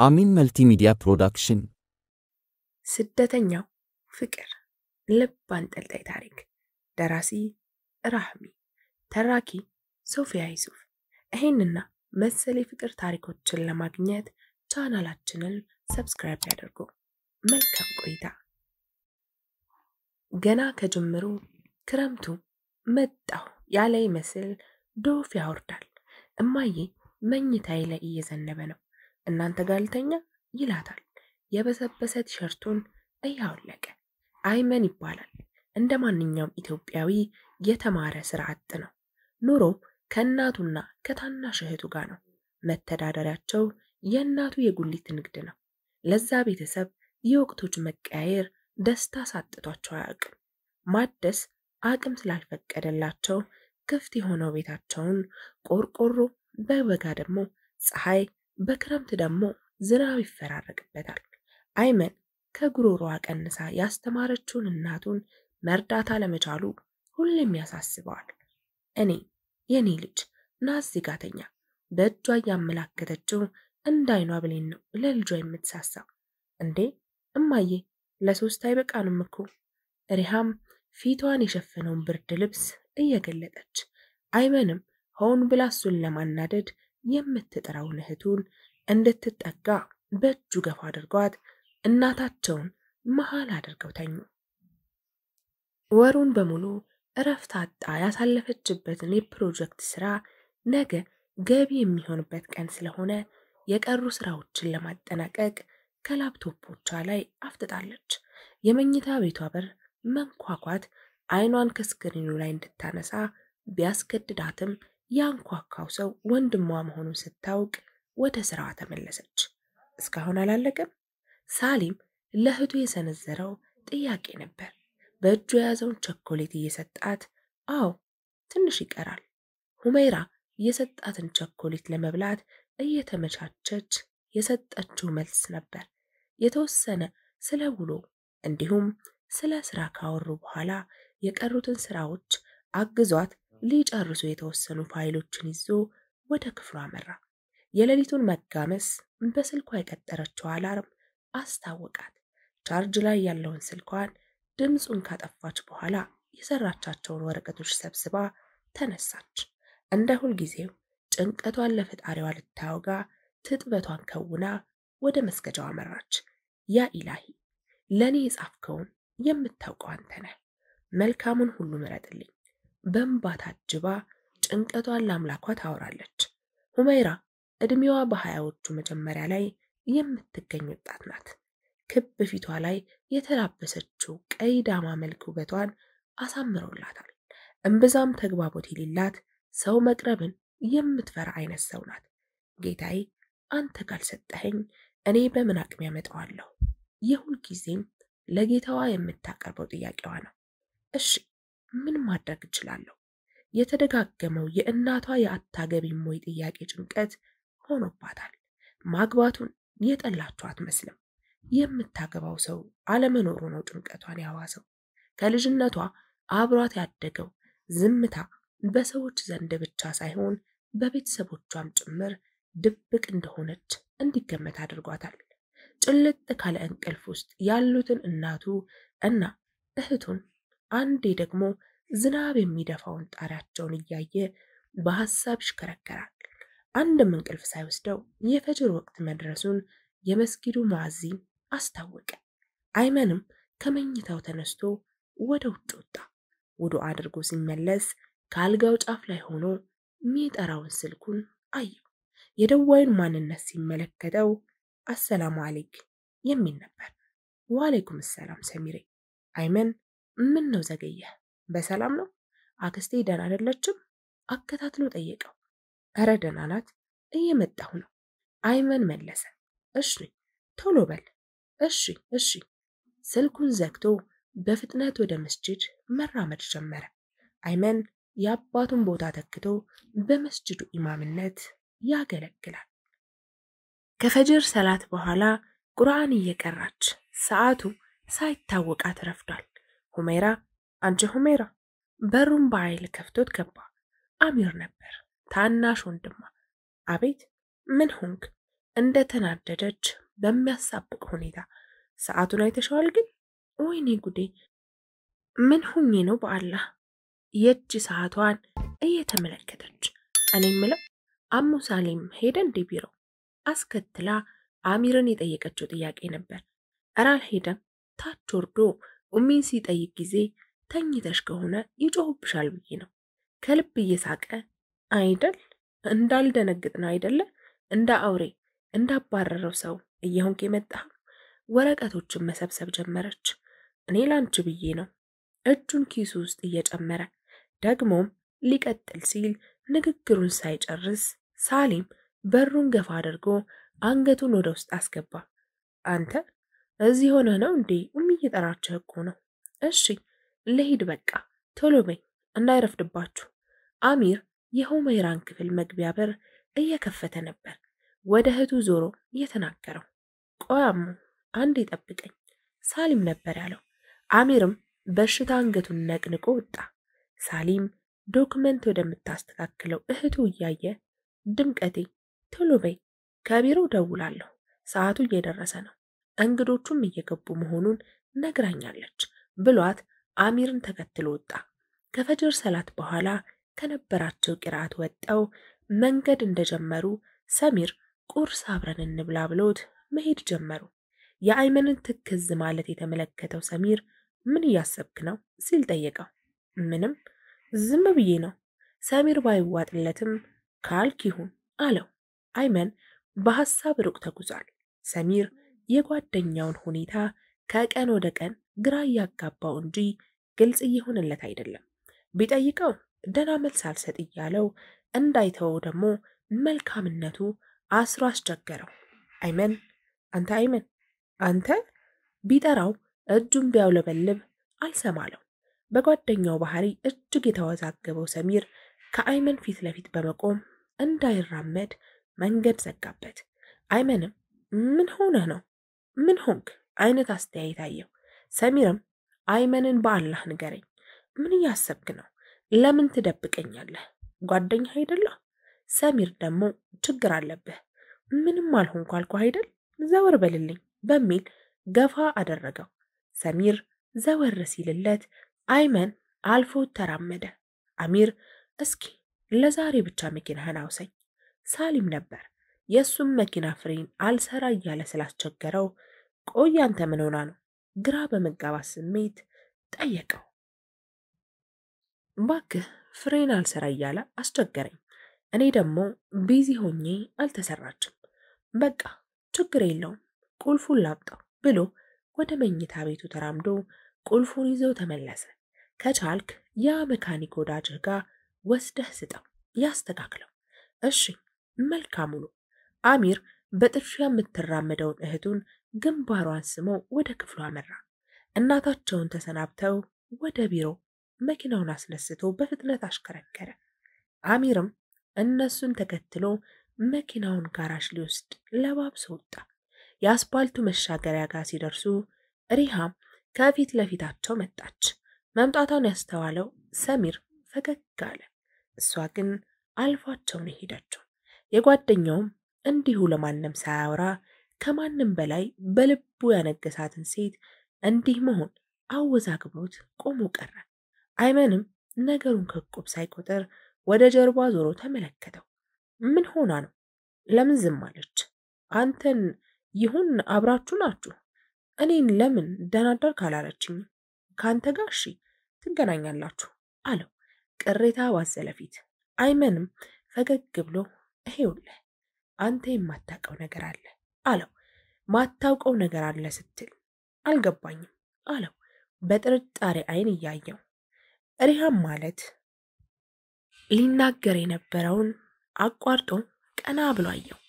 አሚን መልቲሚዲያ ፕሮዳክሽን ስደተኛው ፍቅር ልብ አንጠልጣይ ታሪክ ደራሲ ራህሚ ተራኪ ሶፊያ ይሱፍ። ይሄንና መሰል የፍቅር ታሪኮችን ለማግኘት ቻናላችንን ሰብስክራይብ ያድርጉ። መልካም ቆይታ። ገና ከጅምሩ ክረምቱ መጣሁ ያለ ይመስል ዶፍ ያወርዳል። እማዬ መኝታዬ ላይ እየዘነበ ነው፣ እናንተ ጋር ልተኛ ይላታል። የበሰበሰ ቲሸርቱን እያወለቀ አይመን ይባላል። እንደ ማንኛውም ኢትዮጵያዊ የተማረ ስራ አጥ ነው። ኑሮ ከእናቱና ከታናሽ እህቱ ጋር ነው። መተዳደሪያቸው የእናቱ የጉሊት ንግድ ነው። ለዛ ቤተሰብ የወቅቶች መቀያየር ደስታ ሳጥቷቸው አያውቅም። ማደስ አቅም ስላልፈቀደላቸው ክፍት የሆነው ቤታቸውን ቆርቆሮ፣ በበጋ ደግሞ ፀሐይ፣ በክረምት ደግሞ ዝናብ ይፈራረቅበታል። አይመን ከጉሮሮ ቀንሳ ያስተማረችውን እናቱን መርዳት አለመቻሉ ሁሌም ያሳስበዋል። እኔ የኔ ልጅ ናዚ ጋተኛ በእጇ እያመላከተችው እንዳይኗ ብሌን ነው ለልጇ የምትሳሳው። እንዴ እማዬ ለሶስት አይበቃንም እኮ። ሪሃም ፊቷን የሸፈነውን ብርድ ልብስ እየገለጠች አይመንም ሆን ብላ እሱን ለማናደድ የምትጥረውን እህቱን እንድትጠጋ በእጁ ገፋ አድርጓት እናታቸውን መሃል አድርገው ተኙ። ወሩን በሙሉ እረፍት አጣ ያሳለፈችበትን የፕሮጀክት ስራ ነገ ገቢ የሚሆንበት ቀን ስለሆነ የቀሩ ስራዎችን ለማጠናቀቅ ከላፕቶፖቿ ላይ አፍጥጣለች። የመኝታ ቤቷ በር መንኳኳት አይኗን ከስክሪኑ ላይ እንድታነሳ ቢያስገድዳትም ያንኳኳው ሰው ወንድሟ መሆኑን ስታውቅ ወደ ስራዋ ተመለሰች። እስካሁን አላለቀም? ሳሊም ለእህቱ የሰነዘረው ጥያቄ ነበር። በእጁ የያዘውን ቸኮሌት እየሰጣት አዎ ትንሽ ይቀራል። ሁሜራ የሰጣትን ቸኮሌት ለመብላት እየተመቻቸች የሰጠችው መልስ ነበር። የተወሰነ ስለ ውሎ እንዲሁም ስለ ስራ ካወሩ በኋላ የቀሩትን ስራዎች አግዟት ሊጨርሱ የተወሰኑ ፋይሎችን ይዞ ወደ ክፍሉ አመራ። የሌሊቱን መጋመስ በስልኳ የቀጠረችው አላርም አስታወቃት። ቻርጅ ላይ ያለውን ስልኳን ድምፁን ካጠፋች በኋላ የሰራቻቸውን ወረቀቶች ሰብስባ ተነሳች። እንደ ሁልጊዜው ጭንቀቷን ለፈጣሪዋ ልታወጋ ትጥበቷን ከውና ወደ መስገጃው አመራች። ያ ኢላሂ ለኔ የጻፍከውን የምታውቀው አንተ ነህ፣ መልካሙን ሁሉ ምረጥልኝ። በእንባ ታጅባ ጭንቀቷን ለአምላኳ ታወራለች። ሁሜራ እድሜዋ በሀያዎቹ መጀመሪያ ላይ የምትገኝ ወጣት ናት። ክብ ፊቷ ላይ የተላበሰችው ቀይ ዳማ መልክ ውበቷን አሳምረውላታል። እምብዛም ተግባቦት የሌላት ሰው መቅረብን የምትፈራ አይነት ሰው ናት። ጌታዬ አንተ ካልሰጠኸኝ እኔ በምን አቅም ያመጣዋለሁ? የሁል ጊዜም ለጌታዋ የምታቀርበው ጥያቄዋ ነው። እሺ ምን ማድረግ እችላለሁ? የተደጋገመው የእናቷ የአታገቢም ወይ ጥያቄ ጭንቀት ሆኖባታል። ማግባቱን የጠላችው አትመስልም። የምታገባው ሰው አለመኖሩ ነው ጭንቀቷን ያዋሰው። ከልጅነቷ አብሯት ያደገው ዝምታ በሰዎች ዘንድ ብቻ ሳይሆን በቤተሰቦቿም ጭምር ድብቅ እንደሆነች እንዲገመት አድርጓታል። ጭልጥ ካለ እንቅልፍ ውስጥ ያሉትን እናቱ እና እህቱን አንዴ ደግሞ ዝናብ የሚደፋውን ጣሪያቸውን እያየ በሐሳብ ይሽከረከራል። አንድም እንቅልፍ ሳይወስደው የፈጅር ወቅት መድረሱን የመስጊዱ ሙአዚን አስታወቀ። አይመንም ከመኝታው ተነስቶ ወደ ውጭ ወጣ። ውዱእ አድርጎ ሲመለስ ከአልጋው ጫፍ ላይ ሆኖ የሚጠራውን ስልኩን አየው። የደዋዩን ማንነት ሲመለከተው አሰላሙ አለይክ የሚል ነበር። ወአለይኩም ሰላም ሰሚሬ። አይመን ምን ነው ዘገየህ? በሰላም ነው? አክስቴ ደህና አይደለችም? አከታትሎ ጠየቀው። እረ ደህና ናት፣ እየመጣሁ ነው አይመን መለሰ። እሺ ቶሎ በል። እሺ። ስልኩን ዘግቶ በፍጥነት ወደ መስጂድ መራመድ ጀመረ። አይመን የአባቱን ቦታ ተክቶ በመስጂዱ ኢማምነት ያገለግላል። ከፈጅር ሰላት በኋላ ቁርአን እየቀራች ሰዓቱ ሳይታወቃት ረፍዷል። ሁሜራ አንቺ ሁሜራ። በሩን በኃይል ከፍቶት ገባ። አሚር ነበር፣ ታናሽ ወንድሟ። አቤት ምን ሆንክ? እንደተናደደች በሚያሳብቅ ሁኔታ። ሰዓቱን አይተሽዋል ግን? ወይኔ ጉዴ! ምን ሁኜ ነው በአላህ? የእጅ ሰዓቷን እየተመለከተች እኔ ምለው አሙ ሳሊም ሄደ እንዴ ቢሮ? አስከትላ አሚርን የጠየቀችው ጥያቄ ነበር። እረ አልሄደም። ታች ወርዶ ኡሚን ሲጠይቅ ጊዜ ተኝተሽ ከሆነ ይጮህብሻል ብዬ ነው። ከልብ እየሳቀ አይደል እንዳልደነግጥ ነው አይደለ? እንደ አውሬ እንዳባረረው ሰው እየሆንክ የመጣህ። ወረቀቶችን መሰብሰብ ጀመረች። እኔ ላንቺ ብዬ ነው። እጁን ኪሱ ውስጥ እየጨመረ ደግሞም ሊቀጥል ሲል ንግግሩን ሳይጨርስ ሳሊም በሩን ገፋ አድርጎ አንገቱን ወደ ውስጥ አስገባ። አንተ እዚህ ሆነ ነው እንዴ? እየጠራችህ እኮ ነው። እሺ ልሂድ በቃ ቶሎ በይ እንዳይረፍድባችሁ። አሚር የሁመይራን ክፍል መግቢያ በር እየከፈተ ነበር ወደ እህቱ ዞሮ እየተናገረው። ቆያሙ አንዴ ጠብቀኝ ሳሊም ነበር ያለው። አሚርም በሽታ አንገቱን ነቅንቆ ወጣ። ሳሊም ዶክመንት ወደምታስተካክለው እህቱ እያየ ድምቀቴ ቶሎ በይ ከቢሮ ደውላለሁ፣ ሰዓቱ እየደረሰ ነው፣ እንግዶቹም እየገቡ መሆኑን ነግራኛለች ብሏት አሚርን ተከትሎ ወጣ። ከፈጅር ሰላት በኋላ ከነበራቸው ቂራት ወጣው መንገድ እንደጀመሩ ሰሚር ቁርስ አብረን እንብላ ብሎት መሄድ ጀመሩ። የአይመንን ትክዝ ማለት የተመለከተው ሰሚር ምን እያሰብክ ነው ሲል ጠየቀው። ምንም ዝም ብዬ ነው። ሰሚር ባይዋጥለትም ካልክ ይሁን አለው። አይመን በሐሳብ ሩቅ ተጉዟል። ሰሚር የጓደኛውን ሁኔታ ከቀን ወደ ቀን ግራ እያጋባው እንጂ ግልጽ እየሆነለት አይደለም። ቢጠይቀው ደህና መልስ አልሰጥ እያለው እንዳይተወው ደግሞ መልካምነቱ አስሮ አስቸገረው። አይመን አንተ ቢጠራው እጁን ቢያውለበልብ አልሰማለው። በጓደኛው ባህሪ እጅግ የተወዛገበው ሰሚር ከአይመን ፊት ለፊት በመቆም እንዳይራመድ መንገድ ዘጋበት። አይመንም ምን ሆነ ነው ምን ሆንክ አይነት አስተያየት አየው። ሰሚርም አይመንን በአላህ ንገረኝ፣ ምን እያሰብክ ነው? ለምን ትደብቀኛለህ? ጓደኛ አይደለሁ? ሰሚር ደግሞ ችግር አለብህ። ምንም አልሆንኩ አልኩ አይደል? ዘወር በልልኝ በሚል ገፋ አደረገው። ሰሚር ዘወር ሲልለት አይመን አልፎ ተራመደ። አሚር እስኪ ለዛሬ ብቻ መኪናህን አውሰኝ። ሳሊም ነበር። የሱም መኪና ፍሬን አልሰራ እያለ ስላስቸገረው ቆይ አንተ ምን ሆና ነው? ግራ በመጋባት ስሜት ጠየቀው። ባክህ ፍሬን አልሰራ እያለ አስቸገረኝ። እኔ ደግሞ ቢዚ ሆኜ አልተሰራችም። በቃ ችግር የለውም ቁልፉን ላምጣው ብሎ ወደ መኝታ ቤቱ ተራምዶ ቁልፉን ይዞ ተመለሰ። ከቻልክ ያ መካኒክ ወዳጅህ ጋር ወስደህ ስጠው ያስተካክለው። እሺ መልካም ነው። አሚር በጥድፊያ የምትራመደውን እህቱን ግንባሯን ስሞ ወደ ክፍሉ አመራ። እናታቸውን ተሰናብተው ወደ ቢሮ መኪናውን አስነስቶ በፍጥነት አሽከረከረ። አሚርም እነሱን ተከትሎ መኪናውን ጋራዥ ሊወስድ ለባብሶ ወጣ። የአስፓልቱ መሻገሪያ ጋር ሲደርሱ ሪሃም ከፊት ለፊታቸው መጣች። መምጣቷን ያስተዋለው ሰሚር ፈገግ አለ። እሷ ግን አልፏቸው ነው ሄደችው። የጓደኛውም እንዲሁ ለማንም ሳያወራ ከማንም በላይ በልቡ ያነገሳትን ሴት እንዲህ መሆን አወዛግቦት ቆሞ ቀረ። አይመንም ነገሩን ከቁብ ሳይቆጥር ወደ ጀርባ ዞሮ ተመለከተው። ምን ሆና ነው? ለምን ዝም አለች? አንተን ይሁን አብራችሁ ናችሁ? እኔን ለምን ደናደር ካላለችኝ ካንተ ጋር እሺ ትገናኛላችሁ አለው ቅሬታ ባዘለ ፊት። አይመንም ፈገግ ብሎ ይኸውልህ አንተ የማታውቀው ነገር አለ አለው። ማታውቀው ነገር አለ ስትል አልገባኝም አለው በጥርጣሬ አይን እያየው። ሪሃም ማለት ሊናገር የነበረውን አቋርጦ ቀና ብሎ አየው።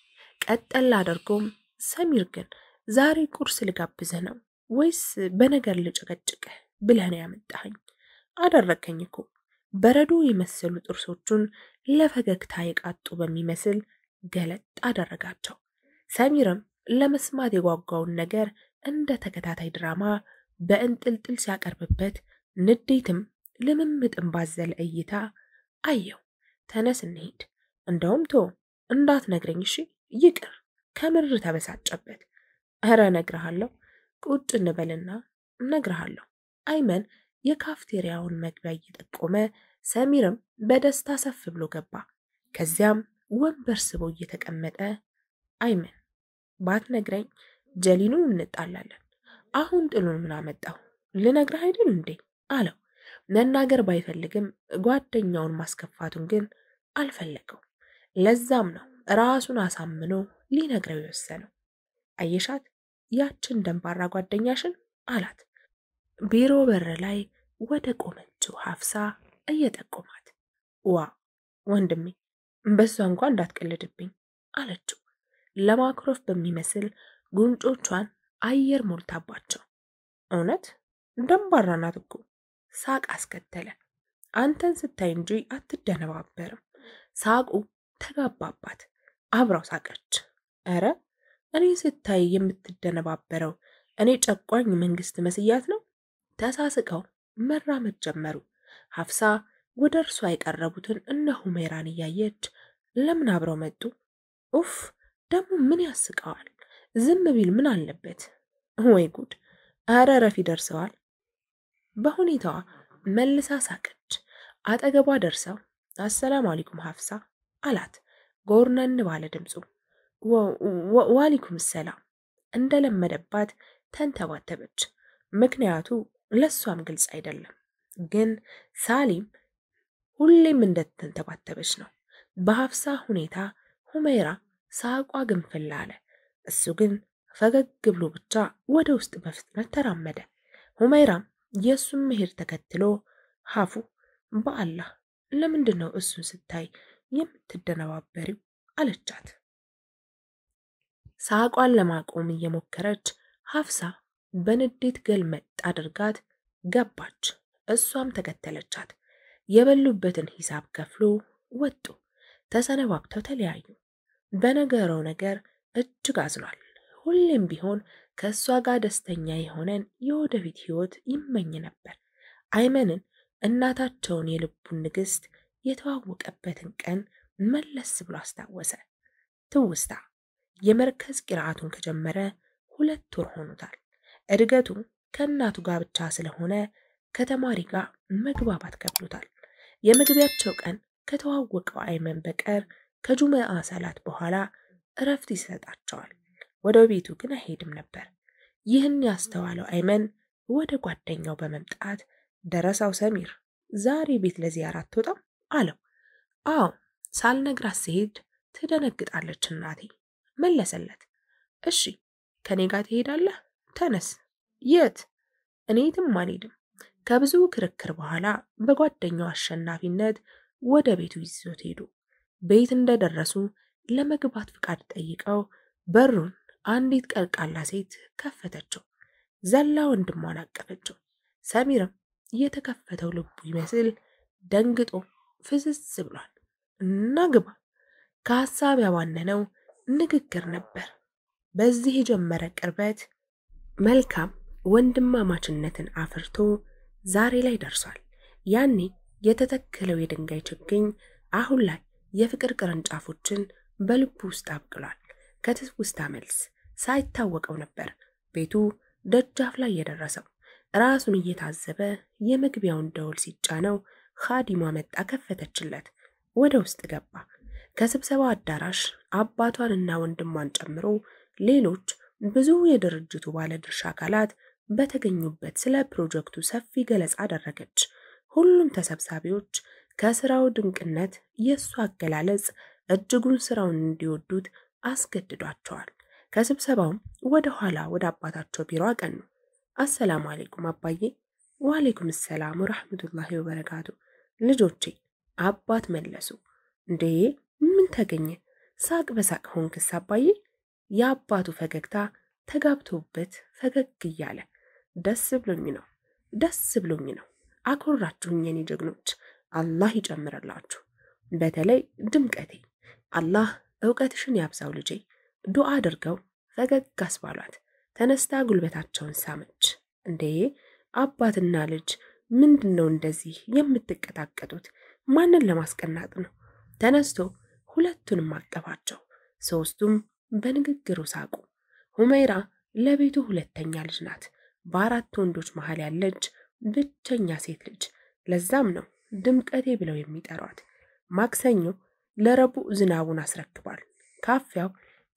ቀጠል አድርጎም ሰሚር ግን ዛሬ ቁርስ ልጋብዝህ ነው ወይስ በነገር ልጨቀጭቅህ ብለህ ነው ያመጣኸኝ? አደረከኝ እኮ። በረዶ የመሰሉ ጥርሶቹን ለፈገግታ የቃጡ በሚመስል ገለጥ አደረጋቸው። ሰሚርም ለመስማት የጓጓውን ነገር እንደ ተከታታይ ድራማ በእንጥልጥል ሲያቀርብበት ንዴትም ልምምጥም ባዘለ እይታ አየው። ተነስ እንሂድ። እንደውም ቶ እንዳትነግረኝ እሺ ይቅር ከምር ተበሳጨበት። እረ እነግርሃለሁ፣ ቁጭ እንበልና እነግርሃለሁ። አይመን የካፍቴሪያውን መግቢያ እየጠቆመ ሰሚርም በደስታ ሰፍ ብሎ ገባ። ከዚያም ወንበር ስቦ እየተቀመጠ አይመን ባትነግረኝ ጀሊኑ እንጣላለን። አሁን ጥሉን ምን አመጣው? ልነግርህ አይደል እንዴ አለው። መናገር ባይፈልግም ጓደኛውን ማስከፋቱን ግን አልፈለገው። ለዛም ነው ራሱን አሳምኖ ሊነግረው የወሰነው። አየሻት ያችን ደንባራ ጓደኛሽን አላት፣ ቢሮ በር ላይ ወደ ቆመችው ሀፍሳ እየጠቆማት። ዋ ወንድሜ በሷ እንኳን እንዳትቀልድብኝ አለችው። ለማክሮፍ በሚመስል ጉንጮቿን አየር ሞልታባቸው። እውነት ደንባራ ናት እኮ ሳቅ አስከተለ። አንተን ስታይ እንጂ አትደነባበርም። ሳቁ ተጋባባት። አብራው ሳቀች። እረ እኔ ስታይ የምትደነባበረው እኔ ጨቋኝ መንግስት መስያት ነው። ተሳስቀው መራመድ ጀመሩ። ሀፍሳ ወደ እርሷ የቀረቡትን እነ ሁሜራን እያየች ለምን አብረው መጡ? ኡፍ ደግሞ ምን ያስቀዋል? ዝም ቢል ምን አለበት? ወይ ጉድ! አረ ረፊ ደርሰዋል። በሁኔታዋ መልሳ ሳቀች። አጠገቧ ደርሰው አሰላሙ አለይኩም ሀፍሳ አላት ጎርነን ባለ ድምፁ። ዋሊኩም ሰላም እንደለመደባት ተንተባተበች። ምክንያቱ ለሷም ግልጽ አይደለም፣ ግን ሳሊም ሁሌም እንደተንተባተበች ነው። በሀፍሳ ሁኔታ ሁሜራ ሳቋ ግንፍል አለ። እሱ ግን ፈገግ ብሎ ብቻ ወደ ውስጥ በፍጥነት ተራመደ። ሁሜራም የእሱን መሄድ ተከትሎ ሀፉ በአላህ ለምንድን ነው እሱን ስታይ የምትደነባበሪው አለቻት። ሳቋን ለማቆም እየሞከረች ሀፍሳ በንዴት ገልመጥ አድርጋት ገባች። እሷም ተከተለቻት። የበሉበትን ሂሳብ ከፍሎ ወጡ። ተሰነባብተው ተለያዩ። በነገረው ነገር እጅግ አዝኗል። ሁሌም ቢሆን ከእሷ ጋር ደስተኛ የሆነን የወደፊት ህይወት ይመኝ ነበር። አይመንን እናታቸውን የልቡን ንግስት የተዋወቀበትን ቀን መለስ ብሎ አስታወሰ። ትውስታ የመርከዝ ቂርአቱን ከጀመረ 2 ወር ሆኖታል። እድገቱ ከእናቱ ጋር ብቻ ስለሆነ ከተማሪ ጋር መግባባት ከብዶታል። የመግቢያቸው ቀን ከተዋወቀው አይመን በቀር ከጁመአ ሰላት በኋላ እረፍት ይሰጣቸዋል። ወደ ቤቱ ግን አይሄድም ነበር። ይህን ያስተዋለው አይመን ወደ ጓደኛው በመምጣት ደረሳው ሰሚር ዛሬ ቤት ለዚያራ አትወጣም አለው። አዎ ሳልነግራት ስሄድ ትደነግጣለች እናቴ መለሰለት። እሺ ከኔ ጋር ትሄዳለህ? ተነስ። የት? እኔ የትም አልሄድም። ከብዙ ክርክር በኋላ በጓደኛው አሸናፊነት ወደ ቤቱ ይዞት ሄዱ። ቤት እንደደረሱ ለመግባት ፍቃድ ጠይቀው በሩን አንዲት ቀልቃላ ሴት ከፈተችው። ዘላ ወንድሟን አቀፈችው። ሰሚርም የተከፈተው ልቡ ይመስል ደንግጦ ፍዝዝ ብሏል። እና ግባ ከሀሳብ ያዋነነው ንግግር ነበር። በዚህ የጀመረ ቅርበት መልካም ወንድማማችነትን አፍርቶ ዛሬ ላይ ደርሷል። ያኔ የተተከለው የድንጋይ ችግኝ አሁን ላይ የፍቅር ቅርንጫፎችን በልቡ ውስጥ አብቅሏል። ከትውስታ መልስ ሳይታወቀው ነበር ቤቱ ደጃፍ ላይ የደረሰው። ራሱን እየታዘበ የመግቢያውን ደወል ሲጫነው ኻዲሟ መጣ ከፈተችለት። ወደ ውስጥ ገባ። ከስብሰባው አዳራሽ አባቷንና ወንድሟን ጨምሮ ሌሎች ብዙ የድርጅቱ ባለድርሻ አካላት በተገኙበት ስለ ፕሮጀክቱ ሰፊ ገለጻ አደረገች። ሁሉም ተሰብሳቢዎች ከስራው ድንቅነት የእሱ አገላለጽ እጅጉን ስራውን እንዲወዱት አስገድዷቸዋል። ከስብሰባውም ወደ ኋላ ወደ አባታቸው ቢሮ አቀኑ። አሰላሙ አለይኩም አባዬ። ወአለይኩም ሰላም ወራህመቱላሂ ወበረካቱ። ልጆቼ አባት መለሱ። እንዴ ምን ተገኘ? ሳቅ በሳቅ ሆንክስ አባዬ? የአባቱ ፈገግታ ተጋብቶበት ፈገግ እያለ ደስ ብሎኝ ነው። አኮራችሁኝ የኔ ጀግኖች፣ አላህ ይጨምርላችሁ። በተለይ ድምቀቴ አላህ ዕውቀትሽን ያብዛው ልጄ። ዱዓ አድርገው ፈገግ አስባሏት። ተነስታ ጉልበታቸውን ሳመች። እንዴ አባትና ልጅ ምንድነው እንደዚህ የምትቀጣቀጡት? ማንን ለማስቀናት ነው? ተነስቶ ሁለቱንም አቀፋቸው። ሶስቱም በንግግሩ ሳቁ። ሁመይራ ለቤቱ ሁለተኛ ልጅ ናት። በአራት ወንዶች መሃል ያለች ብቸኛ ሴት ልጅ። ለዛም ነው ድምቀቴ ብለው የሚጠሯት። ማክሰኞ ለረቡዕ ዝናቡን አስረክቧል። ካፊያው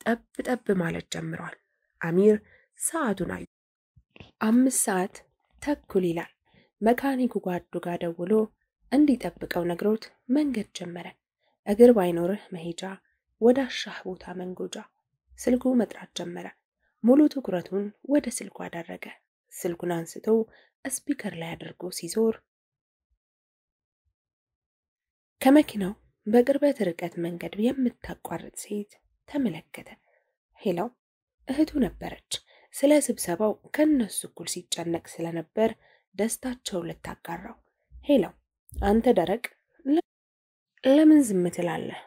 ጠብ ጠብ ማለት ጀምሯል። አሚር ሰዓቱን አዩ። 5:30 ይላል። መካኒኩ ጓዱ ጋር ደውሎ እንዲጠብቀው ነግሮት መንገድ ጀመረ። እግር ባይኖርህ መሄጃ፣ ወዳሻህ ቦታ መንጎጃ። ስልኩ መጥራት ጀመረ። ሙሉ ትኩረቱን ወደ ስልኩ አደረገ። ስልኩን አንስቶ ስፒከር ላይ አድርጎ ሲዞር ከመኪናው በቅርበት ርቀት መንገድ የምታቋርጥ ሴት ተመለከተ። ሄላው እህቱ ነበረች። ስለ ስብሰባው ከነሱ እኩል ሲጨነቅ ስለነበር ደስታቸው ልታጋራው። ሄላው አንተ ደረቅ ለምን ዝም ትላለህ?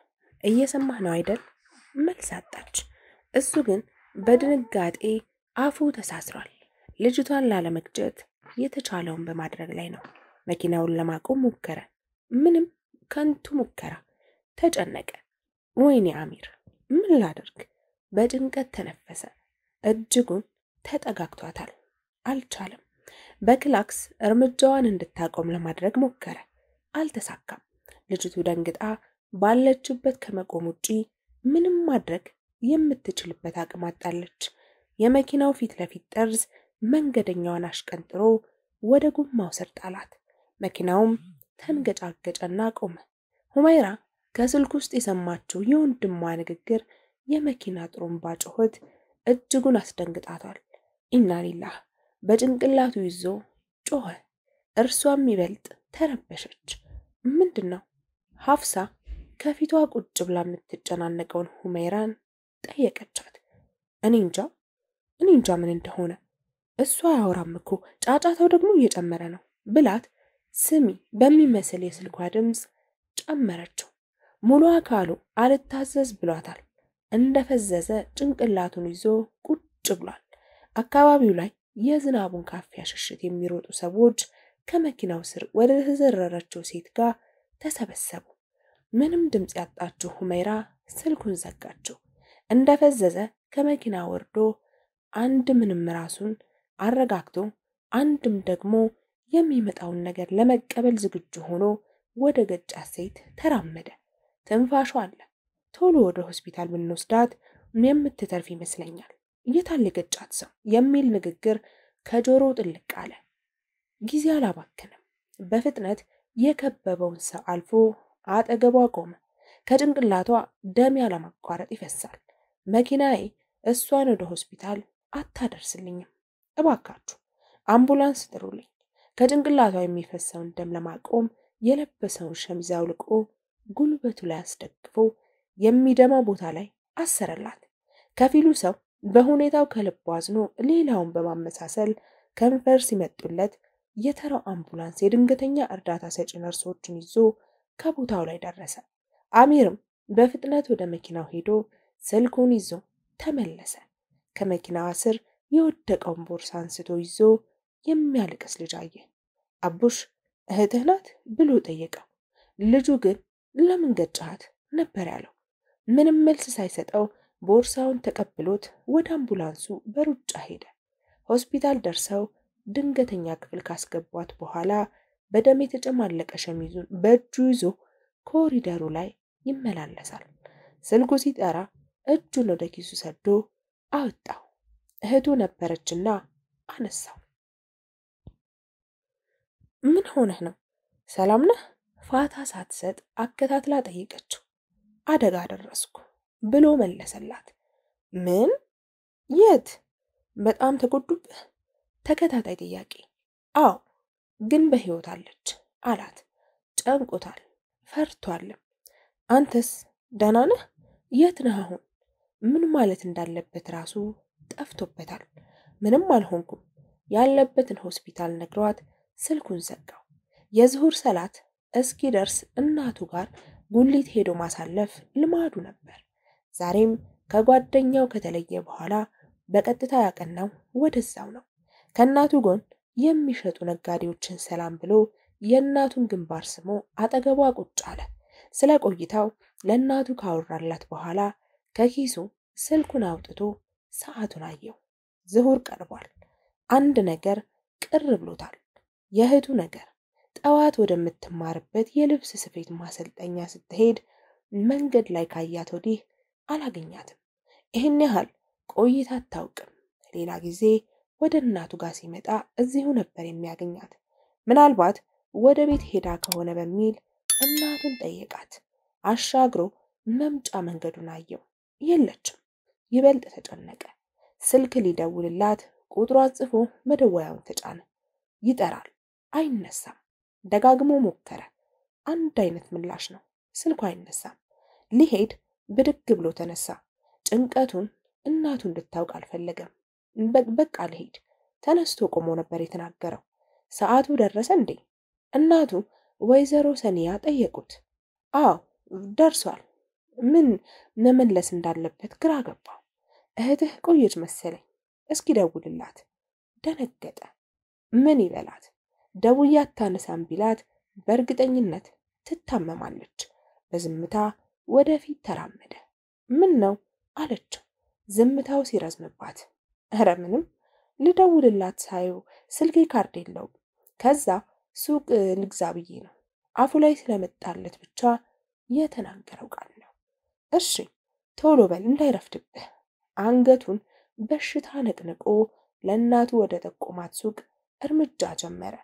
እየሰማህ ነው አይደል? መልስ አጣች። እሱ ግን በድንጋጤ አፉ ተሳስሯል። ልጅቷን ላለመግጨት የተቻለውን በማድረግ ላይ ነው። መኪናውን ለማቆም ሞከረ። ምንም ከንቱ ሙከራ። ተጨነቀ። ወይኔ አሚር ምን ላድርግ? በጭንቀት ተነፈሰ። እጅጉን ተጠጋግቷታል። አልቻለም። በክላክስ እርምጃዋን እንድታቆም ለማድረግ ሞከረ። አልተሳካም። ልጅቱ ደንግጣ ባለችበት ከመቆም ውጪ ምንም ማድረግ የምትችልበት አቅም አጣለች። የመኪናው ፊት ለፊት ጠርዝ መንገደኛዋን አሽቀንጥሮ ወደ ጎማው ስር ጣላት። መኪናውም ተንገጫገጨና ቆመ። ሁመይራ ከስልክ ውስጥ የሰማችው የወንድሟ ንግግር፣ የመኪና ጥሩምባ ጩኸት እጅጉን አስደንግጣታል። ኢና ሊላህ በጭንቅላቱ ይዞ ጮኸ። እርሷም ይበልጥ ተረበሸች። ምንድነው? ሀፍሳ ከፊቷ ቁጭ ብላ የምትጨናነቀውን ሁመይራን ጠየቀቻት። እኔ እንጃ ምን እንደሆነ። እሷ አያወራም እኮ ጫጫታው ደግሞ እየጨመረ ነው ብላት ስሚ በሚመስል የስልኳ ድምፅ ጨመረችው። ሙሉ አካሉ አልታዘዝ ብሏታል። እንደፈዘዘ ጭንቅላቱን ይዞ ቁጭ ብሏል። አካባቢው ላይ የዝናቡን ካፊያ ሽሽት የሚሮጡ ሰዎች ከመኪናው ስር ወደ ተዘረረችው ሴት ጋር ተሰበሰቡ። ምንም ድምፅ ያጣችው ሁመይራ ስልኩን ዘጋችው። እንደፈዘዘ ከመኪና ወርዶ ምንም ራሱን አረጋግቶ አንድም ደግሞ የሚመጣውን ነገር ለመቀበል ዝግጁ ሆኖ ወደ ገጫት ሴት ተራመደ። ትንፋሹ አለ። ቶሎ ወደ ሆስፒታል ብንወስዳት የምትተርፍ ይመስለኛል። የታለ ገጫት ሰው የሚል ንግግር ከጆሮው ጥልቅ አለ። ጊዜ አላባከነም። በፍጥነት የከበበውን ሰው አልፎ አጠገቧ ቆመ። ከጭንቅላቷ ደም ያለማቋረጥ ይፈሳል። መኪናዬ እሷን ወደ ሆስፒታል አታደርስልኝም። እባካችሁ አምቡላንስ ጥሩልኝ። ከጭንቅላቷ የሚፈሰውን ደም ለማቆም የለበሰውን ሸሚዝ አውልቆ ጉልበቱ ላይ አስደግፎ የሚደማ ቦታ ላይ አሰረላት። ከፊሉ ሰው በሁኔታው ከልቡ አዝኖ ሌላውን በማመሳሰል ከንፈር ሲመጡለት የተራው አምቡላንስ የድንገተኛ እርዳታ ሰጪ ነርሶችን ይዞ ከቦታው ላይ ደረሰ። አሚርም በፍጥነት ወደ መኪናው ሄዶ ስልኩን ይዞ ተመለሰ። ከመኪናዋ ስር የወደቀውን ቦርሳ አንስቶ ይዞ የሚያልቅስ ልጅ አየ። አቡሽ እህትህ ናት ብሎ ጠየቀው። ልጁ ግን ለምን ገጫሃት ነበር ያለው። ምንም መልስ ሳይሰጠው ቦርሳውን ተቀብሎት ወደ አምቡላንሱ በሩጫ ሄደ። ሆስፒታል ደርሰው ድንገተኛ ክፍል ካስገቧት በኋላ በደም የተጨማለቀ ሸሚዙን በእጁ ይዞ ኮሪደሩ ላይ ይመላለሳል። ስልኩ ሲጠራ እጁን ወደ ኪሱ ሰዶ አወጣው። እህቱ ነበረችና አነሳው። ምን ሆነህ ነው? ሰላም ነህ? ፋታ ሳትሰጥ አከታትላ ጠየቀችው። አደጋ ደረስኩ ብሎ መለሰላት። ምን? የት? በጣም ተጎዱብህ? ተከታታይ ጥያቄ። አዎ ግን በህይወት አለች አላት። ጨንቆታል፣ ፈርቷልም። አንተስ ደህና ነህ? የት ነህ አሁን? ምን ማለት እንዳለበት ራሱ ጠፍቶበታል። ምንም አልሆንኩም ያለበትን ሆስፒታል ነግሯት ስልኩን ዘጋው። የዝሁር ሰላት እስኪደርስ እናቱ ጋር ጉሊት ሄዶ ማሳለፍ ልማዱ ነበር። ዛሬም ከጓደኛው ከተለየ በኋላ በቀጥታ ያቀናው ወደዛው ነው። ከእናቱ ጎን የሚሸጡ ነጋዴዎችን ሰላም ብሎ የእናቱን ግንባር ስሞ አጠገቧ ቁጭ አለ። ስለ ቆይታው ለእናቱ ካወራላት በኋላ ከኪሱ ስልኩን አውጥቶ ሰዓቱን አየው። ዝሁር ቀርቧል። አንድ ነገር ቅር ብሎታል። የእህቱ ነገር። ጠዋት ወደምትማርበት የልብስ ስፌት ማሰልጠኛ ስትሄድ መንገድ ላይ ካያት ወዲህ አላገኛትም። ይህን ያህል ቆይታ አታውቅም። ሌላ ጊዜ ወደ እናቱ ጋር ሲመጣ እዚሁ ነበር የሚያገኛት። ምናልባት ወደ ቤት ሄዳ ከሆነ በሚል እናቱን ጠየቃት። አሻግሮ መምጫ መንገዱን አየው። የለችም። ይበልጥ ተጨነቀ። ስልክ ሊደውልላት ቁጥሯን ጽፎ መደወያውን ተጫነ። ይጠራል፣ አይነሳም። ደጋግሞ ሞከረ። አንድ አይነት ምላሽ ነው። ስልኩ አይነሳም። ሊሄድ ብድግ ብሎ ተነሳ። ጭንቀቱን እናቱ እንድታውቅ አልፈለገም። በቃ ልሄድ። ተነስቶ ቆሞ ነበር የተናገረው። ሰዓቱ ደረሰ እንዴ? እናቱ ወይዘሮ ሰኒያ ጠየቁት። አዎ ደርሷል። ምን መመለስ እንዳለበት ግራ ገባው። እህትህ ቆየች መሰለኝ። እስኪ ደውልላት። ደነገጠ። ምን ይበላት? ደውዬ አታነሳም ቢላት በእርግጠኝነት ትታመማለች። በዝምታ ወደፊት ተራመደ። ምን ነው አለችው። ዝምታው ሲረዝምባት፣ እረ ምንም፣ ልደውልላት ሳየው ስልኬ ካርድ የለውም። ከዛ ሱቅ ልግዛ ብዬ ነው። አፉ ላይ ስለመጣለት ብቻ የተናገረው ቃል ነው። እሺ ቶሎ በል እንዳይረፍድብህ። አንገቱን በሽታ ነቅንቆ ለእናቱ ወደ ጠቆማት ሱቅ እርምጃ ጀመረ።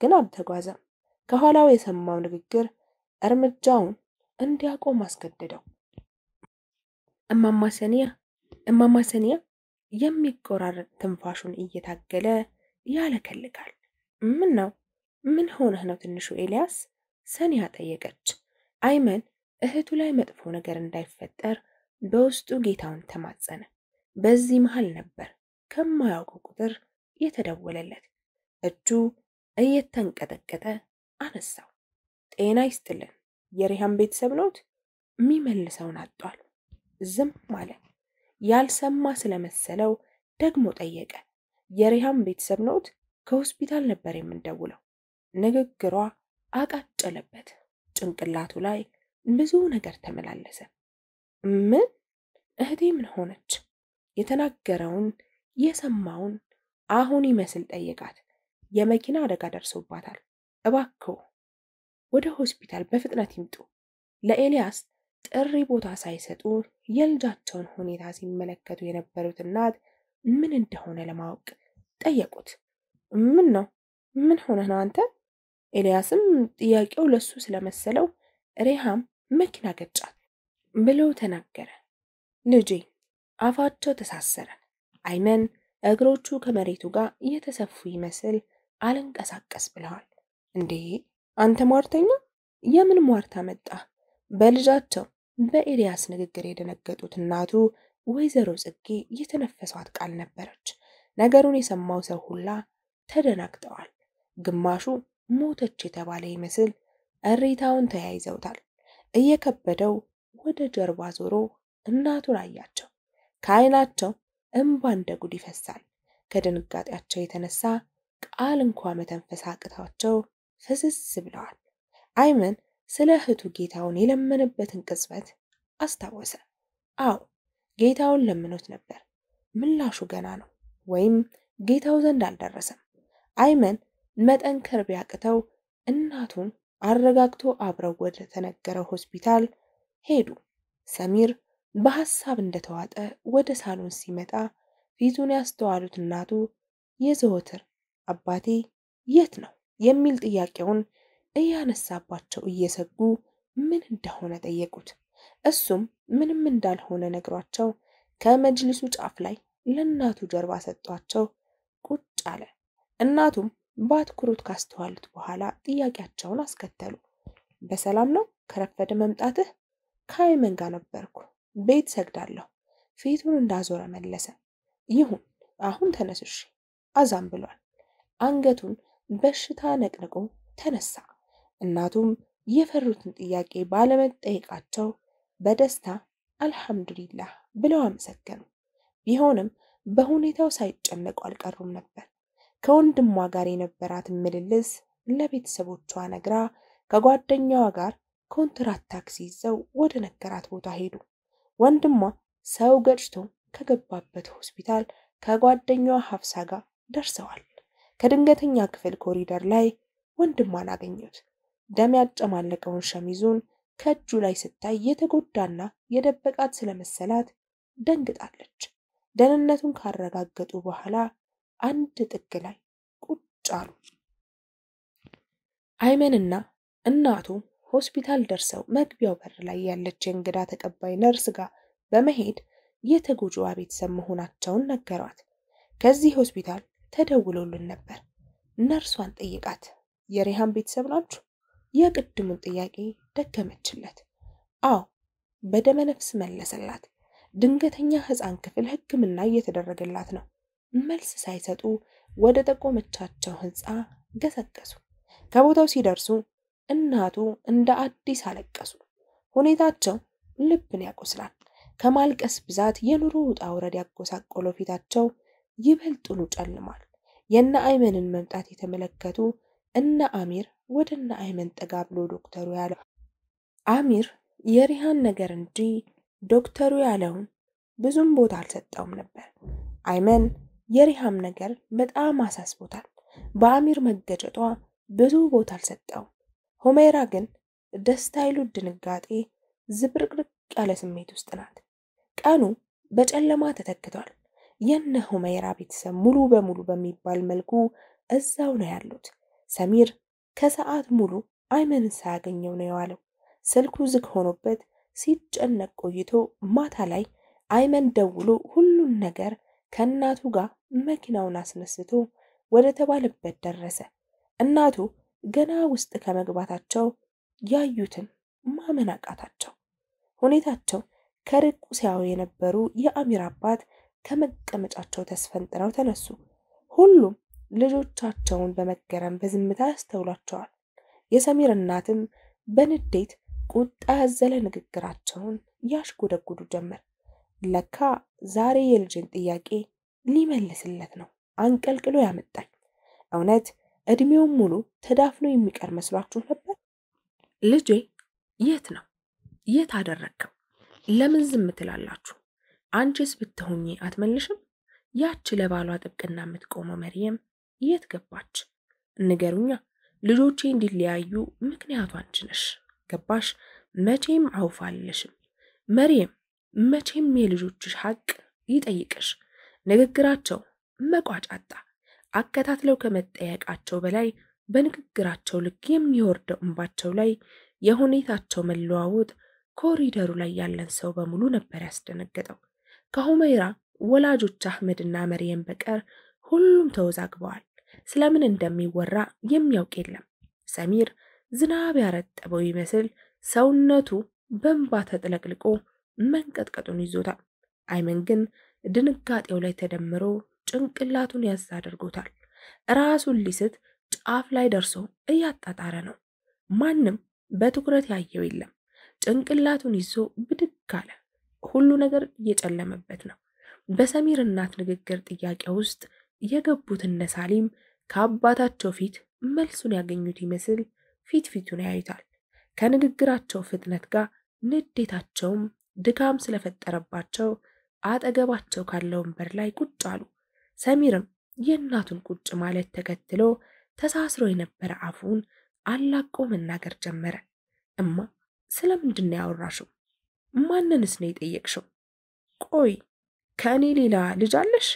ግን አልተጓዘም። ከኋላው የሰማው ንግግር እርምጃውን እንዲያቆም አስገደደው። እማማ ሰኒያ የሚቆራረጥ ትንፋሹን እየታገለ ያለከልካል። ምን ነው? ምን ሆነህ ነው ትንሹ ኤልያስ? ሰኒያ ጠየቀች። አይመን እህቱ ላይ መጥፎ ነገር እንዳይፈጠር በውስጡ ጌታውን ተማጸነ። በዚህ መሃል ነበር ከማያውቀው ቁጥር የተደወለለት። እጁ እየተንቀጠቀጠ አነሳው። ጤና ይስጥልን፣ የሪሃም ቤተሰብ ነዎት? የሚመልሰውን አጧል። ዝም አለ። ያልሰማ ስለመሰለው ደግሞ ጠየቀ። የሪሃም ቤተሰብ ነዎት? ከሆስፒታል ነበር የምንደውለው። ንግግሯ አቃጨለበት። ጭንቅላቱ ላይ ብዙ ነገር ተመላለሰ። ምን? እህቴ ምን ሆነች? የተናገረውን የሰማውን አሁን ይመስል ጠየቃት። የመኪና አደጋ ደርሶባታል። እባክዎ ወደ ሆስፒታል በፍጥነት ይምጡ። ለኤልያስ ጥሪ ቦታ ሳይሰጡ የልጃቸውን ሁኔታ ሲመለከቱ የነበሩት እናት ምን እንደሆነ ለማወቅ ጠየቁት። ምን ነው? ምን ሆነህ ነው አንተ? ኤልያስም ጥያቄው ለሱ ስለመሰለው ሪሃም መኪና ገጫት ብሎ ተናገረ። ልጄ። አፋቸው ተሳሰረ። አይመን እግሮቹ ከመሬቱ ጋር እየተሰፉ ይመስል አልንቀሳቀስ ብለዋል። እንዴ አንተ ሟርተኛ! የምን ሟርታ መጣ? በልጃቸው በኤልያስ ንግግር የደነገጡት እናቱ ወይዘሮ ጽጌ የተነፈሷት ቃል ነበረች። ነገሩን የሰማው ሰው ሁላ ተደናግጠዋል። ግማሹ ሞተች የተባለ ይመስል እሪታውን ተያይዘውታል። እየከበደው ወደ ጀርባ ዞሮ እናቱን አያቸው። ከዓይናቸው እንባ እንደ ጉድ ይፈሳል። ከድንጋጤያቸው የተነሳ ቃል እንኳ መተንፈስ አቅቷቸው ፍዝዝ ብለዋል። አይመን ስለ እህቱ ጌታውን የለመነበትን ቅጽበት አስታወሰ። አዎ ጌታውን ለምኖት ነበር። ምላሹ ገና ነው፣ ወይም ጌታው ዘንድ አልደረሰም። አይመን መጠንከር ቢያቅተው እናቱን አረጋግቶ አብረው ወደ ተነገረው ሆስፒታል ሄዱ። ሰሚር በሐሳብ እንደተዋጠ ወደ ሳሎን ሲመጣ ፊቱን ያስተዋሉት እናቱ የዘወትር አባቴ የት ነው የሚል ጥያቄውን እያነሳባቸው እየሰጉ ምን እንደሆነ ጠየቁት። እሱም ምንም እንዳልሆነ ነግሯቸው ከመጅልሱ ጫፍ ላይ ለእናቱ ጀርባ ሰጧቸው ቁጭ አለ። እናቱም በአትኩሮት ካስተዋሉት በኋላ ጥያቄያቸውን አስከተሉ። በሰላም ነው? ከረፈደ መምጣትህ? ከአይመን ጋር ነበርኩ፣ ቤት ሰግዳለሁ። ፊቱን እንዳዞረ መለሰ። ይሁን አሁን ተነስሽ፣ አዛም ብሏል። አንገቱን በሽታ ነቅንቆ ተነሳ። እናቱም የፈሩትን ጥያቄ ባለመጠየቃቸው በደስታ አልሐምዱሊላህ ብለው አመሰገኑ። ቢሆንም በሁኔታው ሳይጨነቁ አልቀሩም ነበር። ከወንድሟ ጋር የነበራትን ምልልስ ለቤተሰቦቿ ነግራ ከጓደኛዋ ጋር ኮንትራት ታክሲ ይዘው ወደ ነገራት ቦታ ሄዱ። ወንድሟ ሰው ገጭቶ ከገባበት ሆስፒታል ከጓደኛዋ ሀፍሳ ጋር ደርሰዋል። ከድንገተኛ ክፍል ኮሪደር ላይ ወንድሟን አገኙት። ደም ያጨማለቀውን ሸሚዙን ከእጁ ላይ ስታይ የተጎዳና የደበቃት ስለመሰላት ደንግጣለች። ደህንነቱን ካረጋገጡ በኋላ አንድ ጥግ ላይ ቁጭ አሉ። አይመንና እናቱ ሆስፒታል ደርሰው መግቢያው በር ላይ ያለች የእንግዳ ተቀባይ ነርስ ጋር በመሄድ የተጎጂዋ ቤተሰብ መሆናቸውን ነገሯት። ከዚህ ሆስፒታል ተደውሎልን ነበር። ነርሷን ጠይቃት፣ የሪሃን ቤተሰብ ናችሁ? የቅድሙን ጥያቄ ደገመችለት። አዎ፣ በደመ ነፍስ መለሰላት። ድንገተኛ ሕፃን ክፍል ሕክምና እየተደረገላት ነው። መልስ ሳይሰጡ ወደ ጠቆመቻቸው ሕንፃ ገሰገሱ። ከቦታው ሲደርሱ እናቱ እንደ አዲስ አለቀሱ። ሁኔታቸው ልብን ያቆስላል። ከማልቀስ ብዛት የኑሮ ውጣ ውረድ ያጎሳቆለው ፊታቸው ይበልጡኑ ጨልሟል። የነ አይመንን መምጣት የተመለከቱ እነ አሚር ወደ እነ አይመን ጠጋ ብሎ ዶክተሩ ያለው አሚር የሪሃን ነገር እንጂ ዶክተሩ ያለውን ብዙም ቦታ አልሰጠውም ነበር። አይመን የሪሃም ነገር በጣም አሳስቦታል። በአሚር መገጨቷ ብዙ ቦታ አልሰጠውም። ሁመይራ ግን ደስታ ይሉት ድንጋጤ ዝብርቅርቅ ያለ ስሜት ውስጥ ናት። ቀኑ በጨለማ ተተክቷል። የነ ሁመይራ ቤተሰብ ሙሉ በሙሉ በሚባል መልኩ እዛው ነው ያሉት። ሰሚር ከሰዓት ሙሉ አይመንን ሳያገኘው ነው የዋለው። ስልኩ ዝግ ሆኖበት ሲጨነቅ ቆይቶ ማታ ላይ አይመን ደውሎ ሁሉን ነገር ከእናቱ ጋር መኪናውን አስነስቶ ወደ ተባለበት ደረሰ። እናቱ ገና ውስጥ ከመግባታቸው ያዩትን ማመን አቃታቸው። ሁኔታቸው ከርቁ ሲያዩ የነበሩ የአሚር አባት ከመቀመጫቸው ተስፈንጥረው ተነሱ። ሁሉም ልጆቻቸውን በመገረም በዝምታ ያስተውሏቸዋል። የሰሚር እናትም በንዴት ቁጣ ያዘለ ንግግራቸውን ያሽጎደጉዱ ጀመር። ለካ ዛሬ የልጅን ጥያቄ ሊመልስለት ነው አንቀልቅሎ ያመጣኝ። እውነት እድሜውን ሙሉ ተዳፍኖ የሚቀር መስሏችሁ ነበር? ልጄ የት ነው? የት አደረከው? ለምን ዝም ትላላችሁ? አንቺስ ብትሆኚ አትመልሽም? ያች ለባሏ ጥብቅና የምትቆመው መርየም የት ገባች? ንገሩኛ። ልጆቼ እንዲለያዩ ምክንያቱ አንቺ ነሽ። ገባሽ? መቼም አውፋልሽም። መርየም መቼም የልጆችሽ ሐቅ ይጠይቅሽ። ንግግራቸው መቋጫ አጣ። አከታትለው ከመጠየቃቸው በላይ በንግግራቸው ልክ የሚወርደው እንባቸው ላይ የሁኔታቸው መለዋወጥ ኮሪደሩ ላይ ያለን ሰው በሙሉ ነበር ያስደነገጠው። ከሁመይራ ወላጆች አህመድና መርየም በቀር ሁሉም ተወዛግበዋል። ስለምን እንደሚወራ የሚያውቅ የለም። ሰሚር ዝናብ ያረጠበው ይመስል ሰውነቱ በእንባ ተጥለቅልቆ መንቀጥቀጡን ይዞታል። አይመን ግን ድንጋጤው ላይ ተደምሮ ጭንቅላቱን ያዝ አድርጎታል። ራሱን ሊስት ጫፍ ላይ ደርሶ እያጣጣረ ነው። ማንም በትኩረት ያየው የለም። ጭንቅላቱን ይዞ ብድግ አለ። ሁሉ ነገር እየጨለመበት ነው። በሰሚር እናት ንግግር ጥያቄ ውስጥ የገቡት እነ ሳሊም ከአባታቸው ፊት መልሱን ያገኙት ይመስል ፊቱን ያዩታል። ከንግግራቸው ፍጥነት ጋር ንዴታቸውም ድካም ስለፈጠረባቸው አጠገባቸው ካለው ወንበር ላይ ቁጭ አሉ። ሰሚርም የእናቱን ቁጭ ማለት ተከትሎ ተሳስሮ የነበረ አፉን አላቆ መናገር ጀመረ። እማ ስለምንድን ነው ያወራሽው? ማንንስ ነው የጠየቅሽው? ቆይ ከእኔ ሌላ ልጅ አለሽ?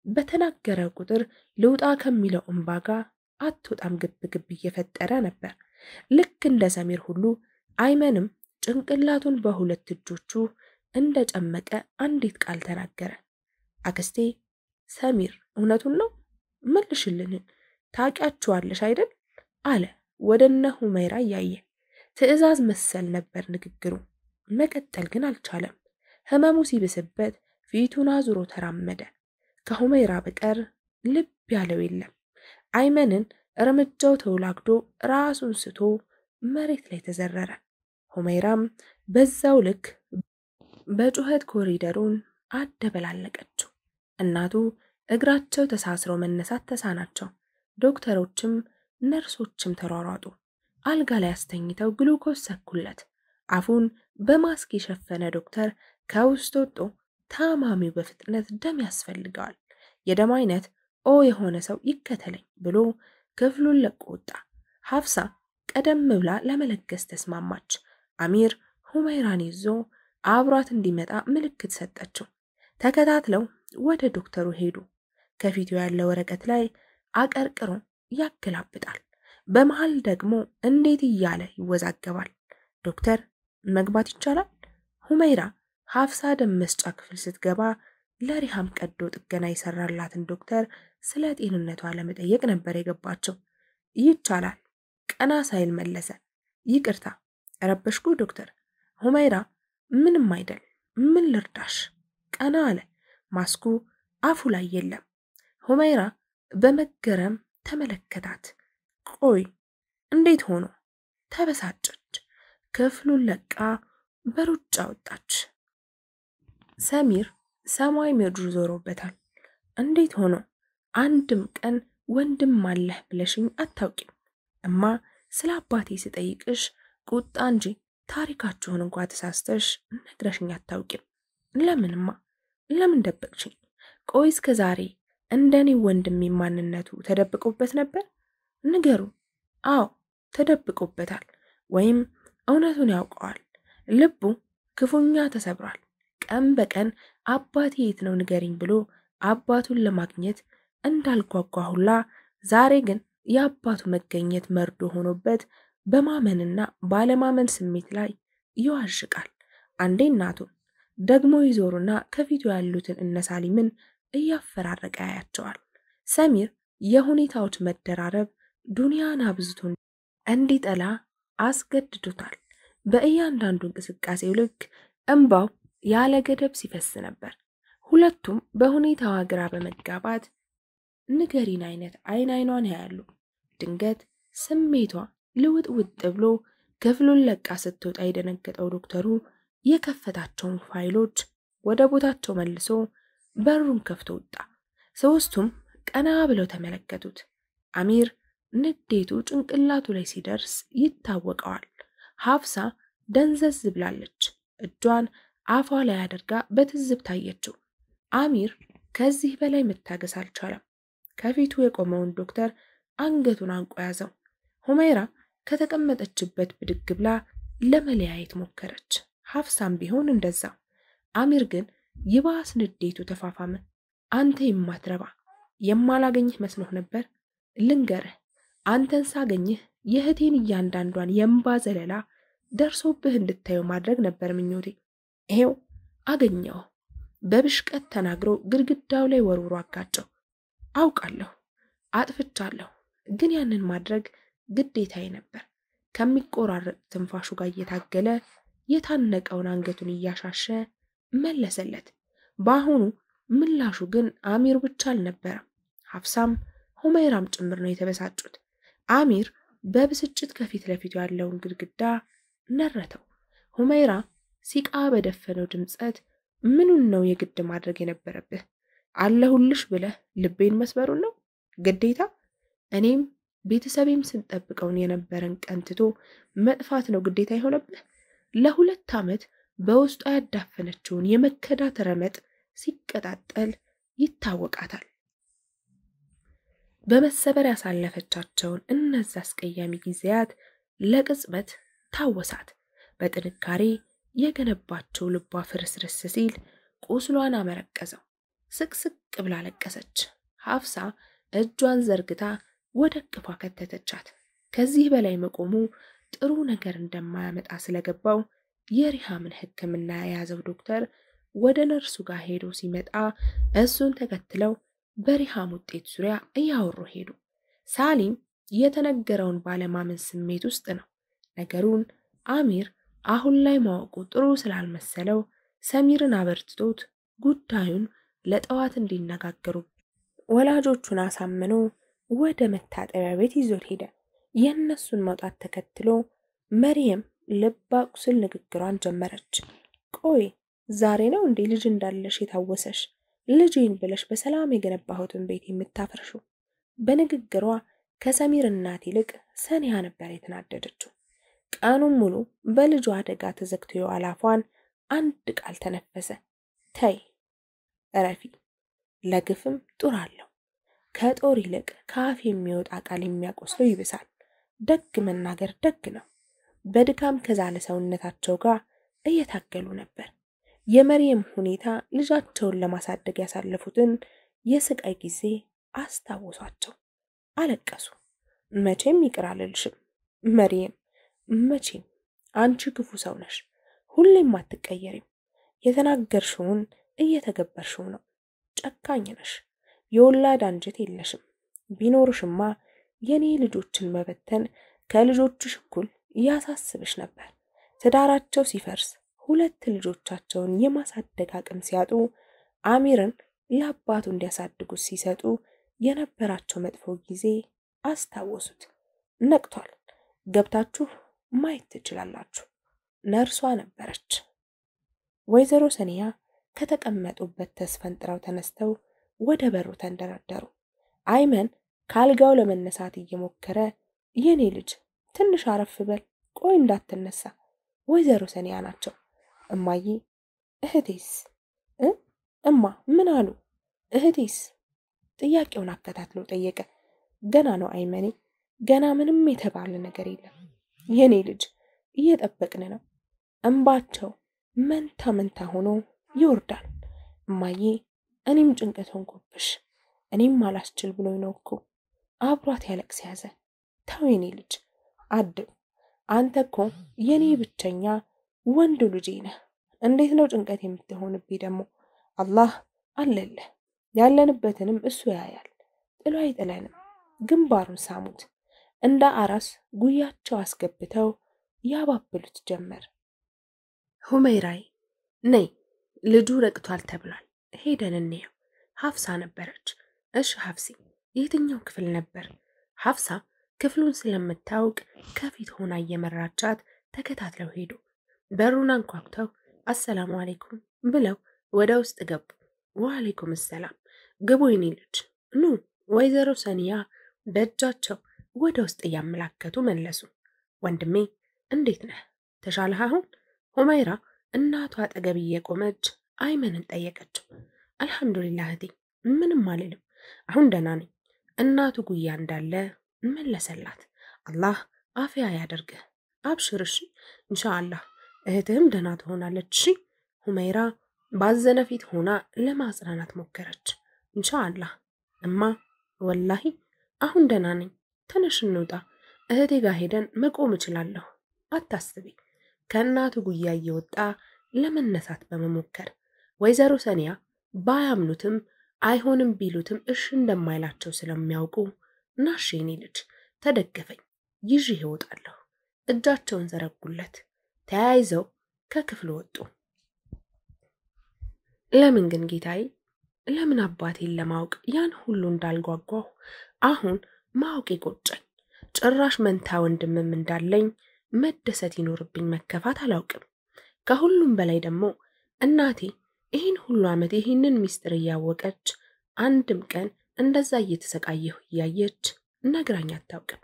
በተናገረ ቁጥር ልውጣ ከሚለው እንባ ጋር አትወጣም ግብ እየፈጠረ ነበር። ልክ እንደ ሰሚር ሁሉ አይመንም ጭንቅላቱን በሁለት እጆቹ እንደጨመቀ አንዲት ቃል ተናገረ። አክስቴ ሰሚር እውነቱን ነው? መልሽልን፣ ታውቂያቸዋለሽ አይደል? አለ ወደነ ሁመይራ እያየ። ትዕዛዝ መሰል ነበር ንግግሩ። መቀጠል ግን አልቻለም። ህመሙ ሲብስበት ፊቱን አዙሮ ተራመደ። ከሁመይራ በቀር ልብ ያለው የለም። አይመንን እርምጃው ተውላግዶ ራሱን ስቶ መሬት ላይ ተዘረረ። ሁመይራም በዛው ልክ በጩኸት ኮሪደሩን አደበላለቀችው። እናቱ እግራቸው ተሳስረው መነሳት ተሳናቸው። ዶክተሮችም ነርሶችም ተሯሯጡ። አልጋ ላይ አስተኝተው ግሉኮስ ሰኩለት። አፉን በማስክ የሸፈነ ዶክተር ከውስጥ ወጥቶ ታማሚው በፍጥነት ደም ያስፈልገዋል። የደም አይነት ኦ የሆነ ሰው ይከተለኝ ብሎ ክፍሉን ለቆ ወጣ። ሀፍሳ ቀደም ብላ ለመለገስ ተስማማች። አሚር ሁመይራን ይዞ አብሯት እንዲመጣ ምልክት ሰጠችው። ተከታትለው ወደ ዶክተሩ ሄዱ። ከፊቱ ያለ ወረቀት ላይ አቀርቅሮ ያገላብጣል። በመሃል ደግሞ እንዴት እያለ ይወዛገባል። ዶክተር መግባት ይቻላል? ሁመይራ ሀፍሳ ደም መስጫ ክፍል ስትገባ ለሪሃም ቀዶ ጥገና ይሰራላትን ዶክተር ስለ ጤንነቷ ለመጠየቅ ነበር የገባቸው። ይቻላል ቀና ሳይል መለሰ። ይቅርታ ረበሽኩ ዶክተር? ሁመይራ ምንም አይደል፣ ምን ልርዳሽ? ቀና አለ። ማስኩ አፉ ላይ የለም። ሁመይራ በመገረም ተመለከታት። ቆይ እንዴት ሆኖ? ተበሳጨች። ክፍሉን ለቃ በሩጫ ወጣች። ሰሚር ሰማይ ምድሩ ዞሮበታል። እንዴት ሆኖ? አንድም ቀን ወንድም አለህ ብለሽኝ አታውቂም። እማ ስለ አባቴ ስጠይቅሽ ቁጣ እንጂ ታሪካችሁን እንኳ ተሳስተሽ ነግረሽኝ አታውቂም። ለምንማ? ለምን ደበቅሽኝ? ቆይ እስከ ዛሬ እንደኔ ወንድሜ ማንነቱ ተደብቆበት ነበር? ንገሩ። አዎ ተደብቆበታል፣ ወይም እውነቱን ያውቀዋል። ልቡ ክፉኛ ተሰብሯል። ቀን በቀን አባቴ የት ነው ንገሪኝ ብሎ አባቱን ለማግኘት እንዳልጓጓ ሁላ ዛሬ ግን የአባቱ መገኘት መርዶ ሆኖበት በማመንና ባለማመን ስሜት ላይ ይዋዥቃል። አንዴ እናቱን ደግሞ ይዞሩና ከፊቱ ያሉትን እነሳሊምን እያፈራረቀ ያያቸዋል። ሰሚር የሁኔታዎች መደራረብ ዱንያን አብዝቶ እንዲጠላ አስገድዶታል። በእያንዳንዱ እንቅስቃሴው ልክ እንባው ያለ ገደብ ሲፈስ ነበር። ሁለቱም በሁኔታዋ ግራ በመጋባት ንገሪን አይነት አይኗን ያያሉ። ድንገት ስሜቷ ልውጥውጥ ብሎ ክፍሉን ለቃ ስትወጣ የደነገጠው ዶክተሩ የከፈታቸውን ፋይሎች ወደ ቦታቸው መልሶ በሩን ከፍቶ ወጣ። ሶስቱም ቀና ብለው ተመለከቱት። አሚር ንዴቱ ጭንቅላቱ ላይ ሲደርስ ይታወቀዋል። ሀፍሳ ደንዘዝ ብላለች። እጇን አፏ ላይ አድርጋ በትዝብ ታየችው። አሚር ከዚህ በላይ መታገስ አልቻለም። ከፊቱ የቆመውን ዶክተር አንገቱን አንቆ ያዘው። ሁመይራ ከተቀመጠችበት ብድግ ብላ ለመለያየት ሞከረች። ሀፍሳም ቢሆን እንደዛ። አሚር ግን ይባስ ንዴቱ ተፋፋመ። አንተ የማትረባ የማላገኝህ መስሎህ ነበር? ልንገርህ፣ አንተን ሳገኝህ የእህቴን እያንዳንዷን የእንባ ዘለላ ደርሶብህ እንድታየው ማድረግ ነበር ምኞቴ። ይሄው አገኘው። በብሽቀት ተናግሮ ግድግዳው ላይ ወርውሮ አጋጨው። አውቃለሁ አጥፍቻለሁ፣ ግን ያንን ማድረግ ግዴታዬ ነበር። ከሚቆራረጥ ትንፋሹ ጋር እየታገለ የታነቀውን አንገቱን እያሻሸ መለሰለት። በአሁኑ ምላሹ ግን አሚር ብቻ አልነበረም። ሀፍሳም ሁመይራም ጭምር ነው የተበሳጩት። አሚር በብስጭት ከፊት ለፊቱ ያለውን ግድግዳ ነረተው። ሁመይራ ሲቃ በደፈነው ድምጸት ምኑን ነው የግድ ማድረግ የነበረብህ? አለሁልሽ ብለህ ልቤን መስበሩን ነው ግዴታ? እኔም ቤተሰቤም ስንጠብቀውን የነበረን ቀንትቶ መጥፋት ነው ግዴታ የሆነብህ? ለ2 ዓመት በውስጧ ያዳፈነችውን የመከዳት ረመጥ ሲቀጣጠል ይታወቃታል። በመሰበር ያሳለፈቻቸውን እነዛ አስቀያሚ ጊዜያት ለቅጽበት ታወሳት። በጥንካሬ የገነባቸው ልቧ ፍርስርስ ሲል ቁስሏን አመረቀዘው። ስቅስቅ ብላ ለቀሰች። ሀፍሳ እጇን ዘርግታ ወደ እቅፏ ከተተቻት። ከዚህ በላይ መቆሙ ጥሩ ነገር እንደማያመጣ ስለገባው የሪሃምን ሕክምና የያዘው ዶክተር ወደ ነርሱ ጋር ሄዶ ሲመጣ እሱን ተከትለው በሪሃም ውጤት ዙሪያ እያወሩ ሄዱ። ሳሊም የተነገረውን ባለማመን ስሜት ውስጥ ነው። ነገሩን አሚር አሁን ላይ ማወቁ ጥሩ ስላልመሰለው ሰሚርን አበርትቶት ጉዳዩን ለጠዋት እንዲነጋገሩ ወላጆቹን አሳምኖ ወደ መታጠቢያ ቤት ይዞት ሄደ። የእነሱን መውጣት ተከትሎ መርየም ልብ አቁስል ንግግሯን ጀመረች። ቆይ ዛሬ ነው እንዴ ልጅ እንዳለሽ የታወሰሽ? ልጅን ብለሽ በሰላም የገነባሁትን ቤት የምታፈርሹ? በንግግሯ ከሰሚር እናት ይልቅ ሰኒያ ነበር የተናደደችው። ቀኑን ሙሉ በልጇ አደጋ ተዘግቶ የዋለ አፏን አንድ ቃል ተነፈሰ። ተይ እረፊ። ለግፍም ጡር አለው። ከጦር ይልቅ ከአፍ የሚወጣ ቃል የሚያቆስለው ይብሳል። ደግ መናገር ደግ ነው። በድካም ከዛለ ሰውነታቸው ጋር እየታገሉ ነበር። የመርየም ሁኔታ ልጃቸውን ለማሳደግ ያሳለፉትን የስቃይ ጊዜ አስታወሷቸው። አለቀሱ። መቼም ይቅር አልልሽም መርየም፣ መቼም አንቺ ክፉ ሰው ነሽ። ሁሌም አትቀየሪም። የተናገርሽውን እየተገበርሽው ነው። ጨካኝ ነሽ። የወላድ አንጀት የለሽም። ቢኖርሽማ የኔ ልጆችን መበተን ከልጆችሽ እኩል ያሳስብሽ ነበር። ትዳራቸው ሲፈርስ 2 ልጆቻቸውን የማሳደግ አቅም ሲያጡ አሚርን ለአባቱ እንዲያሳድጉት ሲሰጡ የነበራቸው መጥፎ ጊዜ አስታወሱት። ነቅቷል። ገብታችሁ ማየት ትችላላችሁ። ነርሷ ነበረች። ወይዘሮ ሰኒያ ከተቀመጡበት ተስፈንጥረው ተነስተው ወደ በሩ ተንደረደሩ። አይመን ካልጋው ለመነሳት እየሞከረ የኔ ልጅ ትንሽ አረፍ በል፣ ቆይ እንዳትነሳ። ወይዘሮ ሰኒያ ናቸው። እማዬ፣ እህቴስ? እማ ምን አሉ? እህቴስ? ጥያቄውን አከታትሎ ጠየቀ። ገና ነው አይመኔ፣ ገና ምንም የተባለ ነገር የለም። የኔ ልጅ እየጠበቅን ነው። እንባቸው መንታ መንታ ሆኖ ይወርዳል። እማዬ፣ እኔም ጭንቀት ሆንኩብሽ። እኔም አላስችል ብሎኝ ነው እኮ። አብሯት ያለቅስ ያዘ። ተው የኔ ልጅ አድብ። አንተ እኮ የኔ ብቸኛ ወንዱ ልጄ ነህ። እንዴት ነው ጭንቀት የምትሆንብኝ ደግሞ? አላህ አለልህ። ያለንበትንም እሱ ያያል። ጥሎ አይጥለንም። ግንባሩን ሳሙት። እንደ አራስ ጉያቸው አስገብተው ያባብሉት ጀመር። ሁመይራይ ነይ፣ ልጁ ረቅቷል ተብሏል። ሄደን እንየው። ሀፍሳ ነበረች። እሺ ሀፍሲ፣ የትኛው ክፍል ነበር? ሀፍሳ ክፍሉን ስለምታውቅ ከፊት ሆና እየመራቻት ተከታትለው ሄዱ። በሩን አንኳኩተው አሰላሙ አለይኩም ብለው ወደ ውስጥ ገቡ። ወአለይኩም ሰላም። ግቡ የኔ ልጅ ኑ። ወይዘሮ ሰኒያ በእጃቸው ወደ ውስጥ እያመላከቱ መለሱ። ወንድሜ እንዴት ነህ? ተሻለህ አሁን? ሁመይራ እናቷ አጠገብ እየቆመች አይመንን ጠየቀችው። አልሐምዱሊላህ እህቴ፣ ምንም አልልም፣ አሁን ደህና ነኝ። እናቱ ጉያ እንዳለ መለሰላት። አላህ አፍያ ያደርግህ። አብሽር እሺ፣ ኢንሻአላህ እህትህም ደህና ትሆናለች። እሺ። ሁመይራ ባዘነ ፊት ሆና ለማጽናናት ሞከረች። ኢንሻአላህ እማ፣ ወላሂ አሁን ደህና ነኝ። ተነሽ እንውጣ። እህቴ ጋር ሄደን መቆም እችላለሁ። አታስቢ። ከእናቱ ጉያ እየወጣ ለመነሳት በመሞከር ወይዘሮ ሰኒያ ባያምኑትም አይሆንም ቢሉትም እሺ እንደማይላቸው ስለሚያውቁ ናሽ የኔ ልጅ ተደገፈኝ፣ ይዤ እወጣለሁ። እጃቸውን ዘረጉለት። ተያይዘው ከክፍሉ ወጡ። ለምን ግን ጌታዬ? ለምን አባቴን ለማወቅ ያን ሁሉ እንዳልጓጓሁ አሁን ማወቅ ይቆጨኝ። ጭራሽ መንታ ወንድምም እንዳለኝ መደሰት ይኖርብኝ መከፋት አላውቅም። ከሁሉም በላይ ደግሞ እናቴ ይህን ሁሉ ዓመት ይህንን ሚስጥር እያወቀች አንድም ቀን እንደዛ እየተሰቃየሁ እያየች ነግራኝ አታውቅም።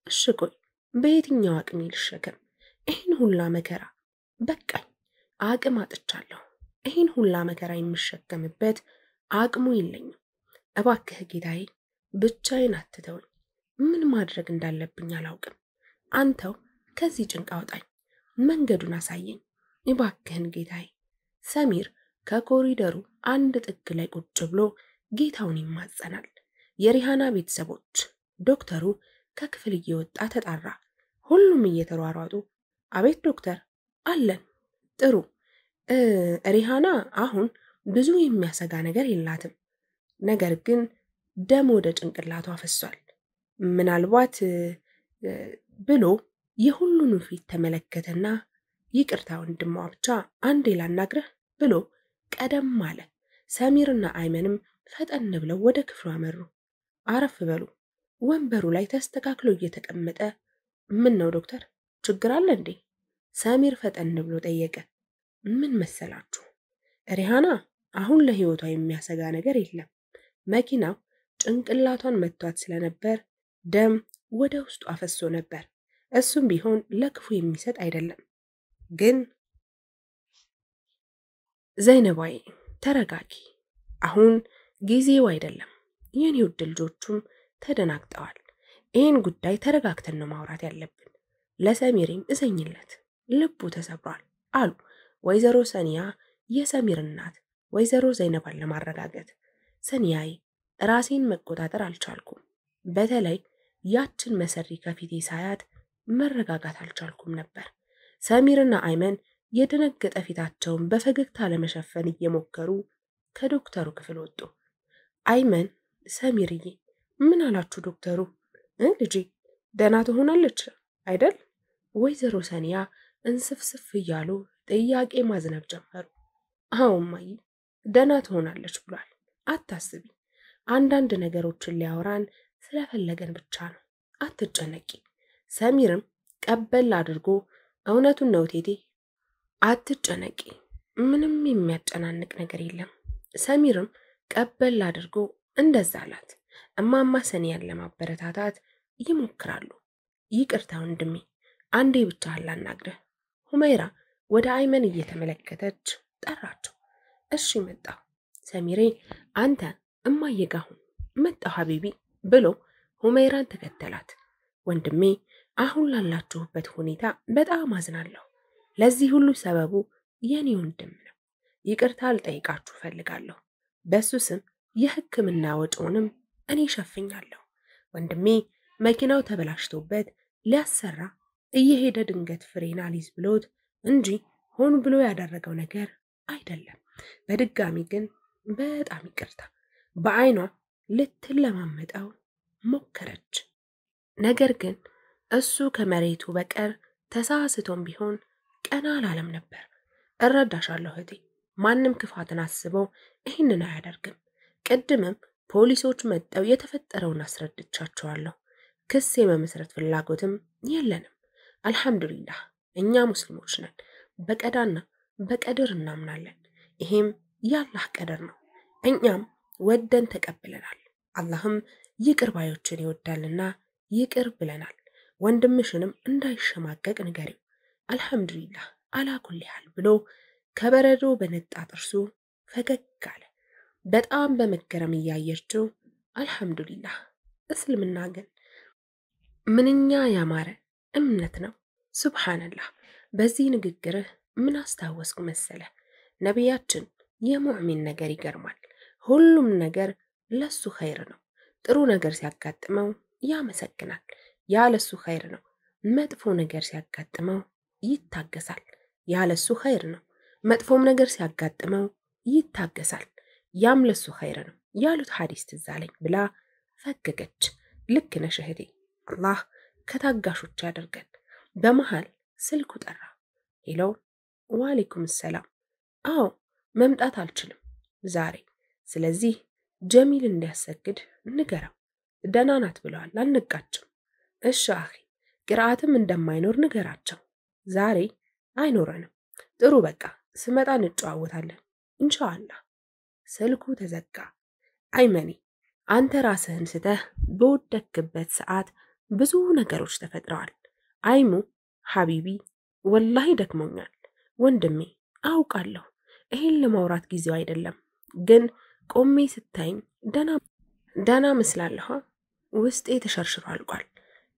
እሺ ቆይ በየትኛው አቅሜ ልሸከም ይህን ሁላ መከራ? በቃኝ፣ አቅም አጥቻለሁ። ይህን ሁላ መከራ የምሸከምበት አቅሙ የለኝም። እባክህ ጌታዬ ብቻዬን አትተውኝ። ምን ማድረግ እንዳለብኝ አላውቅም። አንተው ከዚህ ጭንቅ አውጣኝ፣ መንገዱን አሳየኝ እባክህን ጌታዬ። ሰሚር ከኮሪደሩ አንድ ጥግ ላይ ቁጭ ብሎ ጌታውን ይማጸናል። የሪሃና ቤተሰቦች፣ ዶክተሩ ከክፍል እየወጣ ተጣራ። ሁሉም እየተሯሯጡ አቤት ዶክተር። አለን። ጥሩ። ሪሃና አሁን ብዙ የሚያሰጋ ነገር የላትም፣ ነገር ግን ደም ወደ ጭንቅላቷ ፈሷል። ምናልባት ብሎ የሁሉንም ፊት ተመለከተና ይቅርታ ወንድሟ፣ ብቻ አንዴ ላናግረህ ብሎ ቀደም አለ። ሰሚርና አይመንም ፈጠን ብለው ወደ ክፍሉ አመሩ። አረፍ በሉ። ወንበሩ ላይ ተስተካክሎ እየተቀመጠ ምን ነው ዶክተር፣ ችግር አለ እንዴ? ሰሚር ፈጠን ብሎ ጠየቀ። ምን መሰላችሁ፣ ሪሃና አሁን ለህይወቷ የሚያሰጋ ነገር የለም። መኪናው ጭንቅላቷን መቷት ስለነበር ደም ወደ ውስጡ አፈሶ ነበር። እሱም ቢሆን ለክፉ የሚሰጥ አይደለም። ግን ዘይነባይ ተረጋጊ፣ አሁን ጊዜው አይደለም። የኔ ውድ ልጆቹም ተደናግጠዋል። ይህን ጉዳይ ተረጋግተን ነው ማውራት ያለብን። ለሰሚርም እዘኝለት፣ ልቡ ተሰብሯል አሉ ወይዘሮ ሰኒያ የሰሚር እናት ወይዘሮ ዘይነባን ለማረጋገጥ። ሰኒያዬ ራሴን መቆጣጠር አልቻልኩም። በተለይ ያችን መሰሪ ከፊቴ ሳያት መረጋጋት አልቻልኩም ነበር። ሰሚርና አይመን የደነገጠ ፊታቸውን በፈገግታ ለመሸፈን እየሞከሩ ከዶክተሩ ክፍል ወጡ። አይመን ሰሚርዬ ምን አላችሁ ዶክተሩ? ልጄ ደህና ትሆናለች አይደል? ወይዘሮ ሰኒያ እንስፍስፍ እያሉ ጥያቄ ማዝነብ ጀመሩ። አዎ እማዬ ደህና ትሆናለች ብሏል። አታስቢ፣ አንዳንድ ነገሮችን ሊያወራን ስለፈለገን ብቻ ነው። አትጨነቂ። ሰሚርም ቀበል አድርጎ እውነቱን ነው ቴቴ፣ አትጨነቂ፣ ምንም የሚያጨናንቅ ነገር የለም። ሰሚርም ቀበል አድርጎ እንደዛ አላት። እማማ ሰኒያን ለማበረታታት ይሞክራሉ። ይቅርታ ወንድሜ፣ አንዴ ብቻ ላናግርህ። ሁመይራ ወደ አይመን እየተመለከተች ጠራቸው። እሺ መጣሁ። ሰሚሬ አንተ እማዬ ጋ ሁን። መጣሁ ሀቢቢ ብሎ ሁመይራን ተከተላት። ወንድሜ አሁን ላላችሁበት ሁኔታ በጣም አዝናለሁ። ለዚህ ሁሉ ሰበቡ የኔ ወንድም ነው። ይቅርታ ልጠይቃችሁ ፈልጋለሁ። በሱ ስም የሕክምና ወጪውንም እኔ ሸፍኛለሁ። ወንድሜ መኪናው ተበላሽቶበት ሊያሰራ እየሄደ ድንገት ፍሬን አልይዝ ብሎት እንጂ ሆን ብሎ ያደረገው ነገር አይደለም። በድጋሚ ግን በጣም ይቅርታ። በአይኗ ልትለማመጠው ሞከረች። ነገር ግን እሱ ከመሬቱ በቀር ተሳስቶም ቢሆን ቀና አላለም ነበር። እረዳሻለሁ እህቴ፣ ማንም ክፋትን አስበው ይህንን አያደርግም። ቅድምም ፖሊሶች መጠው የተፈጠረውን አስረድቻቸዋለሁ። ክስ የመመስረት ፍላጎትም የለንም። አልሐምዱሊላህ እኛ ሙስሊሞች ነን። በቀዳና በቀድር እናምናለን። ይሄም ያላህ ቀደር ነው። እኛም ወደን ተቀብለናል። አላህም ይቅር ባዮችን ይወዳልና ይቅር ብለናል። ወንድምሽንም እንዳይሸማቀቅ ንገሪው። አልሐምዱሊላህ አላኩል ያህል ብሎ ከበረዶ በነጣ ጥርሱ ፈገግ አለ። በጣም በመገረም እያየችው አልሐምዱሊላህ፣ እስልምና ግን ምንኛ ያማረ እምነት ነው። ሱብሃንላህ። በዚህ ንግግርህ ምን አስታወስኩ መሰለ? ነቢያችን የሙዕሚን ነገር ይገርማል። ሁሉም ነገር ለሱ ኸይር ነው። ጥሩ ነገር ሲያጋጥመው ያመሰግናል፣ ያለሱ ኸይር ነው። መጥፎ ነገር ሲያጋጥመው ይታገሳል፣ ያለሱ ኸይር ነው። መጥፎም ነገር ሲያጋጥመው ይታገሳል፣ ያም ለሱ ኸይር ነው ያሉት ሐዲስ ትዝ አለኝ ብላ ፈገገች። ልክ ነሽ እህቴ፣ አላህ ከታጋሾች ያደርገን። በመሃል ስልኩ ጠራ። ሄሎ፣ ወአለይኩም ሰላም። አዎ መምጣት አልችልም ዛሬ፣ ስለዚህ ጀሚል እንዲያሰግድ ንገረው። ደህና ናት ብለዋል፣ አልነቃችም። እሺ አኺ፣ ቅርአትም እንደማይኖር ንገራቸው። ዛሬ አይኖረንም። ጥሩ በቃ ስመጣ እንጨዋወታለን ኢንሻአላህ። ስልኩ ተዘጋ። አይመኒ፣ አንተ ራስህን ስተህ በወደክበት ሰዓት ብዙ ነገሮች ተፈጥረዋል። አይሙ፣ ሐቢቢ ወላሂ ደክሞኛል። ወንድሜ አውቃለሁ ይሄን ለማውራት ጊዜው አይደለም፣ ግን ቆሜ ስታይኝ ደና መስላለሁ። ውስጤ ተሸርሽሮ አልቋል።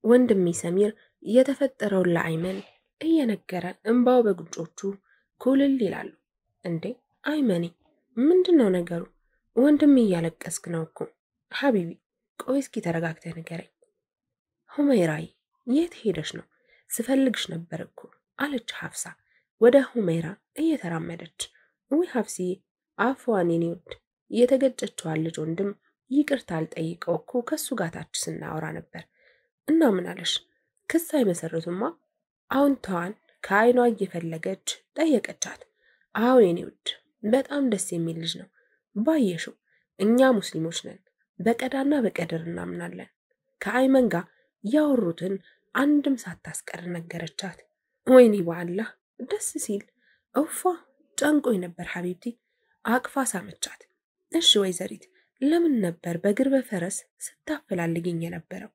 ወንድሜ ሰሚር የተፈጠረውን ለአይመን እየነገረ እንባው በጉንጮቹ ኩልል ይላሉ። እንዴ አይመኒ፣ ምንድነው ነገሩ? ወንድሜ እያለቀስክ ነው እኮ። ሐቢቢ ቆይ እስኪ ተረጋግተህ ንገረኝ። ሁመይራይ የት ሄደሽ ነው? ስፈልግሽ ነበር እኮ አለች ሐፍሳ ወደ ሁመይራ እየተራመደች። ውይ ሐፍሲ፣ አፍዋን የኔ ውድ፣ የተገጨችዋን ልጅ ወንድም ይቅርታ አልጠይቀው እኮ ከሱ ጋር ታች ስናወራ ነበር። እና ምን አለሽ? ክስ አይመሰርቱማ። አዎንታዋን ከአይኗ እየፈለገች ጠየቀቻት። አዎ የኔ ውድ፣ በጣም ደስ የሚል ልጅ ነው። ባየሽው እኛ ሙስሊሞች ነን፣ በቀዳና በቀድር እናምናለን። ከአይመን ጋር ያወሩትን አንድም ሳታስቀር ነገረቻት። ወይኔ በአላህ ደስ ሲል። እፋ ጨንቆኝ ነበር ሐቢብቲ። አቅፋ ሳመቻት። እሺ ወይዘሪት፣ ለምን ነበር በእግር በፈረስ ስታፈላልግኝ የነበረው?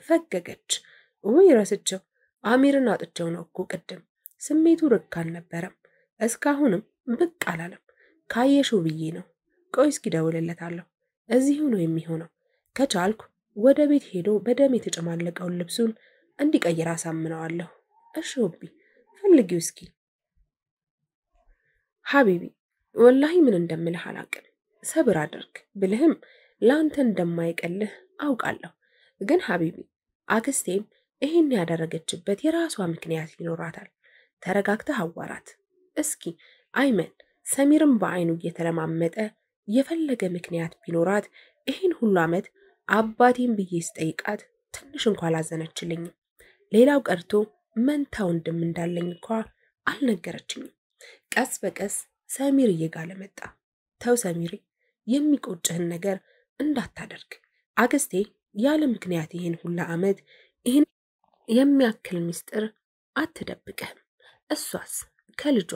ፈገገች። ውይ ረስቸው፣ አሚርን አጥቸው ነው እኮ ቅድም። ስሜቱ ርቅ አልነበረም፣ እስካሁንም ብቅ አላለም። ካየሽው ብዬ ነው። ቆይ እስኪ ደውልለታለሁ። እዚሁ ነው የሚሆነው። ከቻልኩ ወደ ቤት ሄዶ በደም የተጨማለቀውን ልብሱን እንዲቀይር አሳምነዋለሁ። እሺ ውቢ፣ ፈልጊው እስኪ። ሐቢቢ ወላሂ ምን እንደምልህ አላቅም። ሰብር አድርግ ብልህም ለአንተ እንደማይቀልህ አውቃለሁ። ግን ሐቢቢ አክስቴም ይህን ያደረገችበት የራሷ ምክንያት ይኖራታል። ተረጋግተህ አዋራት እስኪ። አይመን ሰሚርም በአይኑ እየተለማመጠ የፈለገ ምክንያት ቢኖራት ይህን ሁሉ ዓመት አባቴን ብዬ ስጠይቃት ትንሽ እንኳ አላዘነችልኝም። ሌላው ቀርቶ መንታ ወንድም እንዳለኝ እንኳ አልነገረችኝም። ቀስ በቀስ ሰሚር እየጋለ መጣ። ተው ሰሚሬ፣ የሚቆጭህን ነገር እንዳታደርግ። አክስቴ ያለ ምክንያት ይህን ሁላ ዓመት ይህን የሚያክል ምስጢር አትደብቅህም። እሷስ ከልጇ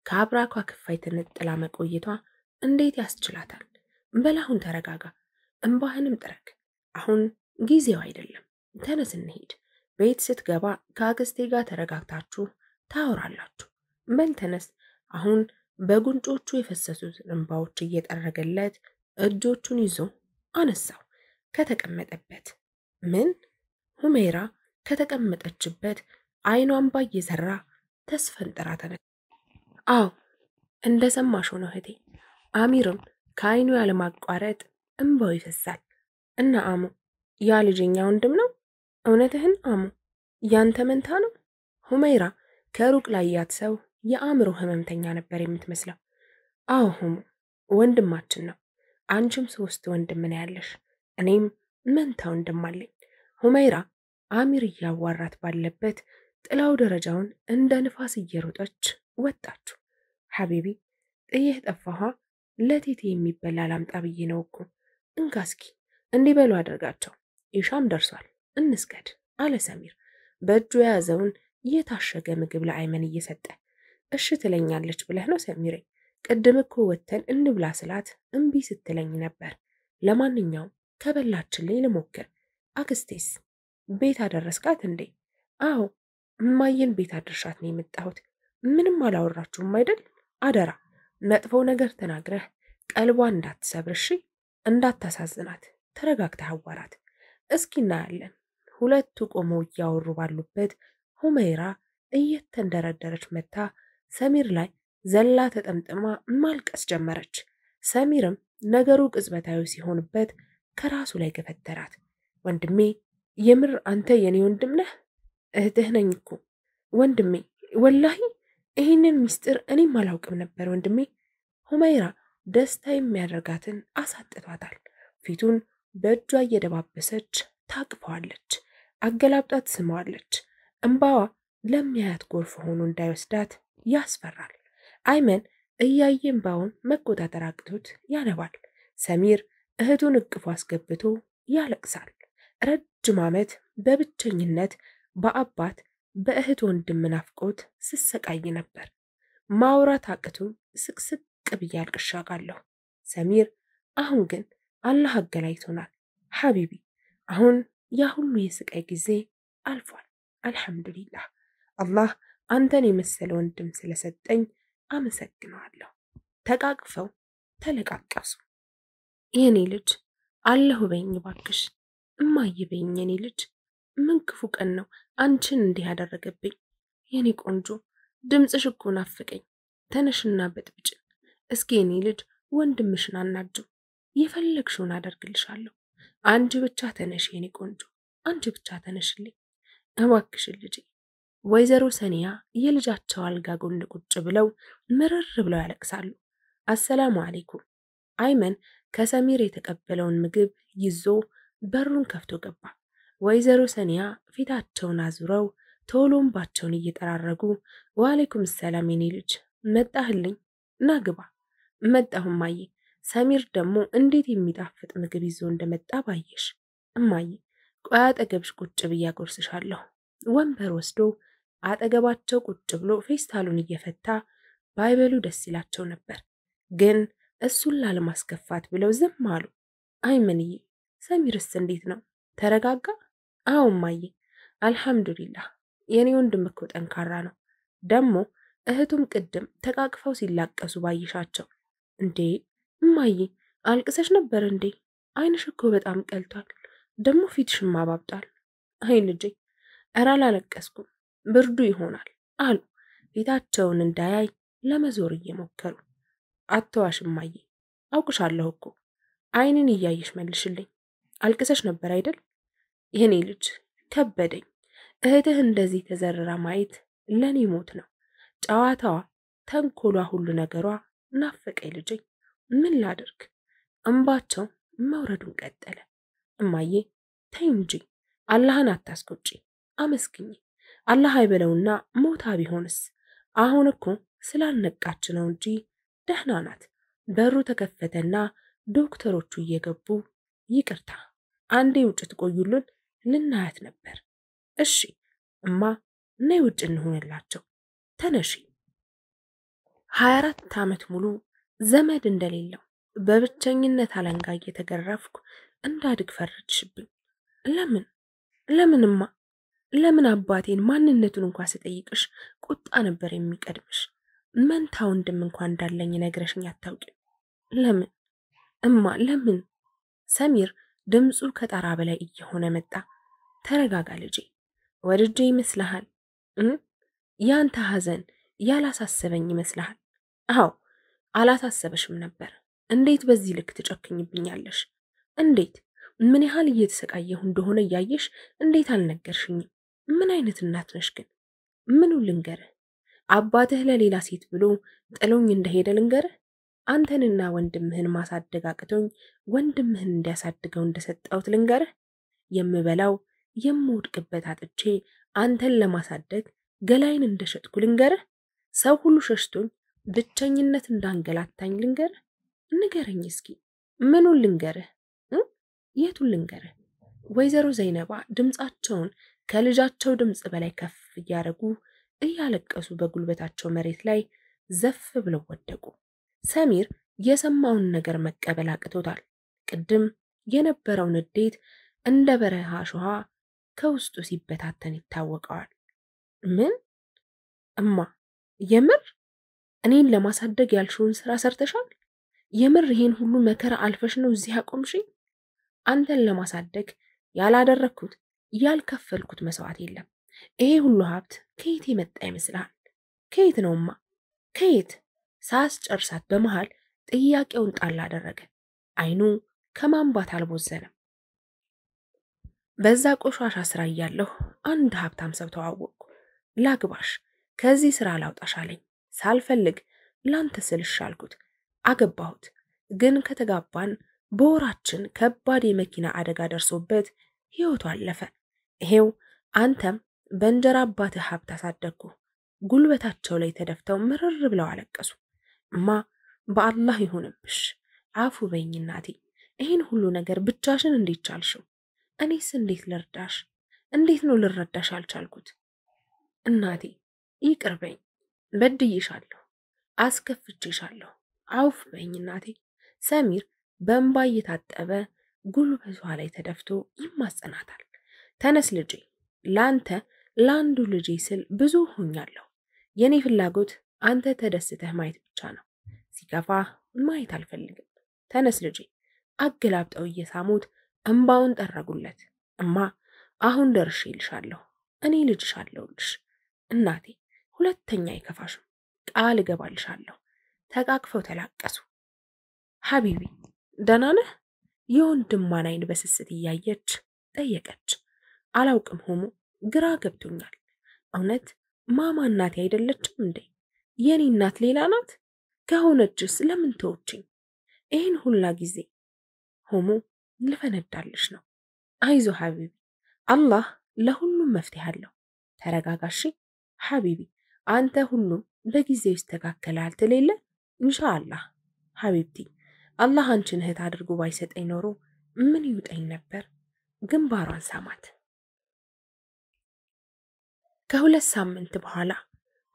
ከአብራኳ ክፋይ ተነጥላ መቆየቷ እንዴት ያስችላታል? በላሁን ተረጋጋ፣ እንባህንም ጥረግ። አሁን ጊዜው አይደለም። ተነስ እንሄድ። ቤት ስትገባ ከአክስቴ ጋር ተረጋግታችሁ ታወራላችሁ። በል ተነስ። አሁን በጉንጮቹ የፈሰሱት እንባዎች እየጠረገለት እጆቹን ይዞ አነሳው ከተቀመጠበት። ምን? ሁሜራ ከተቀመጠችበት አይኗ እንባ እየዘራ ተስፈንጥራ ተነሳ። አዎ እንደሰማሽው ነው እህቴ። አሚርም ከአይኑ ያለማቋረጥ እንባው ይፈሳል። እና አሙ ያ ልጅኛ ወንድም ነው? እውነትህን አሙ? ያንተ መንታ ነው? ሁሜራ ከሩቅ ላያት ሰው የአእምሮ ህመምተኛ ነበር የምትመስለው። አዎ ሁሙ ወንድማችን ነው። አንቺም 3 ወንድም ነው ያለሽ፣ እኔም መንታ ወንድም አለኝ። ሁሜራ አሚር እያዋራት ባለበት ጥላው ደረጃውን እንደ ንፋስ እየሮጠች ወጣችሁ። ሐቢቢ ጥዬህ ጠፋኋ። ለቴቴ የሚበላ ላምጣ ብዬ ነው እኮ። እንካ እስኪ እንዲበሉ አድርጋቸው። ኢሻም ደርሷል፣ እንስገድ አለ ሰሚር በእጁ የያዘውን የታሸገ ምግብ ለአይመን እየሰጠ። እሺ ትለኛለች ብለህ ነው ሰሚሬ? ቅድም እኮ ወተን እንብላ ስላት እምቢ ስትለኝ ነበር። ለማንኛውም ከበላችልኝ ልሞክር። አክስቴስ ቤት አደረስካት እንዴ? አዎ እማዬን ቤት አድርሻት ነው የመጣሁት። ምንም አላወራችሁም አይደል? አደራ መጥፎ ነገር ተናግረህ ቀልቧን እንዳትሰብር እሺ። እንዳታሳዝናት ተረጋግተህ አዋራት። እስኪ እናያለን። ሁለቱ ቆመው እያወሩ ባሉበት ሁሜራ እየተንደረደረች መታ ሰሚር ላይ ዘላ ተጠምጥማ ማልቀስ ጀመረች። ሰሚርም ነገሩ ቅጽበታዊ ሲሆንበት ከራሱ ላይ ገፈተራት። ወንድሜ የምር አንተ የኔ ወንድም ነህ? እህትህ ነኝ እኮ ወንድሜ። ወላሂ ይህንን ምስጢር እኔም አላውቅም ነበር ወንድሜ። ሁሜራ ደስታ የሚያደርጋትን አሳጥቷታል። ፊቱን በእጇ እየደባበሰች ታቅፈዋለች፣ አገላብጣት ስመዋለች። እምባዋ ለሚያያት ጎርፍ ሆኖ እንዳይወስዳት ያስፈራል። አይመን እያየ እምባውን መቆጣጠር አቅቶት ያነባል። ሰሚር እህቱን እቅፉ አስገብቶ ያለቅሳል። ረጅም ዓመት በብቸኝነት በአባት በእህት ወንድም ናፍቆት ስሰቃይ ነበር። ማውራት አቅቶኝ ስቅስቅ ብዬ አልቅሻለሁ። ሰሚር አሁን ግን አላህ አገላይቶናል። ሐቢቢ አሁን ያ ሁሉ የስቃይ ጊዜ አልፏል። አልሐምዱሊላህ። አላህ አንተን የመሰለ ወንድም ስለሰጠኝ አመሰግነዋለሁ። ተቃቅፈው ተለቃቀሱ። የኔ ልጅ አለሁ በይኝ ባክሽ፣ እማዬ በይኝ የኔ ልጅ። ምን ክፉ ቀን ነው አንቺን እንዲህ ያደረገብኝ? የኔ ቆንጆ ድምፅሽ እኮ ናፍቀኝ። ተነሽና በጥብጭን። እስኪ የኔ ልጅ ወንድምሽን አናጅው። የፈለግሽውን አደርግልሻለሁ። አንቺ ብቻ ተነሽ የኔ ቆንጆ፣ አንቺ ብቻ ተነሽልኝ እባክሽን ልጄ። ወይዘሮ ሰኒያ የልጃቸው አልጋ ጎን ቁጭ ብለው ምርር ብለው ያለቅሳሉ። አሰላሙ አለይኩም። አይመን ከሰሚር የተቀበለውን ምግብ ይዞ በሩን ከፍቶ ገባ። ወይዘሮ ሰኒያ ፊታቸውን አዙረው ቶሎምባቸውን እየጠራረጉ ወአለይኩም ሰላም የኔ ልጅ መጣህልኝ? ና ግባ። መጣሁ እማዬ። ሰሚር ደግሞ እንዴት የሚጣፍጥ ምግብ ይዞ እንደመጣ ባየሽ። እማዬ ቆይ አጠገብሽ ቁጭ ብዬ አጎርስሻለሁ። ወንበር ወስዶ አጠገባቸው ቁጭ ብሎ ፌስታሉን እየፈታ ባይበሉ ደስ ይላቸው ነበር፣ ግን እሱን ላለማስከፋት ብለው ዝም አሉ። አይመንዬ ሰሚርስ እንዴት ነው? ተረጋጋ? አዎ እማዬ አልሐምዱሊላህ። የኔ ወንድም እኮ ጠንካራ ነው። ደግሞ እህቱም ቅድም ተቃቅፈው ሲላቀሱ ባይሻቸው። እንዴ እማዬ አልቅሰሽ ነበር እንዴ? ዓይንሽ እኮ በጣም ቀልቷል። ደግሞ ፊትሽም አባብጧል። አይ ልጄ፣ ኧረ አላለቀስኩም፣ ብርዱ ይሆናል አሉ ፊታቸውን እንዳያይ ለመዞር እየሞከሩ። አትዋሽ እማዬ፣ አውቅሻለሁ እኮ። ዓይንን እያየሽ መልሽልኝ። አልቅሰሽ ነበር አይደል? የኔ ልጅ ከበደኝ። እህትህ እንደዚህ ተዘርራ ማየት ለኔ ሞት ነው። ጨዋታዋ፣ ተንኮሏ፣ ሁሉ ነገሯ ናፈቀኝ ልጄ። ምን ላድርግ? እንባቸው መውረዱን ቀጠለ። እማዬ ተይ እንጂ፣ አላህን አታስቆጪ፣ አመስግኝ። አላህ አይበለውና ሞታ ቢሆንስ? አሁን እኮ ስላልነቃች ነው እንጂ ደህና ናት። በሩ ተከፈተና ዶክተሮቹ እየገቡ ይቅርታ፣ አንዴ ውጭ ትቆዩልን፣ ልናያት ነበር። እሺ እማ፣ ነይ ውጭ እንሆንላቸው። ተነሺ። 24 ዓመት ሙሉ ዘመድ እንደሌለው በብቸኝነት አለንጋ እየተገረፍኩ እንዳድግ ፈረድሽብኝ። ለምንማ? ለምን አባቴን ማንነቱን እንኳን ስጠይቅሽ ቁጣ ነበር የሚቀድምሽ። መንታ ወንድም እንኳን እንዳለኝ ነግረሽኝ አታውቂም። ለምን እማ ለምን? ሰሚር ድምፁ ከጣራ በላይ እየሆነ መጣ። ተረጋጋ ልጄ። ወድጄ ይመስልሃል? ያንተ ሐዘን ያላሳሰበኝ ይመስልሃል? አዎ አላሳሰበሽም ነበር። እንዴት በዚህ ልክ ትጨክኝብኛለሽ? እንዴት? ምን ያህል እየተሰቃየሁ እንደሆነ እያየሽ እንዴት አልነገርሽኝም? ምን አይነት እናት ነሽ ግን? ምኑ ልንገርህ? አባትህ ለሌላ ሴት ብሎ ጥሎኝ እንደሄደ ልንገርህ? አንተንና ወንድምህን ማሳደግ አቅቶኝ ወንድምህን እንዲያሳድገው እንደሰጠሁት ልንገርህ? የምበላው የምወድቅበት አጥቼ አንተን ለማሳደግ ገላይን እንደሸጥኩ ልንገርህ? ሰው ሁሉ ሸሽቶኝ ብቸኝነት እንዳንገላታኝ ልንገርህ? ንገረኝ እስኪ፣ ምኑን ልንገርህ? የቱን ልንገርህ? ወይዘሮ ዘይነባ ድምፃቸውን ከልጃቸው ድምፅ በላይ ከፍ እያደረጉ እያለቀሱ በጉልበታቸው መሬት ላይ ዘፍ ብለው ወደቁ። ሰሚር የሰማውን ነገር መቀበል አቅቶታል። ቅድም የነበረው ንዴት እንደ በረሃ ሾሃ ከውስጡ ሲበታተን ይታወቀዋል። ምን እማ፣ የምር እኔን ለማሳደግ ያልሽውን ስራ ሰርተሻል? የምር ይሄን ሁሉ መከራ አልፈሽ ነው እዚህ አቆምሽኝ? አንተን ለማሳደግ ያላደረግኩት ያልከፈልኩት መስዋዕት የለም። ይሄ ሁሉ ሀብት ከየት የመጣ ይመስልሃል? ከየት ነውማ? ከየት? ሳስጨርሳት በመሃል ጥያቄውን ጣል አደረገ። አይኑ ከማንባት አልቦዘነም። በዛ ቆሻሻ ስራ እያለሁ አንድ ሀብታም ሰው ተዋወቅኩ። ላግባሽ፣ ከዚህ ስራ ላውጣሽ አለኝ። ሳልፈልግ ላንተ ስልሽ አልኩት። አገባሁት። ግን ከተጋባን በወራችን ከባድ የመኪና አደጋ ደርሶበት ሕይወቱ አለፈ። ይሄው አንተም በእንጀራ አባትህ ሀብት አሳደግኩ። ጉልበታቸው ላይ ተደፍተው ምርር ብለው አለቀሱ። እማ በአላህ ይሁንብሽ፣ አፉ በይኝ እናቴ። ይህን ሁሉ ነገር ብቻሽን እንዴት ቻልሽው? እኔስ እንዴት ልርዳሽ? እንዴት ነው ልረዳሽ ያልቻልኩት? እናቴ ይቅር በይኝ፣ በድዬሻለሁ፣ አስከፍቼሻለሁ፣ አውፍ በይኝ እናቴ። ሰሚር በእንባ እየታጠበ ጉልበቷ ላይ ተደፍቶ ይማጸናታል። ተነስ ልጄ፣ ላንተ ለአንዱ ልጄ ስል ብዙ ሆኛለሁ። የኔ ፍላጎት አንተ ተደስተህ ማየት ብቻ ነው። ሲከፋ ማየት አልፈልግም። ተነስ ልጄ። አገላብጠው እየሳሙት እንባውን ጠረጉለት። እማ አሁን ደርሼልሻለሁ፣ እኔ ልጅሽ አለሁልሽ እናቴ፣ ሁለተኛ አይከፋሽም፣ ቃል እገባልሻለሁ። ተቃቅፈው ተላቀሱ። ሐቢቢ ደህና ነህ? የወንድሟን አይን በስስት እያየች ጠየቀች። አላውቅም ሆሞ ግራ ገብቶኛል። እውነት ማማ እናቴ አይደለችም እንዴ? የኔ እናት ሌላ ናት? ከሆነችስ ለምን ተወችኝ? ይህን ሁላ ጊዜ ሆሞ ልፈነዳልሽ ነው። አይዞ ሐቢቢ፣ አላህ ለሁሉም መፍትሄ አለው። ተረጋጋሺ ሐቢቢ፣ አንተ ሁሉም በጊዜው ይስተካከላል ትሌለ ኢንሻአላህ። ሐቢብቲ፣ አላህ አንቺን እህት አድርጎ ባይሰጠኝ ኖሮ ምን ይውጠኝ ነበር? ግንባሯን ሳማት። ከሁለት ሳምንት በኋላ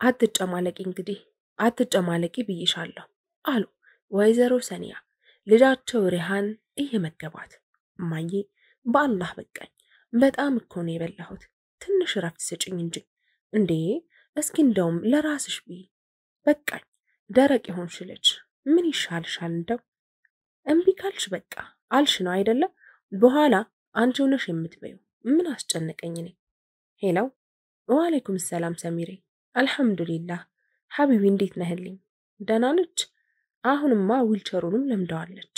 አትጨማለቂ እንግዲህ አትጨማለቂ ብይሻለሁ አሉ ወይዘሮ ሰኒያ ልጃቸው ሪሃን እየመገቧት። እማዬ በአላህ በቃኝ፣ በጣም እኮ ነው የበላሁት፣ ትንሽ ረፍት ስጭኝ እንጂ። እንዴ እስኪ እንደውም ለራስሽ ብይ። በቃኝ፣ ደረቅ የሆንሽ ልጅ ምን ይሻልሻል? እንደው እምቢ ካልሽ በቃ አልሽ ነው አይደለም? በኋላ አንቺ ሆነሽ የምትበይው ምን አስጨነቀኝ እኔ። ሄለው ወአለይኩም ሰላም ሰሚሬ። አልሐምዱሊላህ ሐቢቢ እንዴት ነህልኝ? ደህና ነች? አሁንማ ዊልቸሩንም ለምደዋለች።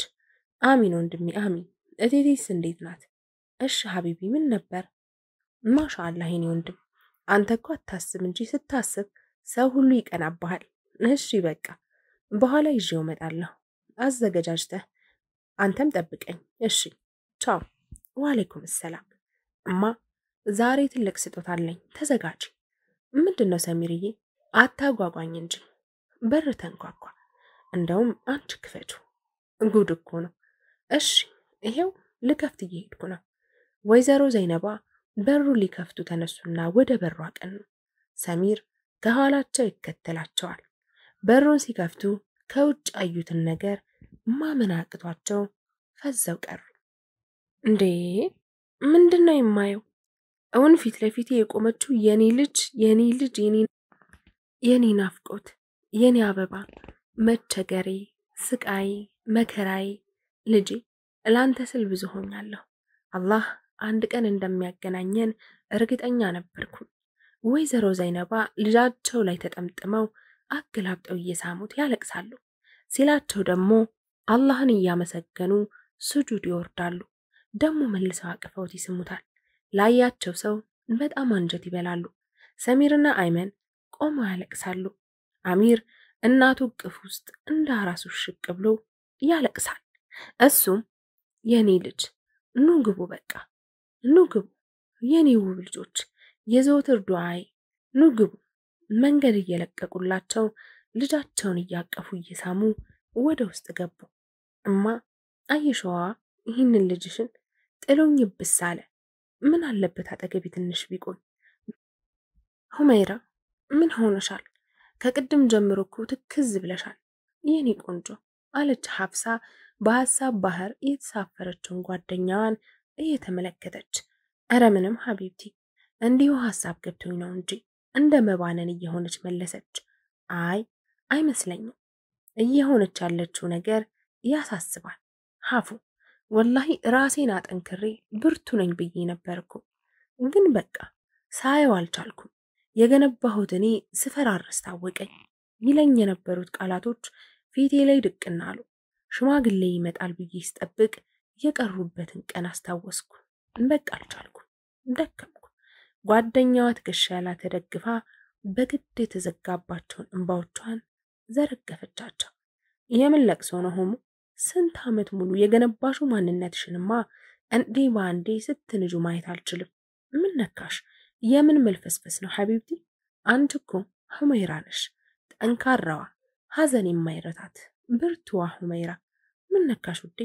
አሚን ወንድሜ አሚን። እቴቴስ እንዴት ናት? እሺ ሐቢቢ ምን ነበር? ማሻአላህ የኔ ወንድም አንተ እኮ አታስብ እንጂ ስታስብ ሰው ሁሉ ይቀናብሃል። እሺ በቃ በኋላ ይዤው እመጣለሁ። አዘገጃጅተህ አንተም ጠብቀኝ እሺ። ቻው። ወአለይኩም ሰላም። እማ ዛሬ ትልቅ ስጦታ አለኝ ተዘጋጂ። ምንድነው ሰሚርዬ? አታጓጓኝ እንጂ። በር ተንኳኳ። እንደውም አንቺ ክፈችው። ጉድ እኮ ነው። እሺ ይሄው ልከፍት እየሄድኩ ነው። ወይዘሮ ዘይነባ በሩ ሊከፍቱ ተነሱና ወደ በሩ አቀኑ። ሰሚር ከኋላቸው ይከተላቸዋል። በሩን ሲከፍቱ ከውጭ አዩትን ነገር ማመን አቅቷቸው ፈዘው ቀሩ። እንዴ ምንድነው የማየው? እውን ፊት ለፊት የቆመችው የኔ ናፍቆት፣ የኔ አበባ፣ መቸገሬ፣ ስቃይ፣ መከራይ ልጄ ላንተ ስል ብዙ ሆኛለሁ። አላህ አንድ ቀን እንደሚያገናኘን እርግጠኛ ነበርኩ። ወይዘሮ ዘይነባ ልጃቸው ላይ ተጠምጥመው አገላብጠው እየሳሙት ያለቅሳሉ። ሲላቸው ደግሞ አላህን እያመሰገኑ ስጁድ ይወርዳሉ። ደግሞ መልሰው አቅፈውት ይስሙታል። ላያቸው ሰው በጣም አንጀት ይበላሉ። ሰሚርና አይመን ቆመው ያለቅሳሉ። አሚር እናቱ እቅፍ ውስጥ እንደ አራሱ ሽቅ ብሎ ያለቅሳል። እሱም የኔ ልጅ ኑ ግቡ፣ በቃ ኑ ግቡ፣ የኔ ውብ ልጆች፣ የዘወትር ዱዓይ ኑ ግቡ። መንገድ እየለቀቁላቸው ልጃቸውን እያቀፉ እየሳሙ ወደ ውስጥ ገቡ። እማ አየሸዋ ይህንን ልጅሽን ጥሎኝ ይብስ አለ። ምን አለበት አጠገቤ ትንሽ ቢቆይ። ሁመይራ ምን ሆነሻል? ከቅድም ጀምሮ እኮ ትክዝ ብለሻል የኔ ቆንጆ አለች ሐፍሳ በሐሳብ ባህር የተሳፈረችውን ጓደኛዋን እየተመለከተች። እረ ምንም ሐቢብቲ እንዲሁ ሐሳብ ገብቶኝ ነው እንጂ እንደ መባነን እየሆነች መለሰች። አይ አይመስለኝም፣ እየሆነች ያለችው ነገር ያሳስባል። ሐፉ ወላሂ ራሴን አጠንክሬ ብርቱ ነኝ ብዬ ነበርኩ፣ ግን በቃ ሳየው አልቻልኩም። የገነባሁት እኔ ስፈራርስ ታወቀኝ። ይለኝ የነበሩት ቃላቶች ፊቴ ላይ ድቅና አሉ። ሽማግሌ ይመጣል ብዬ ስጠብቅ የቀሩበትን ቀን አስታወስኩ። በቃ አልቻልኩም፣ ደከምኩ። ጓደኛዋ ትከሻ ላይ ተደግፋ በግድ የተዘጋባቸውን እንባዎቿን ዘረገፈቻቸው። የምን ለቅሶ ነው ሆሙ? ስንት ዓመት ሙሉ የገነባሹ ማንነትሽንማ እንዴ ባንዴ ስትንጁ ማየት አልችልም። ምን ነካሽ? የምን መልፈስፈስ ነው ሐቢብቲ? አንቺ እኮ ሁመይራ ነሽ፣ ጠንካራዋ፣ ሐዘን የማይረታት ብርቱዋ ሁመይራ። ምን ነካሽ ውዴ?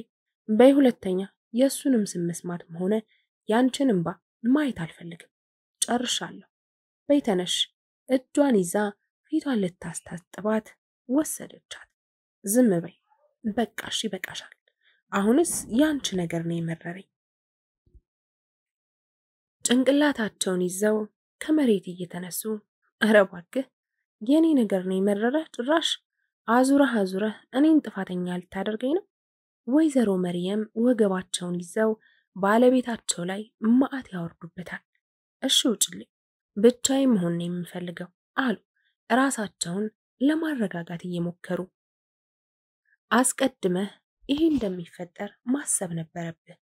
በይ ሁለተኛ የእሱንም ስም መስማትም ሆነ ያንቺን እንባ ማየት አልፈልግም። ጨርሻለሁ። በይ ተነሽ። እጇን ይዛ ፊቷን ልታስታጥባት ወሰደቻት። ዝም በይ በቃሽ፣ ይበቃሻል። አሁንስ ያንቺ ነገር ነው የመረረኝ። ጭንቅላታቸውን ይዘው ከመሬት እየተነሱ ኧረ እባክህ የኔ ነገር ነው የመረረህ? ጭራሽ አዙረህ እኔን ጥፋተኛ ልታደርገኝ ነው? ወይዘሮ መርየም ወገባቸውን ይዘው ባለቤታቸው ላይ ማዕት ያወርዱበታል። እሺ ውጭልኝ፣ ብቻዬን መሆን ነው የምፈልገው አሉ ራሳቸውን ለማረጋጋት እየሞከሩ። አስቀድመህ ይሄ እንደሚፈጠር ማሰብ ነበረብህ።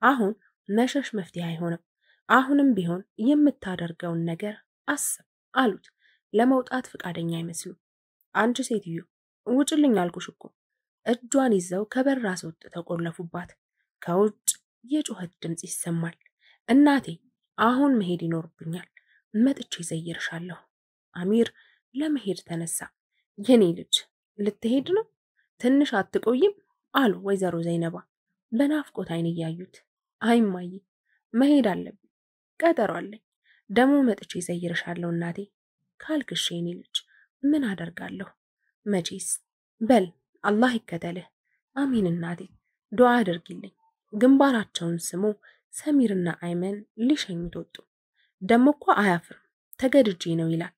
አሁን መሸሽ መፍትሄ አይሆንም። አሁንም ቢሆን የምታደርገውን ነገር አስብ አሉት። ለመውጣት ፈቃደኛ አይመስሉ። አንቺ ሴትዮ ውጭልኝ አልኩሽ እኮ። እጇን ይዘው ከበር አስወጥተው ቆለፉባት። ከውጭ የጩኸት ድምጽ ይሰማል። እናቴ አሁን መሄድ ይኖርብኛል፣ መጥቼ ዘይርሻለሁ። አሚር ለመሄድ ተነሳ። የኔ ልጅ ልትሄድ ነው? ትንሽ አትቆይም? አሉ ወይዘሮ ዘይነባ በናፍቆት አይን እያዩት። አይማዬ መሄድ አለብኝ፣ ቀጠሮ አለኝ። ደሞ መጥቼ ዘይርሻለሁ እናቴ ካልክሽ የኔ ልጅ ምን አደርጋለሁ መቼስ። በል አላህ ይከተልህ። አሚን እናቴ ዱዓ አድርጊልኝ። ግንባራቸውን ስሞ ሰሚርና አይመን ሊሸኙት ወጡ። ደሞ እኮ አያፍርም፣ ተገድጄ ነው ይላል።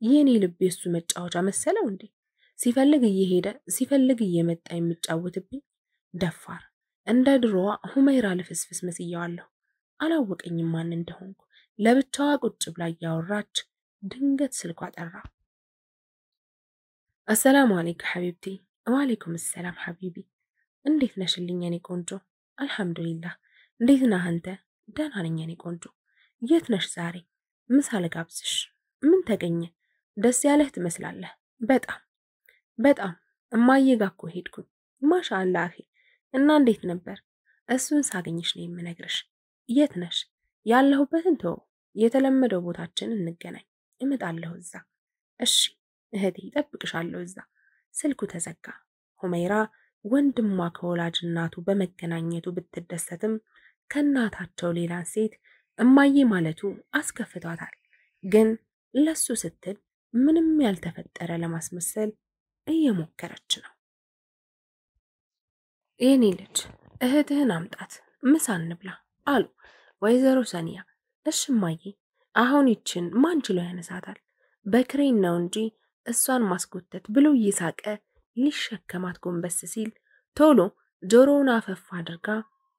የኔ ልብ የሱ መጫወቻ መሰለው እንዴ? ሲፈልግ እየሄደ ሲፈልግ እየመጣ የሚጫወትብኝ። ደፋር እንደ ድሮዋ ሁመይራ ልፍስፍስ መስያዋለሁ። አላወቀኝም ማን እንደሆንኩ። ለብቻዋ ቁጭ ብላ እያወራች ድንገት ስልኳ ጠራ። አሰላሙ አለይኩም ሐቢብቲ። ወአለይኩም ሰላም ሐቢቢ። እንዴት ነሽልኝ የኔ ቆንጆ? አልሐምዱሊላህ። እንዴት ነህ አንተ? ደህና ነኝ የኔ ቆንጆ። የት ነሽ ዛሬ? ምሳ ልጋብዝሽ። ምን ተገኘ? ደስ ያለህ ትመስላለህ። በጣም እማዬ ጋ እኮ ሄድኩኝ። ማሻአላህ አኺ። እና እንዴት ነበር? እሱን ሳገኝሽ ነው የምነግርሽ። የት ነሽ? ያለሁበትን ተወው፣ የተለመደው ቦታችን እንገናኝ። እመጣለሁ እዛ። እሺ እህቴ እጠብቅሻለሁ እዛ። ስልኩ ተዘጋ። ሁመይራ ወንድሟ ከወላጅ እናቱ በመገናኘቱ ብትደሰትም ከእናታቸው ሌላን ሴት እማዬ ማለቱ አስከፍቷታል። ግን ለሱ ስትል ምንም ያልተፈጠረ ለማስመሰል እየሞከረች ነው። የኔ ልጅ እህትህን አምጣት፣ ምሳ እንብላ አሉ ወይዘሮ ሰኒያ። እሺ እማዬ፣ አሁን ይችን ማን ችሎ ያነሳታል? በክሬን ነው እንጂ እሷን ማስጎተት ብሎ እየሳቀ ሊሸከማት ጎንበስ ሲል ቶሎ ጆሮውን አፈፍ አድርጋ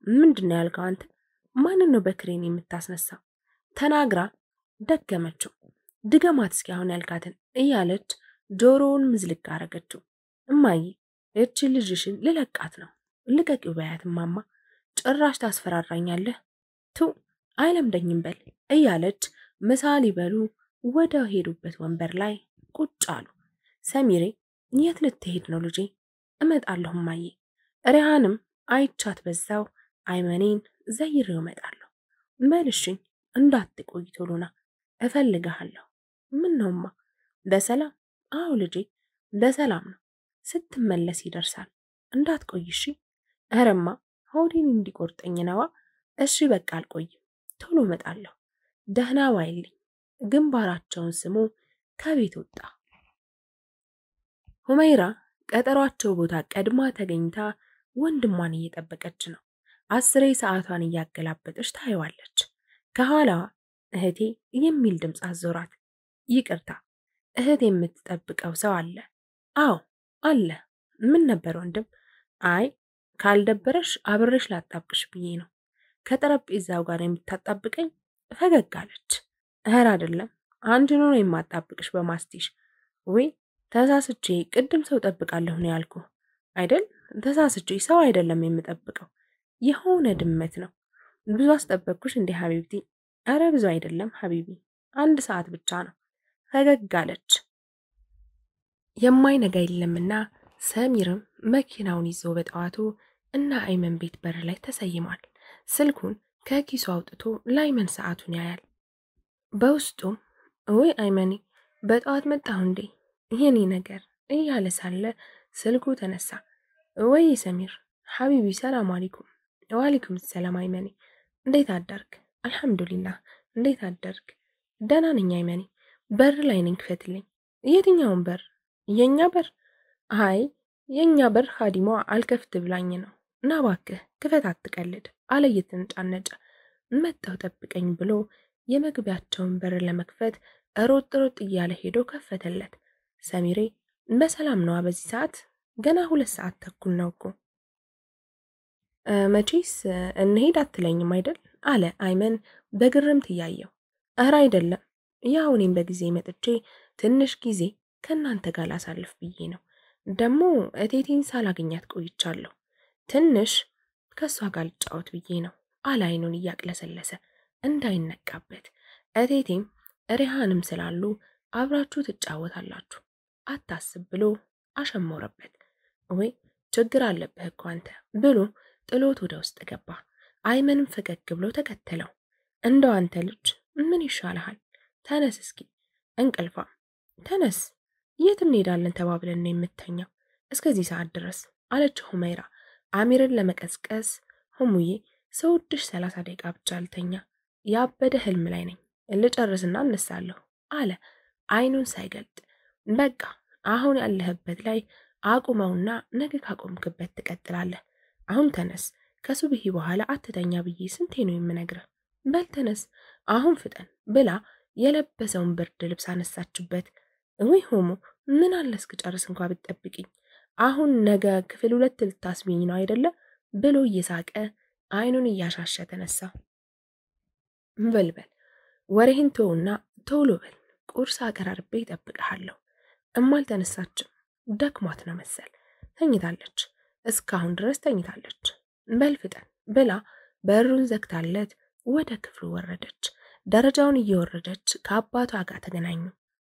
ምንድነው ያልከው አንተ? ማንን ነው በክሬን የምታስነሳው? ተናግራ ደገመችው። ድገማት እስኪ አሁን ያልካትን እያለች ጆሮውን ምዝልግ አረገችው። እማዬ እቺ ልጅሽን ልለቃት ነው። ልቀቂው በያት እማማ፣ ጭራሽ ታስፈራራኛለህ። ቱ አይለምደኝም በል እያለች ምሳ ሊበሉ ወደ ሄዱበት ወንበር ላይ ቁጭ አሉ። ሰሚሬ የት ልትሄድ ነው ልጄ? እመጣለሁ እማዬ። ሪሃንም አይቻት በዛው አይመኔን ዘይሬው እመጣለሁ። መልሽኝ እንዳትቆይ ቶሎና፣ እፈልግሃለሁ። ምን ነውማ? በሰላም? አዎ ልጄ በሰላም ነው። ስትመለስ ይደርሳል። እንዳትቆይ እሺ። እረማ ሆዴን እንዲቆርጠኝ ነዋ። እሺ በቃ አልቆይም፣ ቶሎ እመጣለሁ። ደህና ዋይልኝ። ግንባራቸውን ስሞ ከቤት ወጣ። ሁመይራ ቀጠሯቸው ቦታ ቀድማ ተገኝታ ወንድሟን እየጠበቀች ነው። 10 ሰዓቷን እያገላበጠች ታየዋለች። ከኋላዋ እህቴ የሚል ድምፅ አዞራት። ይቅርታ እህት የምትጠብቀው ሰው አለ? አዎ አለ። ምን ነበር ወንድም? አይ ካልደበረሽ አብረሽ ላጣብቅሽ ብዬ ነው። ከጠረጴዛው ጋር የምታጣብቀኝ? ፈገግ አለች። እህር አይደለም አንቺን ነው የማጣብቅሽ በማስቲሽ። ወይ ተሳስቼ ቅድም ሰው ጠብቃለሁ ነው ያልኩ አይደል? ተሳስቼ ሰው አይደለም የምጠብቀው፣ የሆነ ድመት ነው። ብዙ አስጠበቅኩሽ እንዴ ሐቢብቲ? አረ ብዙ አይደለም ሐቢቢ፣ 1 ሰዓት ብቻ ነው። ፈገግ አለች። የማይነጋ የለምና ሰሚርም መኪናውን ይዞ በጠዋቱ እና አይመን ቤት በር ላይ ተሰይሟል። ስልኩን ከኪሱ አውጥቶ ላይመን ሰዓቱን ያያል። በውስጡም ወይ አይመኔ በጠዋት መጣሁ እንዴ ይሄኔ ነገር እያለ ሳለ ስልኩ ተነሳ። ወይ ሰሚር ሐቢቢ ሰላም አለይኩም። ወአለይኩም ሰላም አይመኔ፣ እንዴት አደርክ? አልሐምዱሊላህ። እንዴት አደርክ? ደህና ነኝ አይመኔ። በር ላይ ነኝ፣ ክፈትልኝ። የትኛውን በር? የኛ በር? አይ የኛ በር ኻዲሟ አልከፍት ብላኝ ነው። እና እባክህ ክፈት፣ አትቀልድ አለ እየተነጫነጨ። መጣሁ ጠብቀኝ ብሎ የመግቢያቸውን በር ለመክፈት ሮጥ ሮጥ እያለ ሄዶ ከፈተለት። ሰሚሬ በሰላም ነዋ በዚህ ሰዓት? ገና 2 ሰዓት ተኩል ነው እኮ። መቼስ እንሄድ አትለኝም አይደል? አለ አይመን በግርምት እያየው። እረ አይደለም፣ ያው እኔም በጊዜ መጥቼ ትንሽ ጊዜ ከእናንተ ጋር ላሳልፍ ብዬ ነው። ደግሞ እቴቴን ሳላገኛት ቆይቻለሁ። ትንሽ ከእሷ ጋር ልጫወት ብዬ ነው አለ አይኑን እያቅለሰለሰ እንዳይነቃበት። እቴቴም ሪሃንም ስላሉ አብራችሁ ትጫወታላችሁ አታስብ ብሎ አሸሞረበት። ወይ ችግር አለብህ እኮ አንተ ብሎ ጥሎት ወደ ውስጥ ገባ። አይመንም ፈገግ ብሎ ተከተለው። እንደው አንተ ልጅ ምን ይሻልሃል? ተነስ እስኪ እንቅልፋ ተነስ። የት እንሄዳለን ተባብለን ነው የምተኛው እስከዚህ ሰዓት ድረስ አለች ሁመይራ አሚርን ለመቀስቀስ። ሁሙዬ ሰውድሽ 30 ደቂቃ ብቻ ልተኛ፣ ያበደ ህልም ላይ ነኝ፣ ልጨርስና እነሳለሁ አለ አይኑን ሳይገልጥ። በቃ አሁን ያለህበት ላይ አቁመውና ነገ ካቆምክበት ትቀጥላለህ። አሁን ተነስ፣ ከሱብሂ በኋላ አትተኛ ብዬ ስንቴ ነው የምነግርህ? በል ተነስ አሁን ፍጠን ብላ የለበሰውን ብርድ ልብስ አነሳችበት። ወይ ሆሞ ምን አለ እስክጨርስ እንኳን ብትጠብቂኝ። አሁን ነገ ክፍል 2 ልታስቢኝ ነው አይደለ? ብሎ እየሳቀ አይኑን እያሻሸ ተነሳ። በልበል ወሬህን ተውና ቶሎ በል፣ ቁርስ አቀራርቤ እጠብቅሃለሁ። አልተነሳችም፣ ደክሟት ነው መሰል ተኝታለች። እስካሁን ድረስ ተኝታለች። በልፍጠን ብላ በሩን ዘግታለት ወደ ክፍሉ ወረደች። ደረጃውን እየወረደች ከአባቷ ጋር ተገናኙ።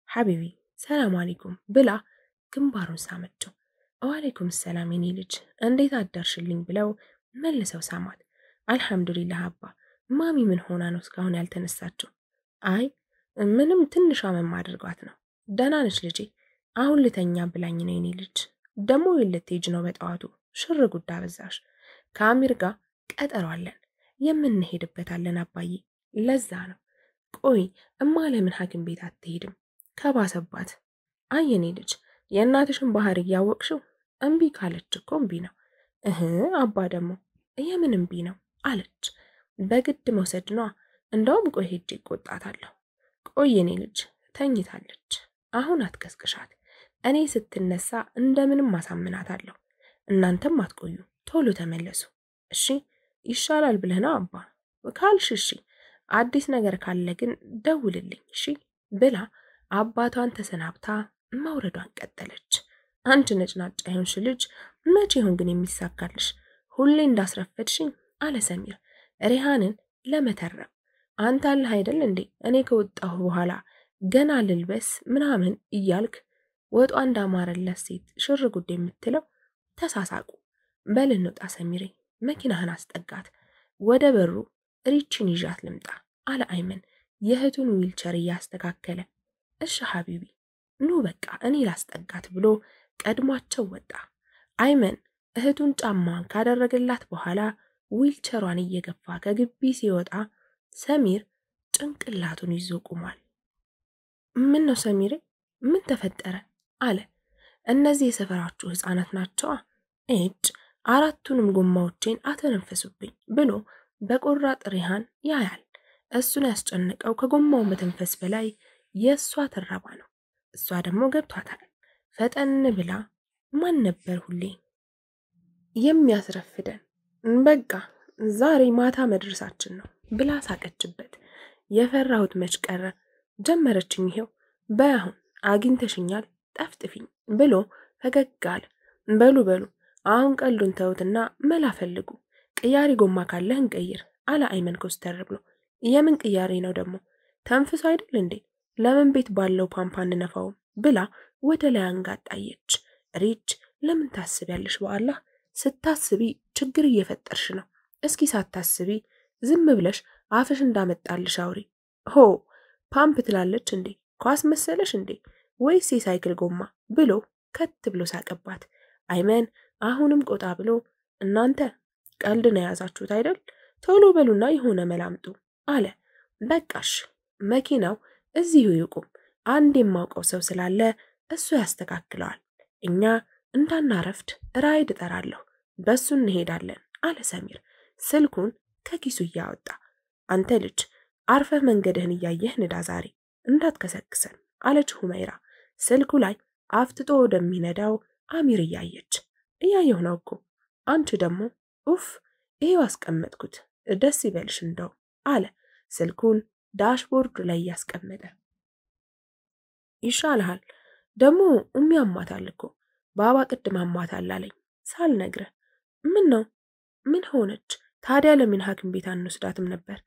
ሐቢቢ ሰላም አለይኩም ብላ ግንባሩን ሳመችው። ወአለይኩም ሰላም የኔ ልጅ እንዴት አደርሽልኝ ብለው መልሰው ሳማት። አልሐምዱሊላህ አባ፣ ማሚ ምን ሆና ነው እስካሁን ያልተነሳችው? አይ ምንም ትንሽ አመም አድርጓት ነው። ደህና ነች ልጄ፣ አሁን ልተኛ ብላኝ ነው የኔ ልጅ። ደሞ ልትሄጂ ነው በጠዋቱ? ሽር ጉዳ በዛሽ። ከአሚር ጋር ቀጠሮ አለን፣ የምንሄድበታለን አባዬ፣ ለዛ ነው። ቆይ ለምን ሐኪም ቤት አትሄድም? ከባሰባት። አይ የኔ ልጅ የእናትሽን ባህሪ እያወቅሽው እምቢ ካለች እኮ እምቢ ነው። አባ ደግሞ የምን እምቢ ነው አለች። በግድ መውሰድ ነዋ። እንደውም ቆይ ሄጄ እቆጣታለሁ። ቆይ የኔ ልጅ ተኝታለች፣ አሁን አትቀስቅሻት። እኔ ስትነሳ እንደምንም ማሳምናታለሁ። እናንተም አትቆዩ፣ ቶሎ ተመለሱ። እሺ ይሻላል ብለህ ነው አባ? ካልሽ እሺ፣ አዲስ ነገር ካለ ግን ደውልልኝ እሺ ብላ አባቷን ተሰናብታ መውረዷን ቀጠለች። አንቺ ነጭናጫ ይሆንሽ ልጅ፣ መቼ ይሆን ግን የሚሳካልሽ? ሁሌ እንዳስረፈድሽኝ አለ ሰሚር ሪሃንን ለመተረብ። አንተ አለህ አይደል እንዴ እኔ ከወጣሁ በኋላ ገና ልልበስ ምናምን እያልክ ወጧ እንዳማረለት ሴት ሽር ጉድ የምትለው። ተሳሳቁ። በል እንውጣ ሰሚሬ፣ መኪናህን አስጠጋት። ወደ በሩ ሪችን ይዣት ልምጣ አለ አይመን የእህቱን ዊልቸር እያስተካከለ። እሺ ሐቢቢ ኑ በቃ እኔ ላስጠጋት ብሎ ቀድሟቸው ወጣ። አይመን እህቱን ጫማዋን ካደረገላት በኋላ ዊልቸሯን እየገፋ ከግቢ ሲወጣ ሰሚር ጭንቅላቱን ይዞ ቆሟል። ምን ነው ሰሚሬ፣ ምን ተፈጠረ አለ። እነዚህ የሰፈራችሁ ህፃናት ናቸዋ። እጭ አራቱንም ጎማዎቼን አተነፈሱብኝ ብሎ በቆራጥ ሪሃን ያያል። እሱን ያስጨነቀው ከጎማው መተንፈስ በላይ የእሷ ትረባ ነው። እሷ ደግሞ ገብቷታል። ፈጠን ብላ ማን ነበር ሁሌ የሚያስረፍደን? በቃ ዛሬ ማታ መድረሳችን ነው ብላ ሳቀችበት። የፈራሁት መች ቀረ፣ ጀመረችኝ ይሄው። በያሁን አግኝተሽኛል ጠፍጥፊኝ ብሎ ፈገግ አለ። በሉ አሁን ቀሉን ተውትና መላ ፈልጉ፣ ቅያሪ ጎማ ካለህ እንቀይር አለ አይመን ኮስተር ብሎ። የምን ቅያሪ ነው ደግሞ? ተንፍሶ አይደል እንዴ? ለምን ቤት ባለው ፓምፓ እንነፋውም ብላ ወደ ላይ አንጋጣየች። ሪች ለምን ታስቢያለሽ? በአላህ ስታስቢ ችግር እየፈጠርሽ ነው። እስኪ ሳታስቢ ዝም ብለሽ አፍሽ እንዳመጣልሽ አውሪ። ሆ ፓምፕ ትላለች እንዴ? ኳስ መሰለሽ እንዴ? ወይስ የሳይክል ጎማ ብሎ ከት ብሎ ሳቀባት። አይመን አሁንም ቆጣ ብሎ እናንተ ቀልድ ነው የያዛችሁት አይደል? ቶሎ በሉና የሆነ መላምጡ አለ። በቃሽ መኪናው እዚሁ ይቁም፣ አንድ የማውቀው ሰው ስላለ እሱ ያስተካክለዋል። እኛ እንዳናረፍድ ራይድ እጠራለሁ፣ በሱ እንሄዳለን አለ ሰሚር ስልኩን ከኪሱ እያወጣ። አንተ ልጅ አርፈህ መንገድህን እያየህ ንዳ ዛሬ እንዳትከሰክሰን አለች ሁመይራ ስልኩ ላይ አፍጥጦ ወደሚነዳው አሚር እያየች። እያየሁ ነው እኮ አንቺ ደግሞ ኡፍ ይሄው አስቀመጥኩት ደስ ይበልሽ እንደው አለ ስልኩን ዳሽቦርዱ ላይ ያስቀመጠ። ይሻልሃል ደግሞ ያማታል እኮ ባባ ቅድም አማታል አለኝ ሳልነግርህ። ምን ነው ምን ሆነች ታዲያ? ለምን ሐኪም ቤት አንወስዳትም ነበር?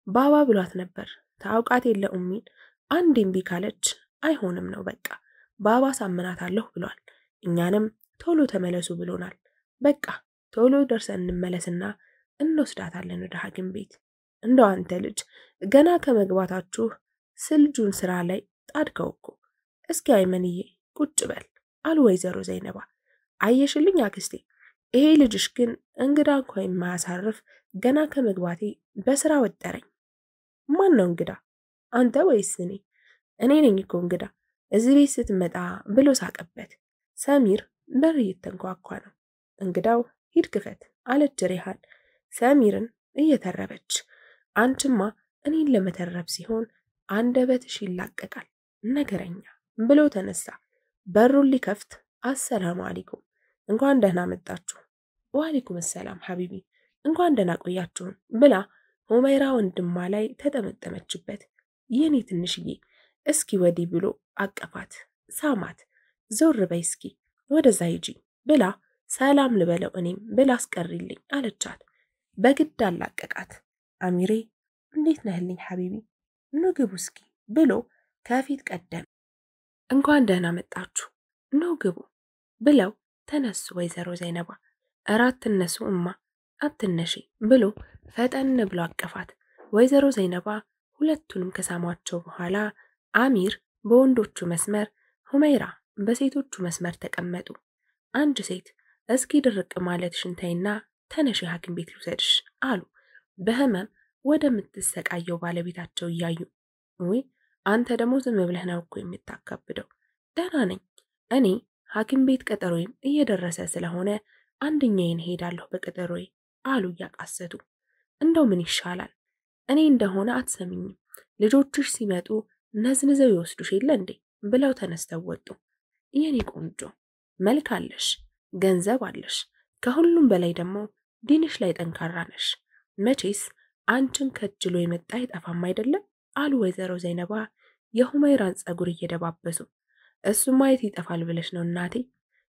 ባባ ብሏት ነበር። ታውቃት የለ ኡሚን አንድ እምቢ ካለች አይሆንም ነው በቃ። ባባ ሳምናታለሁ ብሏል። እኛንም ቶሎ ተመለሱ ብሎናል። በቃ ቶሎ ደርሰን እንመለስና እንወስዳታለን ወደ ሐኪም ቤት። እንደው አንተ ልጅ ገና ከመግባታችሁ ስልጁን ስራ ላይ ጣድከው እኮ። እስኪ አይመንዬ ቁጭ በል አሉ ወይዘሮ ዘይነባ። አየሽልኝ አክስቴ፣ ይሄ ልጅሽ ግን እንግዳ እንኳን የማያሳርፍ ገና ከመግባቴ በስራ ወጠረኝ። ማን ነው እንግዳ? አንተ ወይስ እኔ? እኔ ነኝ እኮ እንግዳ እዚህ ቤት ስትመጣ ብሎ ሳቀበት። ሰሚር በር እየተንኳኳ ነው። እንግዳው ሂድ ክፈት አለች ሪሃን ሰሚርን እየተረበች። አንቺማ እኔን ለመተረብ ሲሆን አንደበትሽ ይላቀቃል ነገረኛ ብሎ ተነሳ። በሩን ሊከፍት አሰላሙ አለይኩም እንኳን ደህና መጣችሁ ወአለይኩም ሰላም ሐቢቢ እንኳን ደህና ቆያችሁን ብላ ሁመይራ ወንድሟ ላይ ተጠመጠመችበት። የኔ ትንሽዬ እስኪ ወዲህ ብሎ አቀፋት፣ ሳማት። ዞር በይ እስኪ ወደዛ ሂጂ ብላ ሰላም ልበለው እኔም ብላ አስቀሪልኝ አለቻት። በግድ አላቀቃት። አሚሬ እንዴት ነህልኝ ሐቢቢ ኑ ግቡ እስኪ ብሎ ከፊት ቀደም። እንኳን ደህና መጣችሁ ኑ ግቡ ብለው ተነሱ ወይዘሮ ዘይነባ። እራት ትነሱ እማ አትነሺ ብሎ ፈጠን ብሎ አቀፋት። ወይዘሮ ዘይነባ ሁለቱንም ከሳሟቸው በኋላ አሚር በወንዶቹ መስመር፣ ሁመይራ በሴቶቹ መስመር ተቀመጡ። አንድ ሴት እስኪ ድርቅ ማለትሽን ተይና ተነሺ ሐኪም ቤት ልውሰድሽ አሉ በህመም ወደምትሰቃየው ባለቤታቸው እያዩ። ወይ አንተ ደግሞ ዝም ብለህ ነው እኮ የምታካብደው። ደህና ነኝ እኔ ሐኪም ቤት ቀጠሮዬም እየደረሰ ስለሆነ አንደኛዬን ሄዳለሁ በቀጠሮዬ አሉ እያቃሰቱ። እንደው ምን ይሻላል እኔ እንደሆነ አትሰሚኝም፣ ልጆችሽ ሲመጡ ነዝንዘው ይወስዱሽ የለ እንዴ ብለው ተነስተው ወጡ። የኔ ቆንጆ መልክ አለሽ፣ ገንዘብ አለሽ፣ ከሁሉም በላይ ደግሞ ዲንሽ ላይ ጠንካራ ነሽ። መቼስ አንቺን ከጅሎ የመጣ አይጠፋም አይደለም አሉ ወይዘሮ ዘይነባ የሁመይራን ጸጉር እየደባበሱ። እሱ ማየት ይጠፋል ብለሽ ነው እናቴ?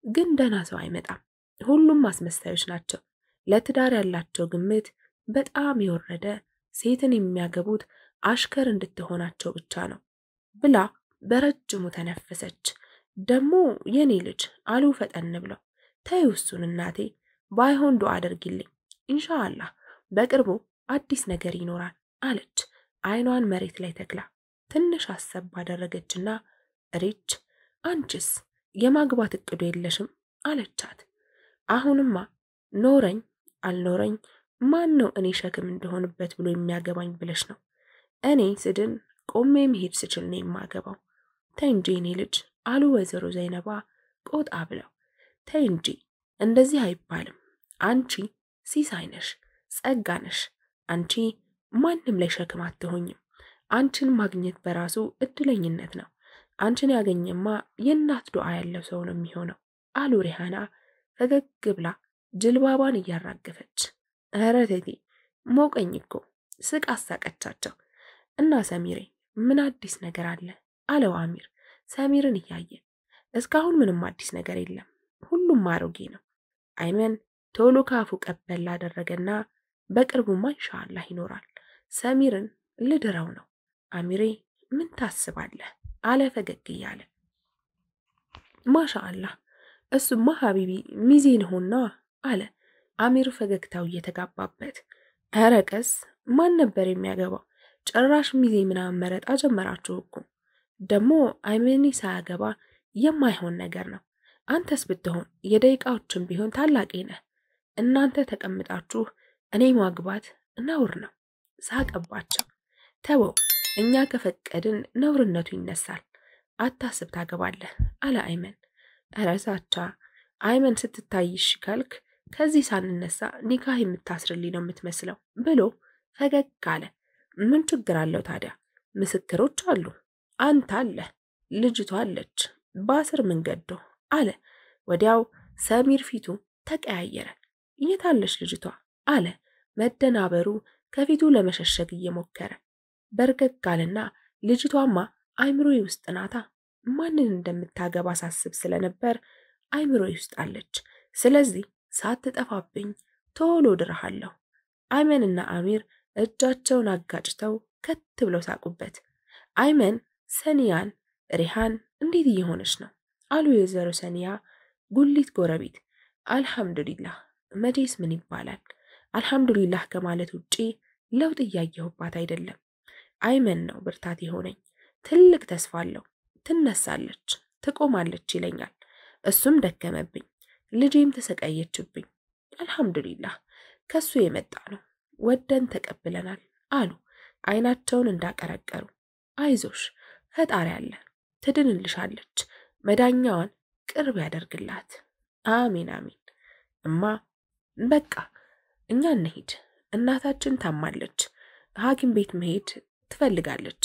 ግን ደህና ሰው አይመጣም፣ ሁሉም አስመሳዮች ናቸው። ለትዳር ያላቸው ግምት በጣም የወረደ፣ ሴትን የሚያገቡት አሽከር እንድትሆናቸው ብቻ ነው ብላ በረጅሙ ተነፈሰች። ደሞ የኔ ልጅ አሉ ፈጠን ብለው። ተይው እሱን እናቴ፣ ባይሆን ዱዓ አድርጊልኝ ኢንሻአላህ በቅርቡ አዲስ ነገር ይኖራል አለች አይኗን መሬት ላይ ተክላ። ትንሽ አሰብ አደረገችና ሪች አንቺስ የማግባት እቅዱ የለሽም አለቻት። አሁንማ ኖረኝ አልኖረኝ ማን ነው እኔ ሸክም እንደሆንበት ብሎ የሚያገባኝ ብለሽ ነው? እኔ ስድን ቆሜ መሄድ ስችል ነው የማገባው። ተይ እንጂ እኔ ልጅ አሉ ወይዘሮ ዘይነባ ቆጣ ብለው። ተይ እንጂ እንደዚህ አይባልም። አንቺ ሲሳይ ነሽ፣ ጸጋ ነሽ። አንቺ ማንም ላይ ሸክም አትሆኝም። አንቺን ማግኘት በራሱ እድለኝነት ነው። አንቺን ያገኘማ የእናት ዱዓ ያለው ሰው ነው የሚሆነው አሉ ሪሃና ፈገግ ብላ ጅልባባን እያራገፈች። ኧረ ተቴ ሞቀኝ እኮ ስቅ አሳቀቻቸው። እና ሰሚሬ ምን አዲስ ነገር አለ አለው አሚር ሰሚርን እያየ። እስካሁን ምንም አዲስ ነገር የለም፣ ሁሉም አሮጌ ነው። አይመን ቶሎ ካፉ ቀበል አደረገና በቅርቡማ ኢንሻአላህ ይኖራል፣ ሰሚርን ልድረው ነው። አሚሬ ምን ታስባለህ አለ ፈገግ እያለ። ማሻአላህ እሱማ ሀቢቢ ሚዜ ነውና አለ አሚር ፈገግታው እየተጋባበት። ኧረ ቀስ ማን ነበር የሚያገባው? ጭራሽ ሚዜ ምናምን መረጣ ጀመራችሁ እኮ። ደግሞ አይመኒ ሳያገባ የማይሆን ነገር ነው። አንተስ ብትሆን የደቂቃዎችን ቢሆን ታላቄ ነህ። እናንተ ተቀምጣችሁ እኔ ማግባት ነውር ነው። ሳቀባቸው። ተወው እኛ ከፈቀድን ነውርነቱ ይነሳል። አታስብ ታገባለህ አለ አይመን። እረሳቻ አይመን ስትታይሽ ካልክ ከዚህ ሳንነሳ ኒካህ የምታስርልኝ ነው የምትመስለው ብሎ ፈገግ አለ። ምን ችግር አለው ታዲያ? ምስክሮች አሉ፣ አንተ አለ፣ ልጅቷ አለች፣ ባስር መንገዶ አለ። ወዲያው ሰሚር ፊቱ ተቀያየረ። የታለች ልጅቷ አለ መደናበሩ ከፊቱ ለመሸሸግ እየሞከረ። በርገግ አለና ልጅቷማ አይምሮዬ ውስጥ ናታ። ማንን እንደምታገባ ሳስብ ስለነበር አይምሮዬ ውስጥ አለች። ስለዚህ ሳትጠፋብኝ ቶሎ ድረሃለሁ። አይመንና አሚር እጃቸውን አጋጭተው ከት ብለው ሳቁበት። አይመን ሰኒያን ሪሃን እንዴት እየሆነች ነው አሉ የዘሮ ሰኒያ ጉሊት ጎረቤት። አልሐምዱሊላህ መቼስ ምን ይባላል አልሐምዱሊላህ ከማለት ውጪ ለውጥ እያየሁባት አይደለም። አይመን ነው ብርታት የሆነኝ። ትልቅ ተስፋ አለው። ትነሳለች፣ ትቆማለች ይለኛል። እሱም ደከመብኝ፣ ልጄም ተሰቃየችብኝ። አልሐምዱሊላህ ከሱ የመጣ ነው፣ ወደን ተቀብለናል አሉ አይናቸውን እንዳቀረቀሩ። አይዞሽ ፈጣሪ አለ፣ ትድንልሻለች፣ መዳኛዋን ቅርብ ያደርግላት። አሚን አሚን። እማ በቃ እኛ እንሂድ፣ እናታችን ታማለች፣ ሐኪም ቤት መሄድ ትፈልጋለች፣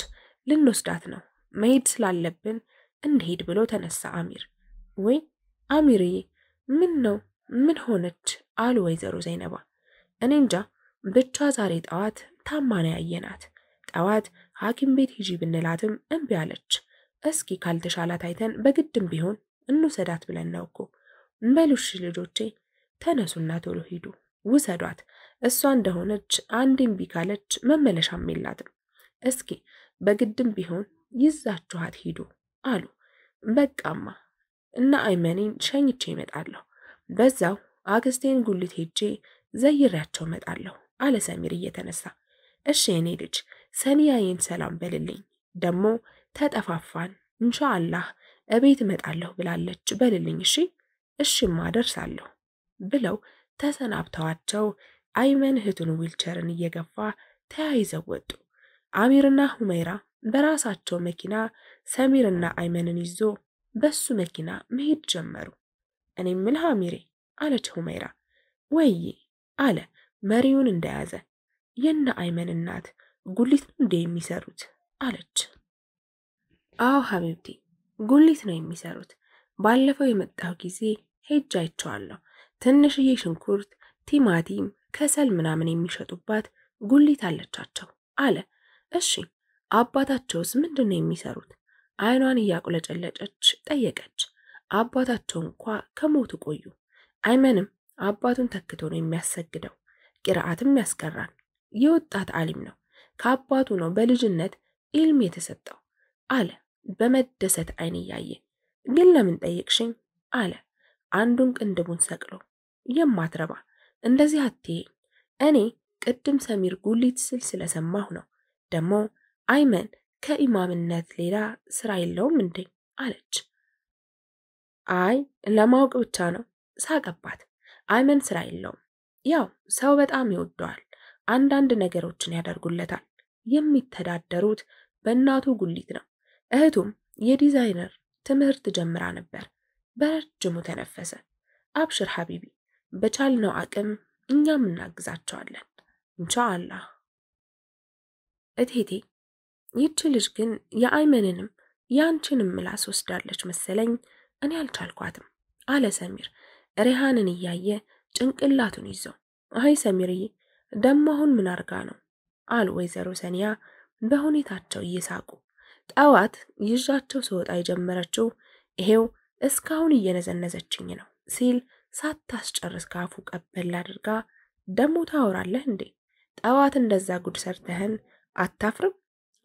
ልንወስዳት ነው፣ መሄድ ስላለብን እንሂድ ብሎ ተነሳ አሚር። ወይ አሚርዬ ምን ነው ምን ሆነች አሉ ወይዘሮ ዘይነባ። እኔ እንጃ ብቻ ዛሬ ጠዋት ታማና ያየናት። ጠዋት ሐኪም ቤት ሂጂ ብንላትም እምቢ አለች። እስኪ ካልተሻላት አይተን በግድም ቢሆን እንውሰዳት ብለን ነው እኮ። በሉሽ ልጆቼ ተነሱና ቶሎ ሂዱ ውሰዷት። እሷ እንደሆነች አንድ እምቢ ካለች መመለሻም የላትም። እስኪ በግድም ቢሆን ይዛችኋት ሂዱ አሉ። በቃማ እና አይመኔን ሸኝቼ እመጣለሁ። በዛው አክስቴን ጉልት ሄጄ ዘይሬያቸው እመጣለሁ አለ ሰሚር እየተነሳ። እሺ የኔ ልጅ ሰኒያዬን ሰላም በልልኝ፣ ደሞ ተጠፋፋን ኢንሻአላህ እቤት እመጣለሁ ብላለች በልልኝ። እሺ እሺማ ደርሳለሁ ብለው ተሰናብተዋቸው አይመን እህቱን ዊልቸርን እየገፋ ተያይዘው ወጡ። አሚርና ሁመይራ በራሳቸው መኪና ሰሚርና አይመንን ይዞ በሱ መኪና መሄድ ጀመሩ። እኔ ምልህ አሚሬ አለች ሁመይራ። ወይ አለ መሪውን እንደያዘ። የነ አይመን እናት ጉሊት ነው እንደ የሚሰሩት አለች። አዎ ሀቢብቲ ጉሊት ነው የሚሰሩት። ባለፈው የመጣው ጊዜ ሄጅ አይቼዋለሁ። ትንሽዬ ሽንኩርት፣ ቲማቲም፣ ከሰል ምናምን የሚሸጡባት ጉሊት አለቻቸው አለ። እሺ አባታቸውስ ምንድን ነው የሚሰሩት? አይኗን እያቁለጨለጨች ጠየቀች። አባታቸው እንኳ ከሞቱ ቆዩ። አይመንም አባቱን ተክቶ ነው የሚያሰግደው። ቂራአትም ያስቀራል። የወጣት ዓሊም ነው። ከአባቱ ነው በልጅነት ኢልም የተሰጠው አለ በመደሰት አይን እያየ። ግን ለምን ጠየቅሽኝ አለ አንዱን ቅንድቡን ሰቅሎ። የማትረባ እንደዚህ አትይኝ። እኔ ቅድም ሰሚር ጉሊት ስል ስለሰማሁ ነው። ደግሞ አይመን ከኢማምነት ሌላ ስራ የለውም እንዴ አለች። አይ ለማወቅ ብቻ ነው ሳቀባት። አይመን ስራ የለውም። ያው ሰው በጣም ይወደዋል። አንዳንድ ነገሮችን ያደርጉለታል። የሚተዳደሩት በእናቱ ጉሊት ነው። እህቱም የዲዛይነር ትምህርት ጀምራ ነበር። በረጅሙ ተነፈሰ። አብሽር ሐቢቢ፣ በቻልነው አቅም እኛም እናግዛቸዋለን ኢንሻአላህ። እቴቴ ይህች ልጅ ግን የአይመንንም ያንቺንም ምላስ ወስዳለች መሰለኝ። እኔ አልቻልኳትም አለ ሰሚር ሪሃንን እያየ ጭንቅላቱን ይዞ። አይ ሰሚርዬ ደሞ አሁን ምን አርጋ ነው አሉ ወይዘሮ ሰኒያ በሁኔታቸው እየሳቁ። ጠዋት ይዣቸው ስወጣ የጀመረችው ይሄው እስካሁን እየነዘነዘችኝ ነው ሲል ሳታስጨርስ ካፉ ቀበል አድርጋ ደሞ ታወራለህ እንዴ? ጠዋት እንደዛ ጉድ ሰርተህን አታፍርም?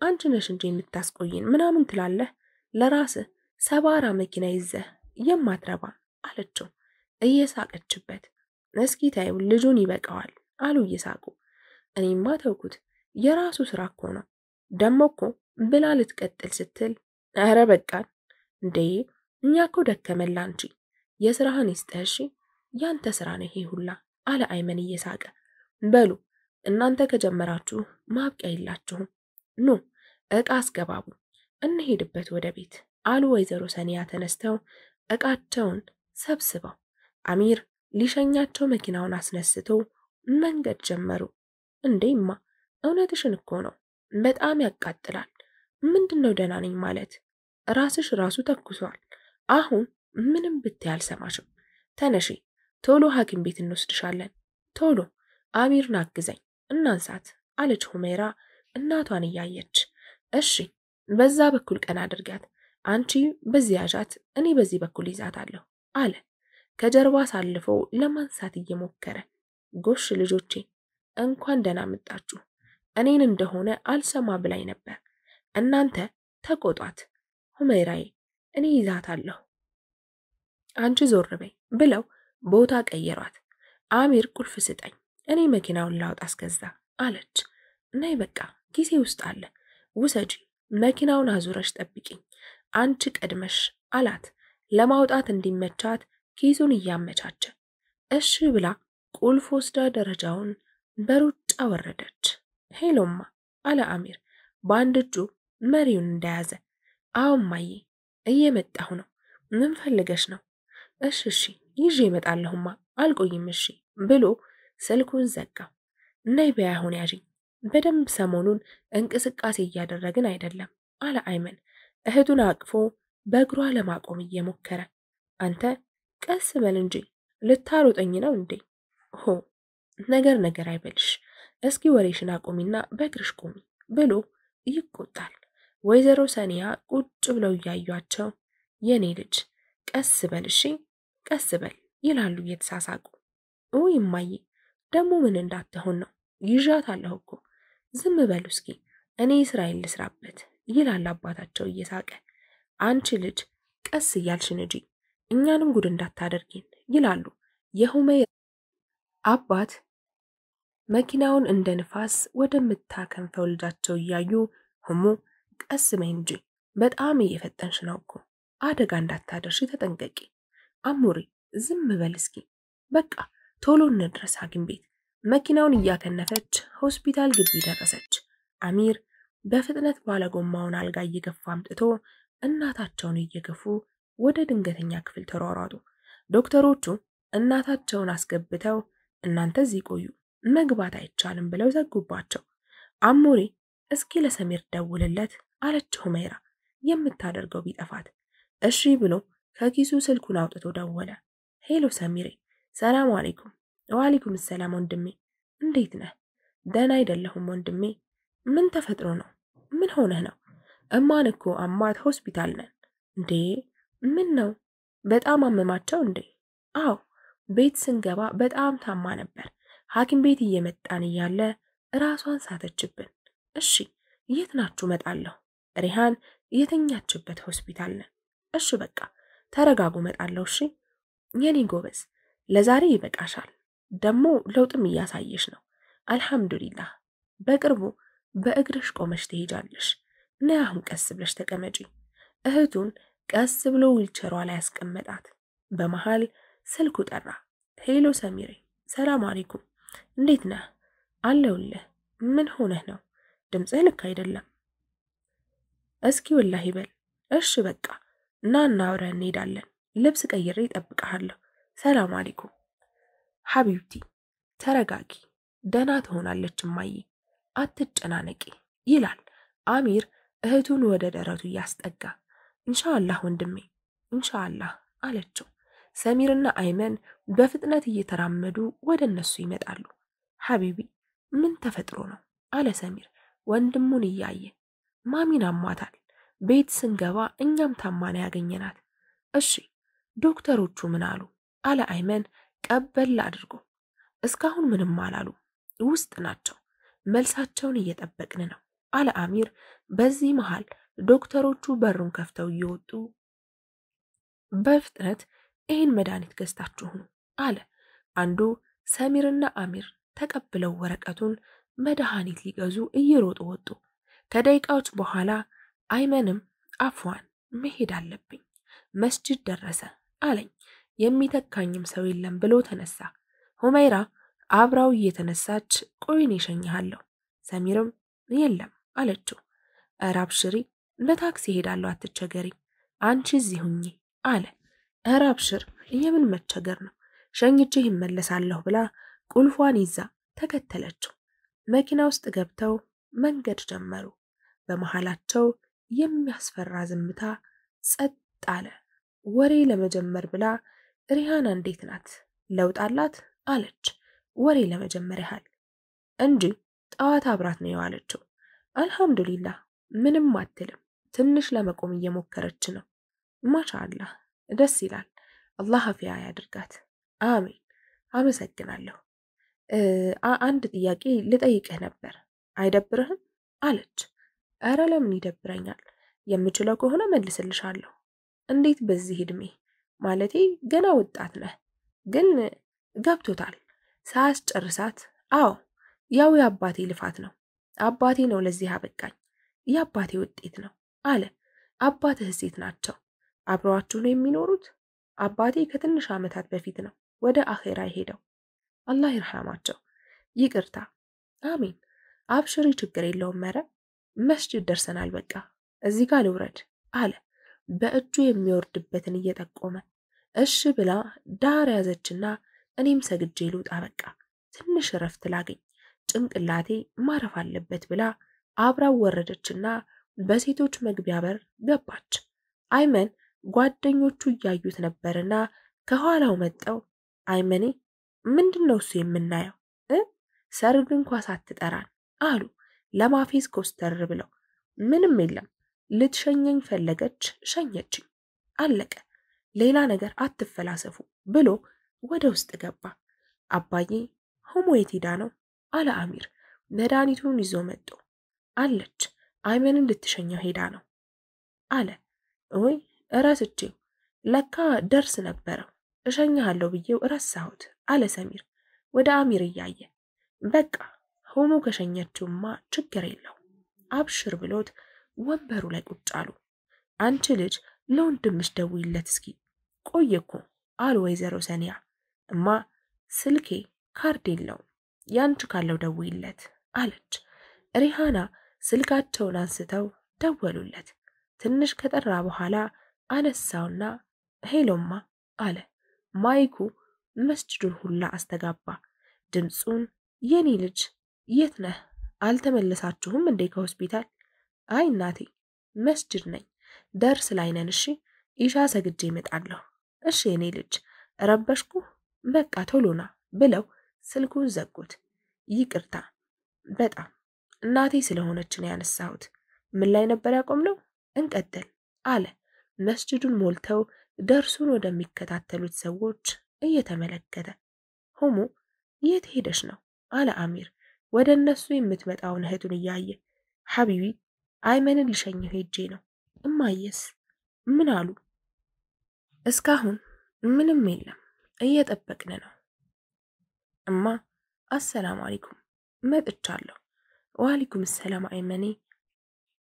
አንቺ ነሽ እንጂ የምታስቆይን ምናምን ትላለህ። ለራስህ ሰባራ መኪና ይዘህ የማትረባ አለችው እየሳቀችበት። እስኪ ታዩ ልጁን ይበቃዋል አሉ እየሳቁ። እኔማ ተውኩት የራሱ ስራ እኮ ነው። ደሞ እኮ ብላ ልትቀጥል ስትል ኧረ በቃን እንዴ እኛ እኮ ደከመላ አንቺ የስራህን ይስጥህ እሺ፣ ያንተ ስራ ነው ይሄ ሁላ አለ አይመን እየሳቀ። በሉ እናንተ ከጀመራችሁ ማብቂያ የላችሁም። ኑ እቃ አስገባቡ እንሄድበት ወደ ቤት አሉ ወይዘሮ ሰኒያ ተነስተው እቃቸውን ሰብስበው። አሚር ሊሸኛቸው መኪናውን አስነስቶ መንገድ ጀመሩ። እንዴማ እውነትሽን እኮ ነው፣ በጣም ያቃጥላል። ምንድነው ደህና ነኝ ማለት? ራስሽ ራሱ ተኩሷል። አሁን ምንም ብታይ አልሰማሽም። ተነሺ ቶሎ ሐኪም ቤት እንወስድሻለን። ቶሎ አሚርን አግዘኝ እናንሳት አለች ሁመይራ እናቷን እያየች። እሺ በዛ በኩል ቀና አድርጋት፣ አንቺ በዚህ ያዣት፣ እኔ በዚህ በኩል ይዛታለሁ አለ ከጀርባ አሳልፎ ለማንሳት እየሞከረ። ጎሽ ልጆቼ እንኳን ደህና መጣችሁ። እኔን እንደሆነ አልሰማ ብላኝ ነበር። እናንተ ተቆጧት። ሁመይራዬ እኔ ይዛታለሁ፣ አንቺ ዞር በይ ብለው ቦታ ቀየሯት። አሚር ቁልፍ ስጠኝ፣ እኔ መኪናውን ላውጣ አስገዛ አለች። ነይ በቃ ጊዜ ውስጥ አለ፣ ውሰጂ፣ መኪናውን አዙረሽ ጠብቂኝ፣ አንቺ ቀድመሽ አላት ለማውጣት እንዲመቻት ኪሱን እያመቻቸ። እሺ ብላ ቁልፍ ወስዳ ደረጃውን በሩጫ ወረደች። ሄሎማ አለ አሚር በአንድ እጁ መሪውን እንደያዘ። አሁን ማዬ እየመጣሁ ነው። ምን ፈልገሽ ነው? እሺ ይዤ እመጣለሁማ አልቆይም እሺ ብሎ ስልኩን ዘጋ። ነይ በይ አሁን ያዥኝ፣ በደንብ ሰሞኑን እንቅስቃሴ እያደረግን አይደለም አለ አይመን እህቱን አቅፎ በእግሯ ለማቆም እየሞከረ። አንተ ቀስ በል እንጂ ልታሮጠኝ ነው እንዴ? ሆ ነገር አይበልሽ። እስኪ ወሬሽን አቁሚና በእግርሽ ቆሚ ብሎ ይቆጣል። ወይዘሮ ሰኒያ ቁጭ ብለው እያዩአቸው የኔ ልጅ ቀስ በል እሺ፣ ቀስ በል ይላሉ እየተሳሳቁ። ውይ እማዬ ደግሞ ምን እንዳትሆን ነው? ይዣታለሁ እኮ ዝም በሉ እስኪ እኔ እስራኤል ልስራበት ይላል አባታቸው እየሳቀ። አንቺ ልጅ ቀስ እያልሽ ንጂ እኛንም ጉድ እንዳታደርጊን ይላሉ የሁመይራ አባት መኪናውን እንደ ንፋስ ወደምታከንፈው ልጃቸው እያዩ ህሙ ቀስ በይ እንጂ በጣም እየፈጠንሽ ነው እኮ አደጋ እንዳታደርሺ ተጠንቀቂ። አሙሪ ዝም በል እስኪ በቃ ቶሎ እንድረስ ሐኪም ቤት። መኪናውን እያከነፈች ሆስፒታል ግቢ ደረሰች። አሚር በፍጥነት ባለጎማውን አልጋ እየገፋ አምጥቶ እናታቸውን እየገፉ ወደ ድንገተኛ ክፍል ተሯሯጡ። ዶክተሮቹ እናታቸውን አስገብተው እናንተ እዚህ ቆዩ መግባት አይቻልም ብለው ዘጉባቸው። አሙሪ እስኪ ለሰሚር ደውልለት አለች ሁመይራ የምታደርገው ቢጠፋት። እሺ ብሎ ከኪሱ ስልኩን አውጥቶ ደወለ። ሄሎ ሰሚሬ፣ ሰላም አለይኩም። ወአለይኩም ሰላም ወንድሜ፣ እንዴት ነህ? ደህና አይደለሁም ወንድሜ። ምን ተፈጥሮ ነው? ምን ሆነህ ነው? እማን እኮ አማት ሆስፒታል ነን። እንዴ ምን ነው? በጣም አመማቸው እንዴ? አዎ ቤት ስንገባ በጣም ታማ ነበር። ሐኪም ቤት እየመጣን እያለ ራሷን ሳተችብን። እሺ የት ናችሁ? መጣለሁ። ሪሃን የተኛችበት ሆስፒታል ነን። እሺ በቃ ተረጋጉ፣ መጣለሁ። እሺ የኔ ጎበዝ ለዛሬ ይበቃሻል። ደግሞ ለውጥም እያሳየሽ ነው። አልሐምዱሊላህ። በቅርቡ በእግርሽ ቆመሽ ትሄጃለሽ። ነይ አሁን ቀስ ብለሽ ተቀመጪ። እህቱን ቀስ ብሎ ዊልቸሯ ላይ ያስቀመጣት። በመሃል ስልኩ ጠራ። ሄሎ ሰሚሬ፣ ሰላም አለይኩም። እንዴት ነህ? አለሁልህ። ምን ሆነህ ነው? ድምፅህ ልክ አይደለም። እስኪ ወላሂ በል። እሺ በቃ እና አብረን እንሄዳለን። ልብስ ቀይሬ እጠብቅሃለሁ። ሰላም አለይኩም። ሐቢብቲ ተረጋጊ፣ ደህና ትሆናለች እማዬ፣ አትጨናነቂ ይላል አሚር እህቱን ወደ ደረቱ እያስጠጋ። ኢንሻአላህ ወንድሜ ኢንሻአላህ አለችው። ሰሚርና አይመን በፍጥነት እየተራመዱ ወደ እነሱ ይመጣሉ። ሐቢቢ ምን ተፈጥሮ ነው? አለ ሰሚር ወንድሙን እያየ። ማሚን አሟታል። ቤት ስንገባ እኛም ታማና ያገኘናት። እሺ ዶክተሮቹ ምን አሉ? አለ አይመን ቀበል አድርጎ። እስካሁን ምንም አላሉ፣ ውስጥ ናቸው። መልሳቸውን እየጠበቅን ነው አለ አሚር። በዚህ መሃል ዶክተሮቹ በሩን ከፍተው እየወጡ በፍጥነት ይህን መድኃኒት ገዝታችሁ ነው አለ አንዱ። ሰሚርና አሚር ተቀብለው ወረቀቱን መድኃኒት ሊገዙ እየሮጡ ወጡ። ከደቂቃዎች በኋላ አይመንም አፍዋን መሄድ አለብኝ መስጂድ ደረሰ አለኝ፣ የሚተካኝም ሰው የለም ብሎ ተነሳ። ሁመይራ አብራው እየተነሳች ቆይን ይሸኝሃለሁ። ሰሚርም የለም አለችው። ኧረ አብሽሪ በታክሲ ሄዳለሁ አትቸገሪ፣ አንቺ እዚህ ሁኚ አለ። ኧረ አብሽር የምን መቸገር ነው፣ ሸኝቼህ ይመለሳለሁ ብላ ቁልፏን ይዛ ተከተለችው። መኪና ውስጥ ገብተው መንገድ ጀመሩ። በመሃላቸው የሚያስፈራ ዝምታ ጸጥ አለ። ወሬ ለመጀመር ብላ ሪሃና እንዴት ናት? ለውጥ አላት አለች ወሬ ለመጀመር ያህል እንጂ ጠዋት አብራት ነው የዋለችው። አልሐምዱሊላህ ምንም አትልም፣ ትንሽ ለመቆም እየሞከረች ነው። ማሻአላህ ደስ ይላል። አላህ አፊያ ያድርጋት። አሜን። አመሰግናለሁ። አንድ ጥያቄ ልጠይቅህ ነበር፣ አይደብርህም? አለች። ኧረ ለምን ይደብረኛል? የምችለው ከሆነ መልስልሻለሁ። እንዴት በዚህ እድሜ? ማለቴ ገና ወጣት ነህ። ግን ገብቶታል ሳያስጨርሳት። አዎ ያው የአባቴ ልፋት ነው። አባቴ ነው ለዚህ አበቃኝ፣ የአባቴ ውጤት ነው አለ። አባትህ ሴት ናቸው? አብረዋችሁ ነው የሚኖሩት? አባቴ ከትንሽ ዓመታት በፊት ነው ወደ አኼራ ሄደው፣ አላህ ይርሐማቸው። ይቅርታ። አሚን። አብሽሪ ችግር የለውም። ኧረ መስጂድ ደርሰናል፣ በቃ እዚህ ጋር ልውረድ አለ በእጁ የሚወርድበትን እየጠቆመ። እሺ ብላ ዳር ያዘችና እኔም ሰግጄ ልውጣ፣ በቃ ትንሽ እረፍት ላገኝ፣ ጭንቅላቴ ማረፍ አለበት ብላ አብራው ወረደችና በሴቶች መግቢያ በር ገባች። አይመን ጓደኞቹ እያዩት ነበርና ከኋላው መጠው አይመኔ ምንድነው እሱ የምናየው ሰርግ እንኳን ሳትጠራን አሉ ለማፌዝ ኮስተር ብለው። ምንም የለም ልትሸኘኝ ፈለገች ሸኘችኝ አለቀ ሌላ ነገር አትፈላሰፉ ብሎ ወደ ውስጥ ገባ። አባዬ ሆሞ የት ሄዳ ነው አለ አሚር መድኃኒቱን ይዞ መጥቶ። አለች አይመንን ልትሸኘው ሄዳ ነው አለ። ወይ እረስቼው ለካ ደርስ ነበረው እሸኛለሁ ብዬው ረሳሁት አለ ሰሚር ወደ አሚር እያየ። በቃ ሆሞ ከሸኘችውማ ችግር የለው አብሽር ብሎት ወንበሩ ላይ ቁጭ አሉ። አንቺ ልጅ ለወንድምሽ ደውይለት እስኪ ቆየኮ አሉ ወይዘሮ ሰኒያ። እማ ስልኬ ካርድ የለውም ያንቺ ካለው ደውይለት አለች። ሪሃና ስልካቸውን አንስተው ደወሉለት። ትንሽ ከጠራ በኋላ አነሳውና ሄሎማ አለ። ማይኩ መስጅዱን ሁላ አስተጋባ። ድምጹን የኔ ልጅ የት ነህ አልተመለሳችሁም እንዴ ከሆስፒታል? አይ እናቴ መስጅድ ነኝ ደርስ ላይ ነን። እሺ ኢሻ ሰግጄ እመጣለሁ። እሺ የኔ ልጅ ረበሽኩ በቃ ቶሎና ብለው ስልኩን ዘጉት። ይቅርታ በጣም እናቴ ስለሆነች ነው ያነሳሁት። ምን ላይ ነበር ያቆምነው? እንቀጥል አለ መስጅዱን ሞልተው ደርሱን ወደሚከታተሉት ሰዎች እየተመለከተ። ሆሞ የት ሄደሽ ነው አለ አሚር ወደ እነሱ የምትመጣውን እህቱን እያየ። ሐቢቢ አይመንን ልሸኘው ሄጄ ነው። እማየስ ምን አሉ? እስካሁን ምንም የለም እየጠበቅን ነው። እማ አሰላሙ አለይኩም መጥቻለሁ። ወአለይኩም ሰላም አይመኔ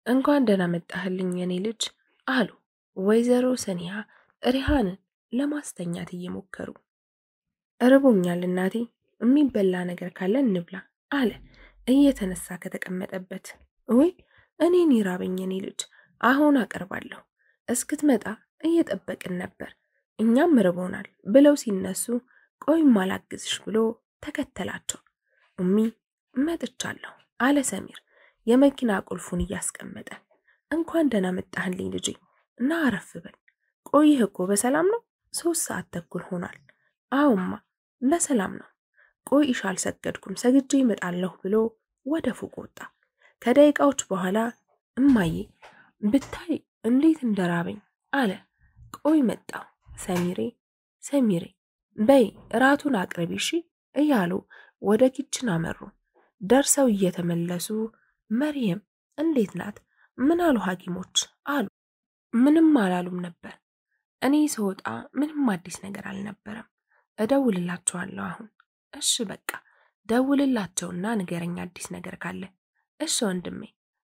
እንኳን ደህና መጣህልኝ የኔ ልጅ አሉ ወይዘሮ ሰኒያ ሪሃንን ለማስተኛት እየሞከሩ። እርቦኛል እናቴ የሚበላ ነገር ካለ እንብላ አለ እየተነሳ ከተቀመጠበት። ወይ እኔን ይራበኝ የኔ ልጅ አሁን አቀርባለሁ እስክትመጣ እየጠበቅን ነበር እኛም ርቦናል ብለው ሲነሱ ቆይም አላግዝሽ ብሎ ተከተላቸው። ኡሚ መጥቻለሁ አለ ሰሚር የመኪና ቁልፉን እያስቀመጠ። እንኳን ደህና መጣህልኝ ልጄ እና አረፍ በል። ቆይህ እኮ በሰላም ነው? 3 ሰዓት ተኩል ሆኗል። አውማ በሰላም ነው። ቆይ ኢሻ አልሰገድኩም ሰግጄ እመጣለሁ ብሎ ወደ ፎቅ ወጣ። ከደቂቃዎች በኋላ እማዬ ብታይ እንዴት እንደራበኝ አለ። ቆይ መጣው ሰሚሬ በይ ራቱን አቅርቢ እሺ እያሉ ወደ ኪችን አመሩ። ደርሰው እየተመለሱ መርየም እንዴት ናት? ምን አሉ ሐኪሞች አሉ። ምንም አላሉም ነበር። እኔ ስወጣ ምንም አዲስ ነገር አልነበረም። እደውልላቸዋለሁ አሁን። እሺ በቃ ደውልላቸውና ንገረኝ አዲስ ነገር ካለ። እሺ ወንድሜ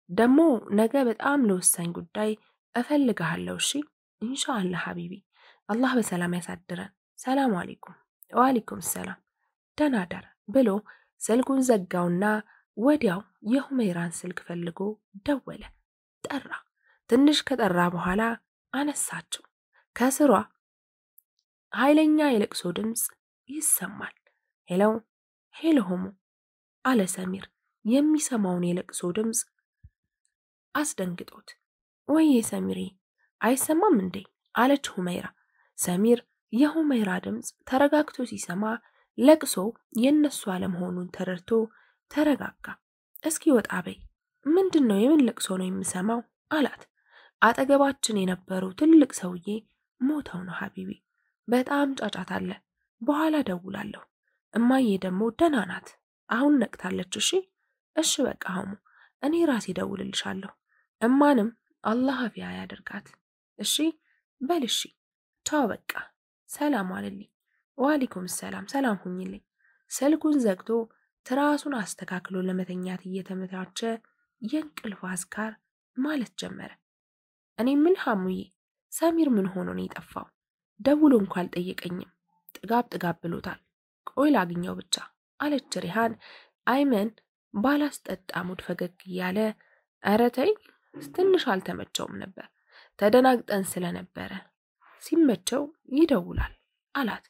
ደግሞ ነገ በጣም ለወሳኝ ጉዳይ እፈልግሃለሁ። እሺ ኢንሻአላህ ሐቢቢ አላህ በሰላም ያሳድረን። ሰላም አለይኩም። ወአለይኩም ሰላም ደህና ደር ብሎ ስልኩን ዘጋውና ወዲያው የሁመይራን ስልክ ፈልጎ ደወለ። ጠራ። ትንሽ ከጠራ በኋላ አነሳችው። ከስሯ ኃይለኛ የለቅሶ ድምጽ ይሰማል። ሄሎ ሆሞ አለ ሰሚር የሚሰማውን የለቅሶ ድምጽ አስደንግጦት። ወይዬ ሰሚሬ አይሰማም እንዴ አለች ሁመይራ። ሰሚር የሁመይራ ድምጽ ተረጋግቶ ሲሰማ ለቅሶ የነሱ አለመሆኑን ተረድቶ ተረጋጋ። እስኪ ወጣ በይ ምንድነው የምን ለቅሶ ነው የምሰማው አላት። አጠገባችን የነበሩ ትልቅ ሰውዬ ሞተው ነው ሐቢቢ በጣም ጫጫታ አለ በኋላ ደውላለሁ። እማዬ ደግሞ ደህና ናት አሁን ነቅታለች። እሺ በቃ ሆሞ እኔ ራሴ ደውልልሻለሁ። እማንም አላህ አፊያ ያደርጋት። እሺ በልሺ ቻው በቃ ሰላም አለልኝ። ወአለይኩም ሰላም ሁኝልኝ። ስልኩን ዘግቶ ትራሱን አስተካክሎ ለመተኛት እየተመታቸ የእንቅልፍ አዝካር ማለት ጀመረ። እኔ ምን ሐሙዬ ሰሚር ምን ሆኖ ነው የጠፋው? ደውሎ እንኳን አልጠየቀኝም። ጥጋብ ብሎታል። ቆይ ላግኘው ብቻ አለች ሪሃን አይመን ባላስጠጣ ሙድ ፈገግ እያለ። ኧረ ተይ ትንሽ አልተመቸውም ነበር ተደናግጠን ስለነበረ ሲመቸው ይደውላል አላት።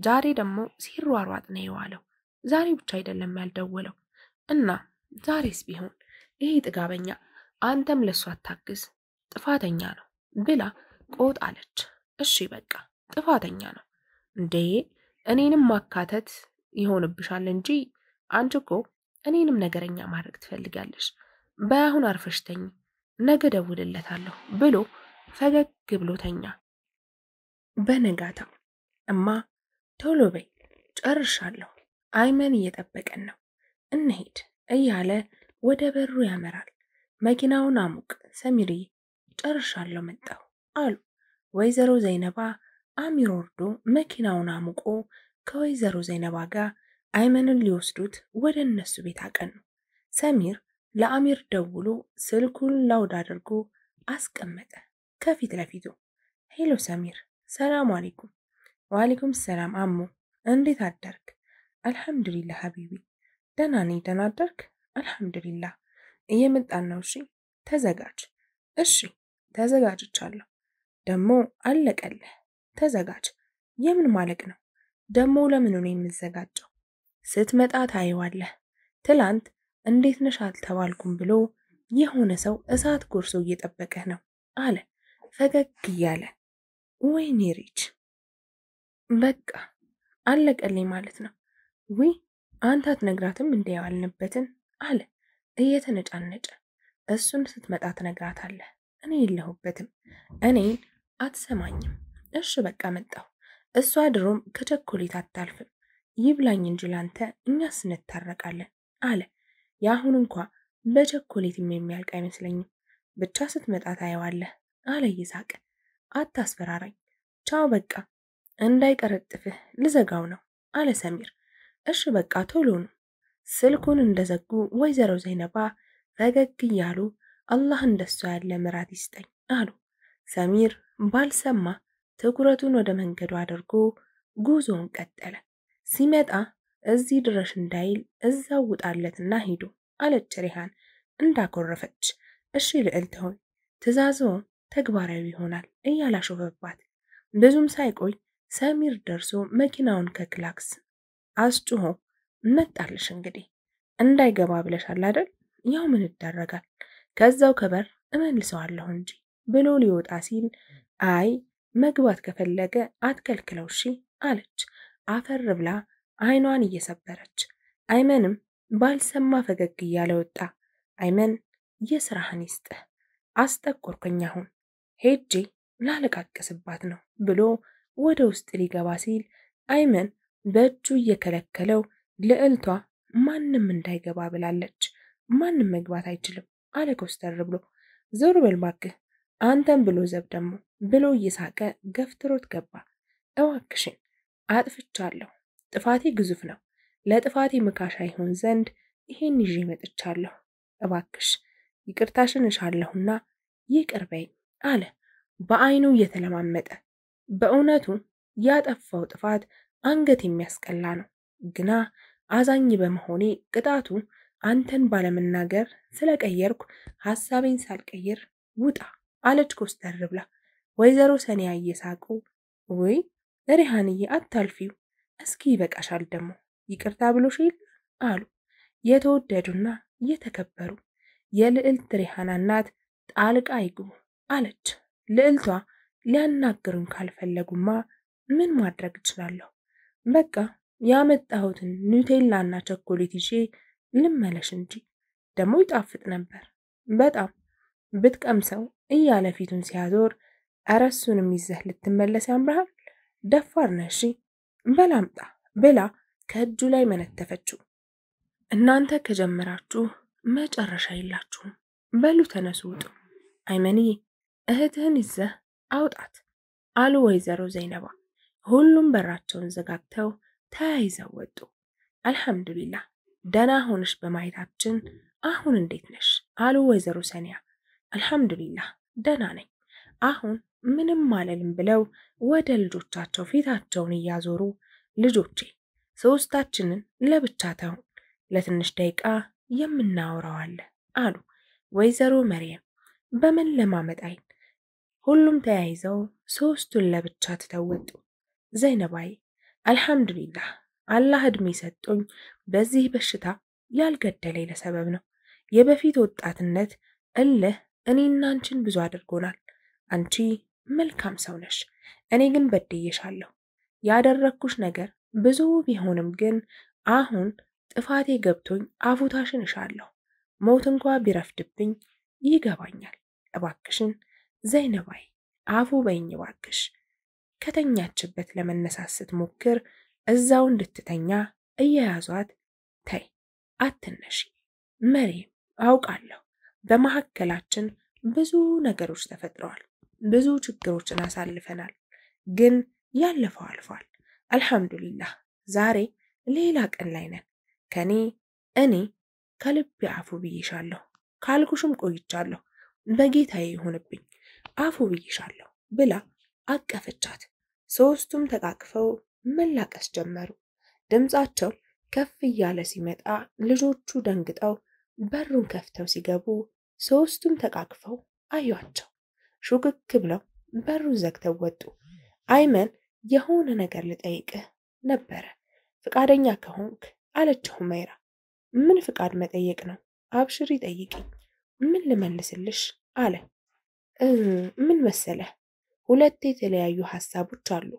ዛሬ ደግሞ ሲሯሯጥ ነው የዋለው። ዛሬ ብቻ አይደለም ያልደወለው እና ዛሬስ ቢሆን ይሄ ጥጋበኛ አንተም ለሱ አታግዝ ጥፋተኛ ነው ብላ ቆጥ አለች። እሺ በቃ ጥፋተኛ ነው እንዴ እኔንም ማካተት ይሆንብሻል እንጂ አንቺ እኮ እኔንም ነገረኛ ማድረግ ትፈልጋለሽ። በአሁን አርፈሽ ተኝ፣ ነገ ደውልለታለሁ ብሎ ፈገግ ብሎ ተኛ። በነጋታው እማ ቶሎ በይ ጨርሻለሁ፣ አይመን እየጠበቀን ነው፣ እንሄድ እያለ ወደ በሩ ያመራል። መኪናውን አሙቅ ሰሚርዬ፣ ጨርሻለሁ መጣሁ አሉ። ወይዘሮ ዘይነባ አሚር ወርዶ መኪናውን አሙቆ ከወይዘሮ ዘይነባ ጋር አይመንን ሊወስዱት ወደ እነሱ ቤት አቀኑ። ሰሚር ለአሚር ደውሎ ስልኩን ላውድ አድርጎ አስቀመጠ ከፊት ለፊቱ። ሄሎ ሰሚር፣ ሰላም አለይኩም። ወአለይኩም ሰላም አሙ፣ እንዴት አደርክ? አልሐምዱሊላህ ሀቢቢ፣ ደህና ነኝ። ደህና አደርክ? አልሐምዱሊላህ። እየመጣን ነው። እሺ ተዘጋጅ። እሺ ተዘጋጅቻለሁ። ደሞ አለቀልህ። ተዘጋጅ። የምን ማለቅ ነው ደሞ? ለምን ነው የምዘጋጀው? ስትመጣ ታይዋለህ። ትላንት እንዴት ነሽ አልተባልኩም ብሎ የሆነ ሰው እሳት ጎርሶ እየጠበቀህ ነው አለ ፈገግ እያለ። ወይኔ ሪች፣ በቃ አለቀልኝ ማለት ነው። ውይ አንተ አትነግራትም እንዴ ያልንበትን አለ እየተነጫነጨ። እሱን ስትመጣ ትነግራታለህ፣ እኔ የለሁበትም። እኔን አትሰማኝም። እሺ በቃ መጣሁ። እሷ ድሮም ከቸኮሌት አታልፍም። ይብላኝ እንጂ ላንተ፣ እኛስ እንታረቃለን አለ። የአሁን እንኳ በቸኮሌትም የሚያልቅ አይመስለኝም። ብቻ ስትመጣ ታየዋለህ አለ እየሳቀ። አታስፈራራኝ፣ ቻው በቃ እንዳይቀረጥፍህ ልዘጋው ነው አለ ሰሚር። እሺ በቃ ቶሎ ነው። ስልኩን እንደዘጉ ወይዘሮ ዘይነባ ፈገግ እያሉ አላህ እንደሷ ያለ ምራት ይስጠኝ አሉ። ሰሚር ባልሰማ ትኩረቱን ወደ መንገዱ አድርጎ ጉዞውን ቀጠለ። ሲመጣ እዚህ ድረሽ እንዳይል እዛው ውጣለትና ሂዱ አለች ሪሃን እንዳኮረፈች። እሺ ልዕልት ሆይ ትእዛዝዎ ተግባራዊ ይሆናል እያላሾፈባት። ብዙም ሳይቆይ ሰሚር ደርሶ መኪናውን ከክላክስ አስጩሆ መጣልሽ እንግዲህ እንዳይገባ ብለሻል አይደል? ያው ምን ይደረጋል ከዛው ከበር እመልሰዋለሁ እንጂ ብሎ ሊወጣ ሲል አይ መግባት ከፈለገ አትከልክለው እሺ አለች አፈር ብላ አይኗን እየሰበረች። አይመንም ባልሰማ ፈገግ እያለ ወጣ። አይመን የስራህን ይስጥህ፣ አስጠቆርኩኝ፣ አሁን ሄጄ ላለቃቅስባት ነው ብሎ ወደ ውስጥ ሊገባ ሲል አይመን በእጁ እየከለከለው ልዕልቷ ማንም እንዳይገባ ብላለች፣ ማንም መግባት አይችልም አለ ኮስተር ብሎ። ዞር በል እባክህ አንተም ብሎ ዘብ ደግሞ ብሎ እየሳቀ ገፍትሮት ገባ። እዋክሽን አጥፍቻለሁ፣ ጥፋቴ ግዙፍ ነው፣ ለጥፋቴ መካሻ ይሆን ዘንድ ይሄን ይዤ መጥቻለሁ። እባክሽ ይቅርታሽን እሻለሁና ይቅር በይኝ አለ በአይኑ እየተለማመጠ። በእውነቱ ያጠፋው ጥፋት አንገት የሚያስቀላ ነው። ግና አዛኝ በመሆኔ ቅጣቱ አንተን ባለመናገር ስለቀየርኩ ሐሳቤን ሳልቀይር ውጣ አለች ኮስተር ብላ። ወይዘሮ ሰኒያ እየሳቁ ወይ ሪሃንዬ አታልፊው፣ እስኪ ይበቃሻል ደግሞ ይቅርታ ብሎሽ ይል አሉ። የተወደዱና የተከበሩ የልዕልት ሪሃና እናት ጣልቃ ይግቡ አለች። ልዕልቷ ሊያናግሩኝ ካልፈለጉማ ምን ማድረግ እችላለሁ? በቃ ያመጣሁትን ኑቴላና ቸኮሌት ይዤ ልመለሽ እንጂ ደግሞ ይጣፍጥ ነበር በጣም ብትቀምሰው እያለ ፊቱን ሲያዞር፣ ኧረ እሱንም ይዘህ ልትመለስ ያምርሃል፣ ደፋር ነህ እሺ በላምጣ ብላ ከእጁ ላይ መነተፈችው። እናንተ ከጀመራችሁ መጨረሻ የላችሁም፣ በሉ ተነሱ ውጡ። አይመንዬ እህትህን ይዘህ አውጣት አሉ ወይዘሮ ዘይነባ። ሁሉም በራቸውን ዘጋግተው ተያይዘው ወጡ። አልሐምዱሊላህ ደህና ሆነሽ በማየታችን አሁን እንዴት ነሽ አሉ ወይዘሮ ሰኒያ። አልሐምዱሊላህ ደህና ነኝ፣ አሁን ምንም አለልም ብለው ወደ ልጆቻቸው ፊታቸውን እያዞሩ ልጆቼ ሶስታችንን ለብቻ ተውን፣ ለትንሽ ደቂቃ የምናወራው አለ አሉ ወይዘሮ መርየም በመለማመጥ አይን። ሁሉም ተያይዘው ሶስቱን ለብቻ ተተወጡ። ዘይነባይ አልሐምዱሊላህ አላህ እድሜ ሰጥቶኝ በዚህ በሽታ ያልገደለኝ ለሰበብ ነው። የበፊት ወጣትነት እልህ እኔና አንቺን ብዙ አድርጎናል። አንቺ መልካም ሰው ነሽ፣ እኔ ግን በድዬሻለሁ። ያደረኩሽ ነገር ብዙ ቢሆንም ግን አሁን ጥፋቴ ገብቶኝ አፉታሽን እሻለሁ። ሞት እንኳ ቢረፍድብኝ ይገባኛል። እባክሽን ዘይነባይ አፉ በይኝ እባክሽ። ከተኛችበት ለመነሳት ስትሞክር እዛው እንድትተኛ እየያዟት ተይ አትነሺ መሪም፣ አውቃለሁ በመካከላችን ብዙ ነገሮች ተፈጥረዋል፣ ብዙ ችግሮችን አሳልፈናል። ግን ያለፈው አልፏል። አልሐምዱሊላህ ዛሬ ሌላ ቀን ላይ ነን። እኔ ከልቤ አፉ ብዬሻለሁ፣ ካልኩሽም ቆይቻለሁ። በጌታዬ ይሁንብኝ አፉ ብዬሻለሁ ብላ አቀፈቻት። ሶስቱም ተቃቅፈው መላቀስ ጀመሩ። ድምጻቸው ከፍ እያለ ሲመጣ ልጆቹ ደንግጠው በሩን ከፍተው ሲገቡ ሶስቱም ተቃቅፈው አዩአቸው። ሹክክ ብለው በሩን ዘግተው ወጡ። አይመን የሆነ ነገር ልጠይቅህ ነበረ፣ ፍቃደኛ ከሆንክ አለችው ሁመይራ። ምን ፍቃድ መጠየቅ ነው? አብሽሪ ጠይቂኝ፣ ምን ልመልስልሽ አለ። ምን መሰለህ፣ ሁለት የተለያዩ ሐሳቦች አሉ።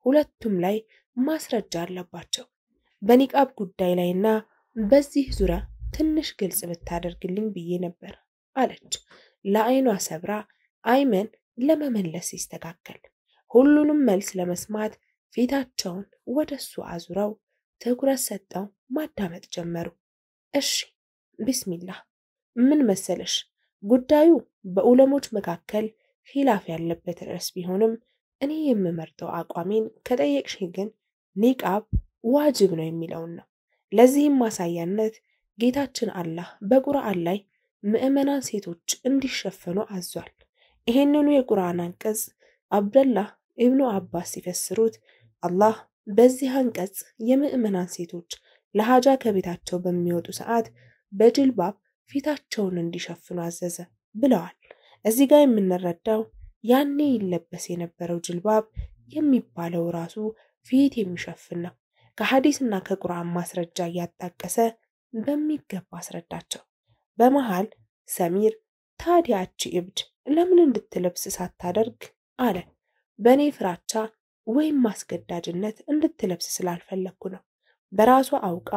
ሁለቱም ላይ ማስረጃ አለባቸው። በኒቃብ ጉዳይ ላይና በዚህ ዙሪያ ትንሽ ግልጽ ብታደርግልኝ ብዬ ነበር አለች። ለአይኗ ሰብራ አይመን ለመመለስ ሲስተካከል ሁሉንም መልስ ለመስማት ፊታቸውን ወደሱ አዙረው ትኩረት ሰጠው ማዳመጥ ጀመሩ። እሺ ቢስሚላህ፣ ምን መሰለሽ፣ ጉዳዩ በዑለሞች መካከል ኺላፍ ያለበት ርዕስ ቢሆንም እኔ የምመርጠው አቋሜን ከጠየቅሽኝ ግን ኒቃብ ዋጅብ ነው የሚለውን ነው። ለዚህም ማሳያነት ጌታችን አላህ በቁርአን ላይ ምዕመናን ሴቶች እንዲሸፈኑ አዟል። ይሄንኑ የቁርአን አንቀጽ አብደላህ ኢብኑ አባስ ሲፈስሩት አላህ በዚህ አንቀጽ የምዕመናን ሴቶች ለሃጃ ከቤታቸው በሚወጡ ሰዓት በጅልባብ ፊታቸውን እንዲሸፍኑ አዘዘ ብለዋል። እዚህ ጋር የምንረዳው ያኔ ይለበስ የነበረው ጅልባብ የሚባለው ራሱ ፊት የሚሸፍን ነው። ከሐዲስና ከቁርአን ማስረጃ እያጣቀሰ በሚገባ አስረዳቸው። በመሃል ሰሚር ታዲያች እብድ ለምን እንድትለብስ ሳታደርግ አለ። በእኔ ፍራቻ ወይም ማስገዳጅነት እንድትለብስ ስላልፈለግኩ ነው። በራሷ አውቃ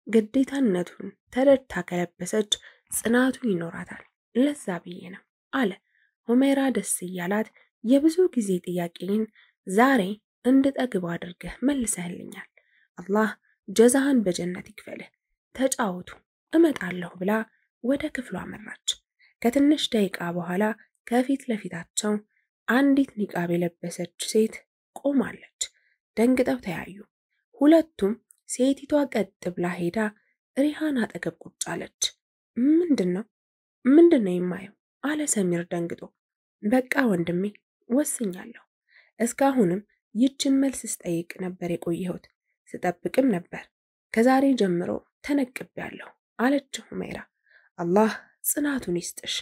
ግዴታነቱን ተረድታ ከለበሰች ጽናቱ ይኖራታል። ለዛ ብዬ ነው አለ። ሁመይራ ደስ እያላት የብዙ ጊዜ ጥያቄን ዛሬ እንድጠግብ አድርገህ መልሰህልኛል። አላህ ጀዛህን በጀነት ይክፈልህ። ተጫወቱ እመጣለሁ ብላ ወደ ክፍሏ አመራች። ከትንሽ ደቂቃ በኋላ ከፊት ለፊታቸው አንዲት ኒቃብ የለበሰች ሴት ቆማለች። ደንግጠው ተያዩ። ሁለቱም ሴቲቷ ቀጥ ብላ ሄዳ ሪሃን አጠገብ ቁጭ አለች። ምንድነው የማየው አለ ሰሚር ደንግጦ። በቃ ወንድሜ ወስኛለሁ። እስካሁንም ይችን መልስ ስጠይቅ ነበር የቆየሁት፣ ስጠብቅም ነበር። ከዛሬ ጀምሮ ተነቅቤያለሁ አለች ሁመይራ። አላህ ጽናቱን ይስጥሽ፣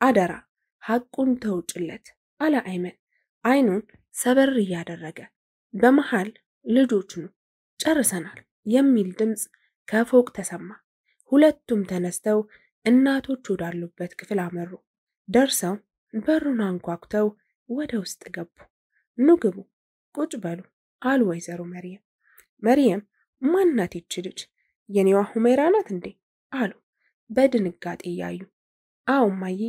አደራ ሐቁን ተውጭለት አለ አይመን አይኑን ሰበር እያደረገ። በመሃል ልጆች ኑ ጨርሰናል የሚል ድምፅ ከፎቅ ተሰማ። ሁለቱም ተነስተው እናቶች ወዳሉበት ክፍል አመሩ። ደርሰው በሩን አንኳኩተው ወደ ውስጥ ገቡ። ኑ ግቡ፣ ቁጭ በሉ አሉ ወይዘሮ መርየም ማናት ይች ልጅ? የኔዋ ሁመይራ ናት እንዴ አሉ በድንጋጤ እያዩ። አዎ እማዬ፣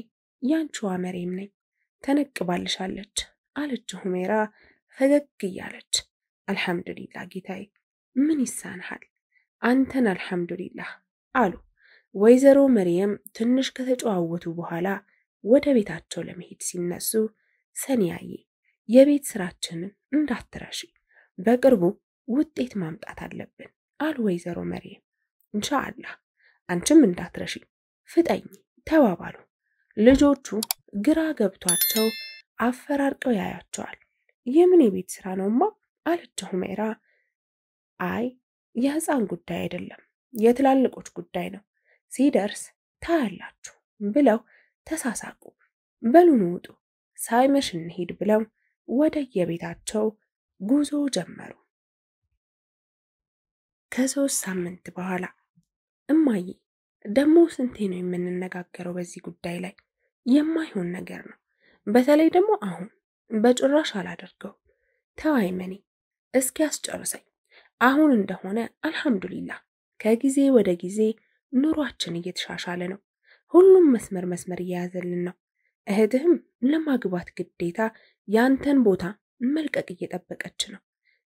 ያንቺዋ መርየም ነኝ፣ ተነቅባልሻለች አለች ሁመይራ ፈገግ እያለች። አልሐምዱሊላህ ጌታዬ፣ ምን ይሳንሃል? አንተን አልሐምዱሊላህ አሉ። ወይዘሮ መርየም ትንሽ ከተጨዋወቱ በኋላ ወደ ቤታቸው ለመሄድ ሲነሱ ሰኒያዬ፣ የቤት ስራችንን እንዳትረሺ፣ በቅርቡ ውጤት ማምጣት አለብን አሉ ወይዘሮ መርየም። ኢንሻአላህ አንቺም እንዳትረሺ፣ ፍጠኝ ተባባሉ። ልጆቹ ግራ ገብቷቸው አፈራርቀው ያያቸዋል። የምን የቤት ስራ ነውማ አለች ሁመይራ። አይ የህፃን ጉዳይ አይደለም፣ የትላልቆች ጉዳይ ነው፣ ሲደርስ ታያላችሁ ብለው ተሳሳቁ። በሉን ውጡ፣ ሳይመሽ እንሂድ ብለው ወደ የቤታቸው ጉዞ ጀመሩ። ከ3 ሳምንት በኋላ እማዬ፣ ደሞ ስንቴ ነው የምንነጋገረው በዚህ ጉዳይ ላይ? የማይሆን ነገር ነው። በተለይ ደግሞ አሁን በጭራሽ አላደርገው። ተው አይመኔ፣ እስኪ ያስጨርሰኝ። አሁን እንደሆነ አልሐምዱሊላህ ከጊዜ ወደ ጊዜ ኑሯችን እየተሻሻለ ነው። ሁሉም መስመር እየያዘልን ነው። እህትህም ለማግባት ግዴታ ያንተን ቦታ መልቀቅ እየጠበቀች ነው።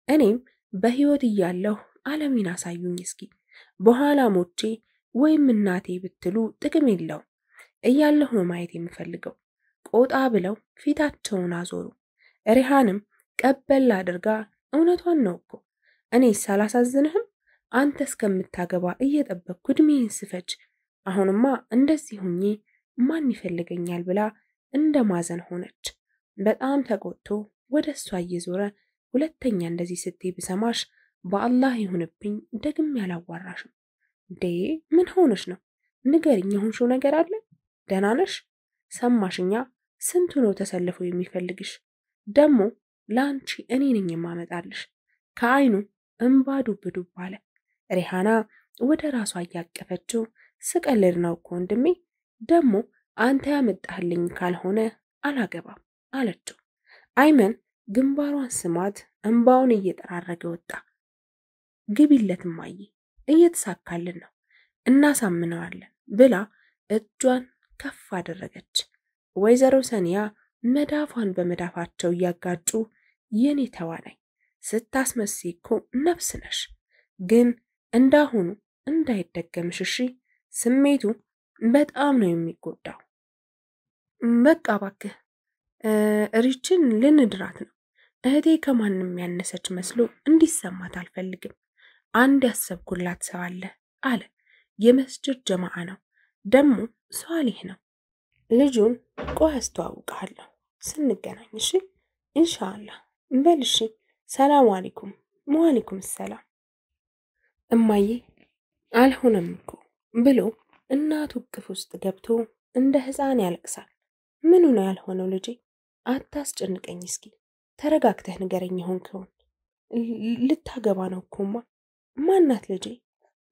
እኔም በህይወት እያለሁ ዓለሜን አሳዩኝ እስኪ በኋላ ሞቼ ወይም እናቴ ብትሉ ጥቅም የለውም እያለሁ ነው ማየት የምፈልገው። ቆጣ ብለው ፊታቸውን አዞሩ። ሪሃንም ቀበል አድርጋ እውነቷን ነው እኮ እኔስ አላሳዝንህም? አንተ እስከምታገባ እየጠበቅኩ እድሜን ስፈጅ አሁንማ እንደዚህ ሁኜ ማን ይፈልገኛል ብላ እንደ ማዘን ሆነች። በጣም ተቆጥቶ ወደ እሷ እየዞረ ሁለተኛ እንደዚህ ስትይ ብሰማሽ በአላህ ይሁንብኝ ደግሜ አላዋራሽም። እንዴ ምን ሆነሽ ነው? ንገሪኝ፣ የሆንሽው ነገር አለ? ደህና ነሽ? ሰማሽኛ? ስንቱ ነው ተሰልፎ የሚፈልግሽ? ደግሞ ለአንቺ እኔ ነኝ የማመጣልሽ። ከአይኑ እንባ ዱብ ዱብ አለ። ሪሃና ወደ ራሷ እያቀፈችው ስቀልድ ነው እኮ ወንድሜ፣ ደግሞ አንተ ያመጣህልኝ ካልሆነ አላገባም አለችው። አይመን ግንባሯን ስማት እንባውን እየጠራረገ ወጣ። ግቢለት እማዬ፣ እየተሳካልን ነው፣ እናሳምነዋለን ብላ እጇን ከፍ አደረገች። ወይዘሮ ሰኒያ መዳፏን በመዳፋቸው እያጋጩ የኔ ተዋናይ ስታስመስይ እኮ ነፍስ ነሽ፣ ግን እንዳሁኑ እንዳይደገምሽ እሺ። ስሜቱ በጣም ነው የሚጎዳው። በቃ እባክህ ሪችን ልንድራት ነው። እህቴ ከማንም ያነሰች መስሎ እንዲሰማት አልፈልግም። አንድ ያሰብኩላት ሰው አለ። የመስጅድ ጀማዓ ነው፣ ደግሞ ሷሊህ ነው። ልጁን ቆይ አስተዋውቅሃለሁ ስንገናኝ እሺ፣ ኢንሻአላህ። በል እሺ፣ ሰላም አለይኩም። ወአለይኩም ሰላም። እማዬ አልሆነም እኮ ብሎ እናቱ እቅፍ ውስጥ ገብቶ እንደ ሕፃን ያለቅሳል። ምኑ ነው ያልሆነው ልጄ? አታስጨንቀኝ እስኪ ተረጋግተህ ንገረኝ የሆንከውን። ልታገባ ነው እኮማ። ማናት ልጄ?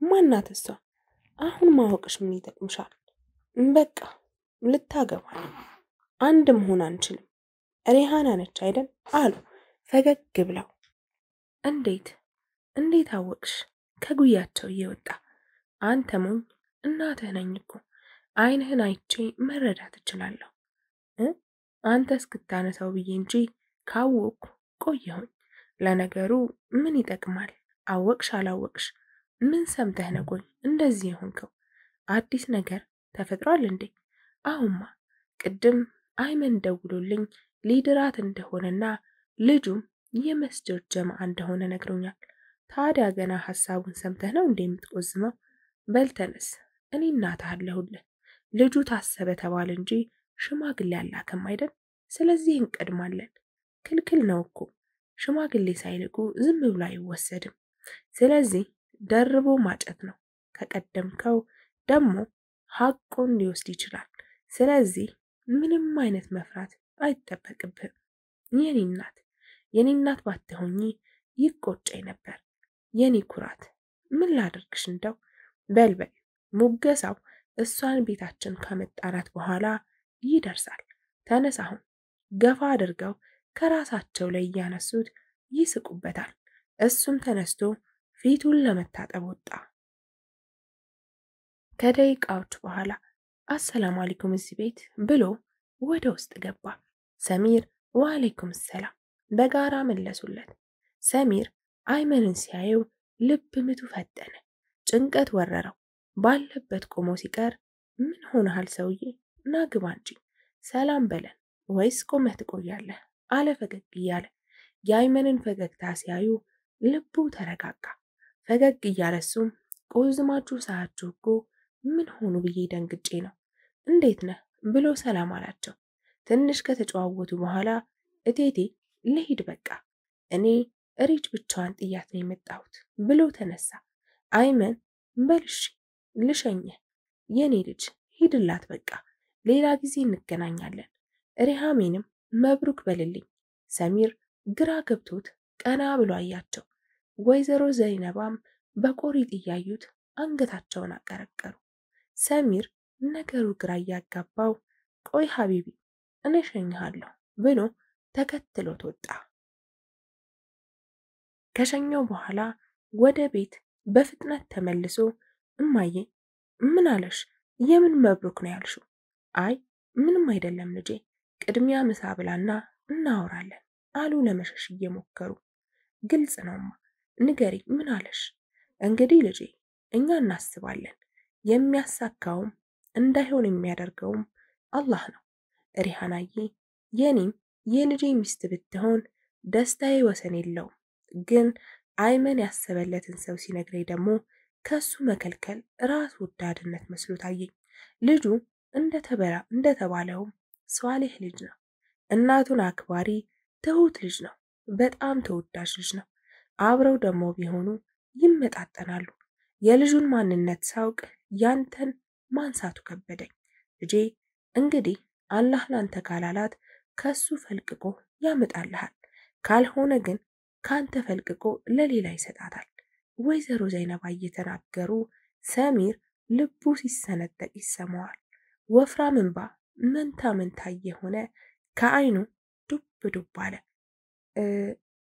ማናት እሷ? አሁን ማወቅሽ ምን ይጠቅምሻል? በቃ ልታገባ ነው። አንድ መሆን አንችልም። ሪሃና ነች አይደል አሉ ፈገግ ብለው። እንዴት አወቅሽ? ከጉያቸው እየወጣ አንተ ሞኝ፣ እናትህ ነኝ እኮ አይንህን አይቼ መረዳት እችላለሁ። አንተ እስክታነሳው ብዬ እንጂ ካወቅኩ ቆየሁኝ። ለነገሩ ምን ይጠቅማል? አወቅሽ አላወቅሽ ምን ሰምተህ ነው ቆይ እንደዚህ የሆንከው? አዲስ ነገር ተፈጥሯል እንዴ? አሁንማ ቅድም አይመን ደውሎልኝ ሊድራት እንደሆነና ልጁም የመስጅድ ጀማዓ እንደሆነ ነግሮኛል። ታዲያ ገና ሐሳቡን ሰምተህ ነው እንዴ የምትቆዝመው? በልተነስ እኔ እናትህ አለሁልህ። ልጁ ታሰበ ተባለ እንጂ ሽማግሌ አላከም አይደል? ስለዚህ እንቀድማለን። ክልክል ነው እኮ ሽማግሌ ሳይልኩ ዝም ብሎ አይወሰድም። ስለዚህ ደርቦ ማጨት ነው። ከቀደምከው ደግሞ ሐቁን ሊወስድ ይችላል። ስለዚህ ምንም አይነት መፍራት አይጠበቅብህም። የኔ እናት ባትሆኚ ይቆጨኝ ነበር። የኔ ኩራት ምን ላድርግሽ እንደው። በልበል ሙገሳው እሷን ቤታችን ካመጣናት በኋላ ይደርሳል። ተነስ አሁን። ገፋ አድርገው ከራሳቸው ላይ እያነሱት ይስቁበታል። እሱም ተነስቶ ፊቱን ለመታጠብ ወጣ። ከደቂቃዎች በኋላ አሰላሙ አለይኩም እዚህ ቤት ብሎ ወደ ውስጥ ገባ። ሰሚር ወአለይኩም ሰላም በጋራ መለሱለት። ሰሚር አይመንን ሲያየው ልብ ምቱ ፈጠነ፣ ጭንቀት ወረረው። ባለበት ቆሞ ሲቀር ምን ሆነሃል ሰውዬ? ና ግባ እንጂ ሰላም በለን ወይስ ቆመህ ትቆያለህ? አለ ፈገግ እያለ። የአይመንን ፈገግታ ሲያዩ ልቡ ተረጋጋ። ፈገግ እያለ እሱም ቆዝማችሁ ሳያችሁ እኮ ምን ሆኑ ብዬ ደንግጬ ነው። እንዴት ነህ ብሎ ሰላም አላቸው። ትንሽ ከተጨዋወቱ በኋላ እቴቴ ልሂድ በቃ እኔ ሪች ብቻዋን ጥያት ነው የመጣሁት ብሎ ተነሳ። አይመን በልሽ ልሸኘህ የኔ ልጅ ሂድላት በቃ ሌላ ጊዜ እንገናኛለን። ሪሃሜንም መብሩክ በልልኝ። ሰሚር ግራ ገብቶት ቀና ብሎ አያቸው። ወይዘሮ ዘይነባም በቆሪጥ እያዩት አንገታቸውን አቀረቀሩ። ሰሚር ነገሩ ግራ እያጋባው ቆይ ሀቢቢ እኔ እሸኝሃለሁ ብሎ ተከትሎት ወጣ። ከሸኘው በኋላ ወደ ቤት በፍጥነት ተመልሶ እማዬ ምን አለሽ? የምን መብሩክ ነው ያልሽው? አይ ምንም አይደለም ልጄ፣ ቅድሚያ ምሳ ብላና እናወራለን አሉ ለመሸሽ እየሞከሩ። ግልጽ ነውማ፣ ንገሪ ምን አለሽ? እንግዲህ ልጄ እኛ እናስባለን፣ የሚያሳካውም እንዳይሆን የሚያደርገውም አላህ ነው። ሪሃናዬ የኔም የልጄ ሚስት ብትሆን ደስታዬ ወሰን የለውም። ግን አይመን ያሰበለትን ሰው ሲነግረኝ ደግሞ ከሱ መከልከል ራስ ወዳድነት መስሎ ታየኝ። ልጁ እንደተባለውም ሷሊህ ልጅ ነው። እናቱን አክባሪ ትሁት ልጅ ነው። በጣም ተወዳጅ ልጅ ነው። አብረው ደግሞ ቢሆኑ ይመጣጠናሉ። የልጁን ማንነት ሳውቅ ያንተን ማንሳቱ ከበደኝ። ልጄ እንግዲህ አላህ ላንተ ካላላት ከሱ ፈልቅቆ ያመጣልሃል። ካልሆነ ግን ካንተ ፈልቅቆ ለሌላ ይሰጣታል። ወይዘሮ ዘይነባ እየተናገሩ ሰሚር ልቡ ሲሰነጠቅ ይሰማዋል። ወፍራም እንባ መንታ መንታ የሆነ ከአይኑ ዱብ ዱብ አለ።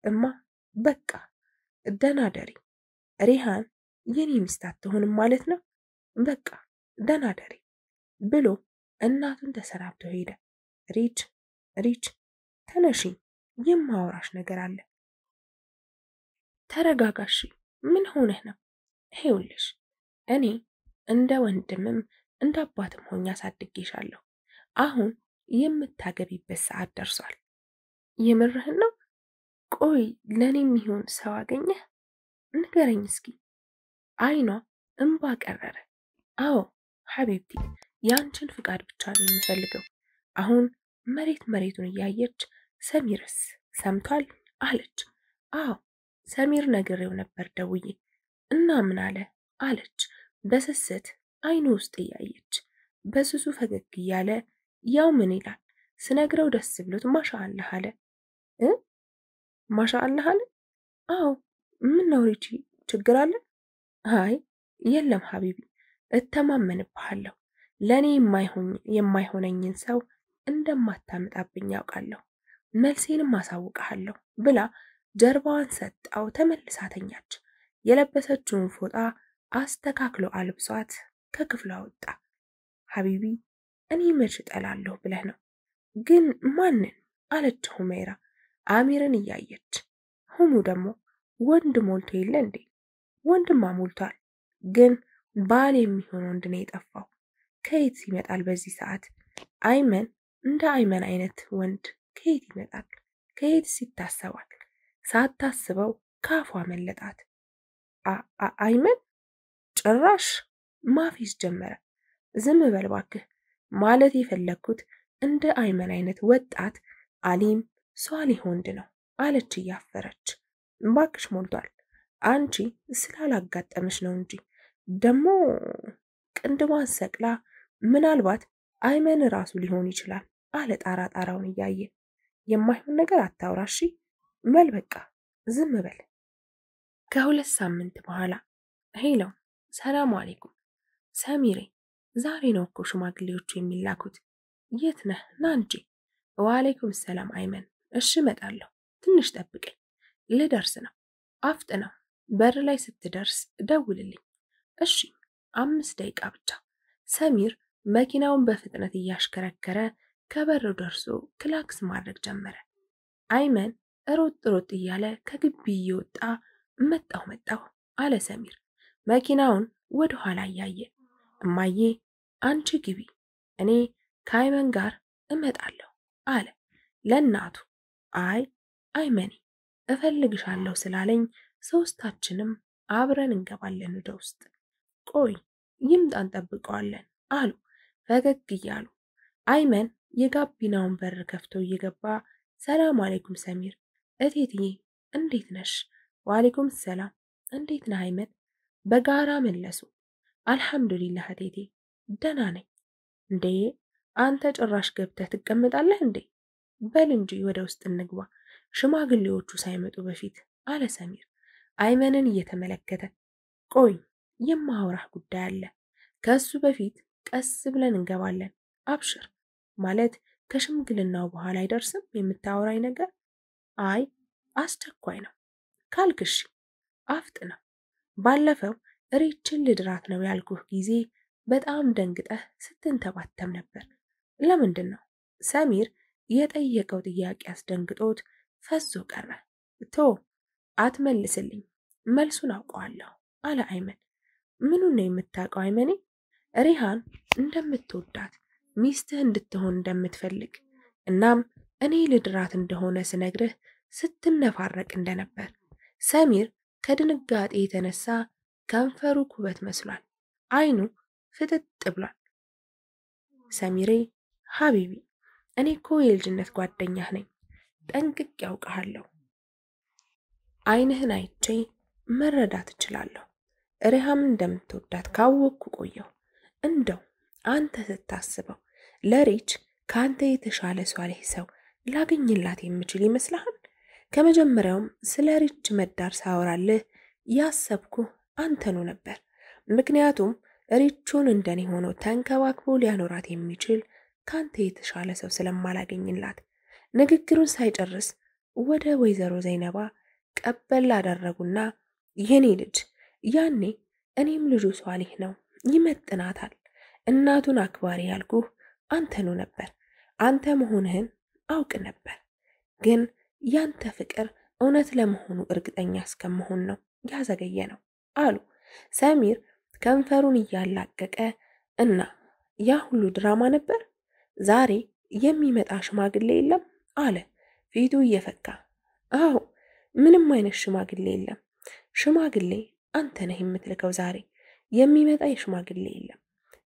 እማ በቃ ደህና ደሪ፣ ሪሃን የኔ ሚስት አትሆንም ማለት ነው? በቃ ደህና ደሪ ብሎ እናቱን ተሰናብቶ ሄደ። ሪች ተነሺ፣ የማወራሽ ነገር አለ። ተረጋጋሽ፣ ምን ሆነህ ነው? ይኸውልሽ እኔ እንደ ወንድምም እንደ አባትም ሆኜ አሳድጌሻለሁ። አሁን የምታገቢበት ሰዓት ደርሷል። የምርህን ነው? ቆይ ለኔም ይሁን ሰው አገኘህ? ንገረኝ እስኪ። አይኗ እንባ ቀረረ። አዎ ሐቢብቲ፣ ያንቺን ፍቃድ ብቻ ነው የምፈልገው። አሁን መሬቱን እያየች ሰሚርስ ሰምቷል አለች። አዎ ሰሚር ነግሬው ነበር ደውዬ እና ምን አለ አለች በስስት አይኑ ውስጥ እያየች። በስሱ ፈገግ እያለ ያው ምን ይላል ስነግረው ደስ ብሎት ማሻአላህ አለ። ማሻአላህ አለ? አዎ ምን ነው ሪቺ፣ ችግር አለ? አይ የለም ሐቢቢ፣ እተማመንብሃለሁ። ለኔ የማይሆነኝን ሰው እንደማታመጣብኝ ያውቃለሁ። መልሴንም አሳውቅሃለሁ ብላ ጀርባዋን ሰጣው። ተመልሳ ተኛች። የለበሰችውን ፎጣ አስተካክሎ አልብሷት ከክፍሏ ወጣ። ሐቢቢ እኔ መች እጠላለሁ ብለህ ነው? ግን ማንን አለች ሁሜራ አሚርን እያየች። ሁሙ ደግሞ ወንድ ሞልቶ የለ እንዴ? ወንድማ ሞልቷል፣ ግን ባል የሚሆን ወንድ ነው የጠፋው። ከየት ይመጣል በዚህ ሰዓት? አይመን እንደ አይመን አይነት ወንድ ከየት ይመጣል? ከየትስ ይታሰባል? ሳታስበው ካፏ መለጣት። አይመን ጭራሽ ማፊዝ ጀመረ። ዝም በል እባክህ፣ ማለት የፈለግኩት እንደ አይመን አይነት ወጣት አሊም ሷሊህ ወንድ ነው አለች እያፈረች። እባክሽ ሞልቷል፣ አንቺ ስላላጋጠመሽ ነው እንጂ። ደግሞ ቅንድቧን ሰቅላ ምናልባት አይመን ራሱ ሊሆን ይችላል አለ ጣራውን እያየ። የማይሆን ነገር አታውራሺ፣ በል በቃ ዝም በል። ከ2 ሳምንት በኋላ ሄሎ፣ ሰላም አለይኩም ሰሚሬ፣ ዛሬ ነው እኮ ሽማግሌዎቹ የሚላኩት። የት ነህ? ና እንጂ። ወአለይኩም ሰላም አይመን፣ እሺ እመጣለሁ፣ ትንሽ ጠብቀኝ፣ ልደርስ ነው። አፍጥነው፣ በር ላይ ስትደርስ ደውልልኝ። እሺ 5 ደቂቃ ብቻ። ሰሚር መኪናውን በፍጥነት እያሽከረከረ ከበሩ ደርሶ ክላክስ ማድረግ ጀመረ። አይመን ሮጥ እያለ ከግቢ እየወጣ መጣሁ አለ ሰሚር መኪናውን ወደ ኋላ እያየ። እማዬ አንቺ ግቢ፣ እኔ ከአይመን ጋር እመጣለሁ አለ ለእናቱ። አይ አይመኔ እፈልግሻለሁ ስላለኝ ሶስታችንም አብረን እንገባለን ወደ ውስጥ። ቆይ ይምጣ እንጠብቀዋለን አሉ ፈገግ እያሉ። አይመን የጋቢናውን በር ከፍቶ እየገባ ሰላም አለይኩም ሰሚር፣ እቴትዬ እንዴት ነሽ? ወአለይኩም ሰላም፣ እንዴት ነህ አይመን? በጋራ መለሱ። አልሐምዱሊላህ እቴቴ ደህና ነኝ። እንዴ አንተ ጭራሽ ገብተህ ትቀመጣለህ እንዴ? በል እንጂ ወደ ውስጥ እንግባ ሽማግሌዎቹ ሳይመጡ በፊት አለ ሰሚር አይመንን እየተመለከተ። ቆይ የማወራህ ጉዳይ አለ፣ ከሱ በፊት ቀስ ብለን እንገባለን። አብሽር። ማለት ከሽምግልናው በኋላ አይደርስም የምታወራኝ ነገር? አይ አስቸኳይ ነው። ካልክሽ አፍጥና። ባለፈው ሪችን ልድራት ነው ያልኩህ ጊዜ በጣም ደንግጠህ ስትንተባተም ነበር። ለምንድን ነው? ሰሚር የጠየቀው ጥያቄ አስደንግጦት ፈዞ ቀረ። ቶ አትመልስልኝ፣ መልሱን አውቀዋለሁ አለ አይመን። ምኑን ነው የምታውቀው አይመኔ? ሪሃን እንደምትወዳት ሚስትህ እንድትሆን እንደምትፈልግ እናም እኔ ልድራት እንደሆነ ስነግርህ ስትነፋረቅ እንደነበር። ሰሚር ከድንጋጤ የተነሳ ከንፈሩ ኩበት መስሏል፣ አይኑ ፍጥጥ ብሏል። ሰሚሬ ሀቢቢ፣ እኔ እኮ የልጅነት ጓደኛህ ነኝ፣ ጠንቅቅ ያውቀሃለሁ። አይንህን አይቼ መረዳት እችላለሁ። ሪሃም እንደምትወዳት ካወቅኩ ቆየሁ። እንደው አንተ ስታስበው ለሪች ከአንተ የተሻለ ሷሊህ ሰው ላገኝላት የምችል ይመስልሃል? ከመጀመሪያውም ስለ ሪች መዳር ሳወራልህ ያሰብኩ አንተኑ ነበር። ምክንያቱም ሪቹን እንደኔ ሆኖ ተንከባክቦ ሊያኖራት የሚችል ካንተ የተሻለ ሰው ስለማላገኝላት። ንግግሩን ሳይጨርስ ወደ ወይዘሮ ዘይነባ ቀበል አደረጉና የኔ ልጅ፣ ያኔ እኔም ልጁ ሷሊህ ነው ይመጥናታል፣ እናቱን አክባሪ ያልኩህ አንተኑ ነበር። አንተ መሆንህን አውቅ ነበር፣ ግን ያንተ ፍቅር እውነት ለመሆኑ እርግጠኛ እስከመሆን ነው ያዘገየ ነው አሉ ሰሚር ከንፈሩን እያላቀቀ። እና ያ ሁሉ ድራማ ነበር? ዛሬ የሚመጣ ሽማግሌ የለም አለ ፊቱ እየፈካ። አዎ ምንም አይነት ሽማግሌ የለም። ሽማግሌ አንተ ነህ የምትልከው። ዛሬ የሚመጣ የሽማግሌ የለም።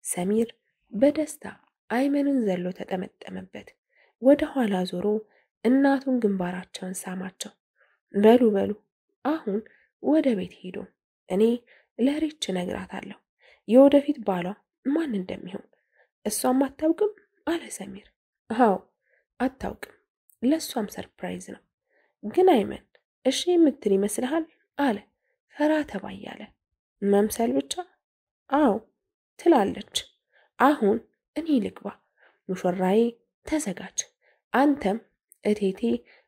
ሰሚር በደስታ አይመንን ዘሎ ተጠመጠመበት። ወደ ኋላ ዞሮ እናቱን ግንባራቸውን ሳማቸው። በሉ በሉ አሁን ወደ ቤት ሄዱ። እኔ ለሪች እነግራታለሁ የወደፊት ባሏ ማን እንደሚሆን። እሷም አታውቅም አለ ሰሚር። አዎ አታውቅም፣ ለእሷም ሰርፕራይዝ ነው። ግን አይመን እሺ የምትል ይመስልሃል አለ ፈራ ተባ እያለ። መምሰል ብቻ? አዎ ትላለች። አሁን እኔ ልግባ፣ ሙሽራዬ ተዘጋጅ፣ አንተም እቴቴ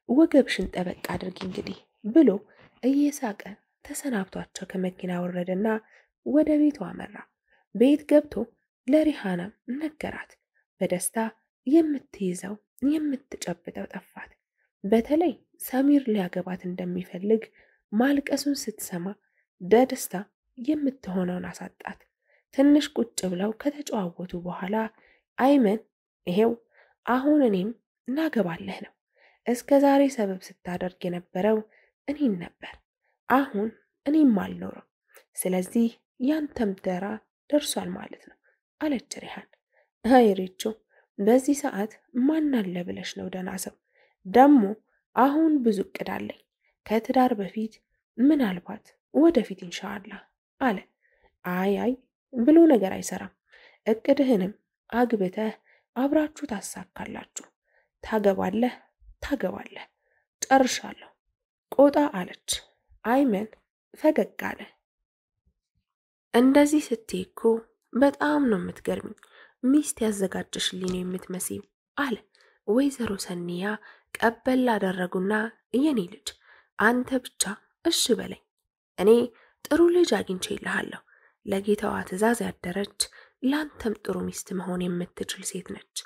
ወገብሽን ጠበቅ አድርጊ እንግዲህ ብሎ እየሳቀ ተሰናብቷቸው ከመኪና ወረደና ወደ ቤቱ አመራ። ቤት ገብቶ ለሪሃና ነገራት። በደስታ የምትይዘው የምትጨብጠው ጠፋት። በተለይ ሰሚር ሊያገባት እንደሚፈልግ ማልቀሱን ስትሰማ በደስታ የምትሆነውን አሳጣት። ትንሽ ቁጭ ብለው ከተጨዋወቱ በኋላ አይመን ይሄው አሁን እኔም እናገባለህ ነው። እስከ ዛሬ ሰበብ ስታደርግ የነበረው እኔን ነበር። አሁን እኔም አልኖረው። ስለዚህ ያንተም ተራ ደርሷል ማለት ነው አለች ሪሃን። አይ ሪቾ፣ በዚህ ሰዓት ማን አለ ብለሽ ነው? ደህና ሰው ደግሞ አሁን ብዙ እቅድ አለኝ ከትዳር በፊት ምናልባት ወደፊት ኢንሻአላህ አለ። አይ ብሎ ነገር አይሰራም። እቅድህንም አግብተህ አብራችሁ ታሳካላችሁ። ታገባለህ። ጨርሻለሁ። ቆጣ አለች። አይመን ፈገግ አለ። እንደዚህ ስትይ እኮ በጣም ነው የምትገርሚኝ። ሚስት ያዘጋጀሽልኝ ነው የምትመስይው አለ። ወይዘሮ ሰኒያ ቀበል አደረጉና የኔ ልጅ አንተ ብቻ እሺ በለኝ፣ እኔ ጥሩ ልጅ አግኝቼልሃለሁ። ለጌታዋ ትእዛዝ ያደረች ላንተም ጥሩ ሚስት መሆን የምትችል ሴት ነች።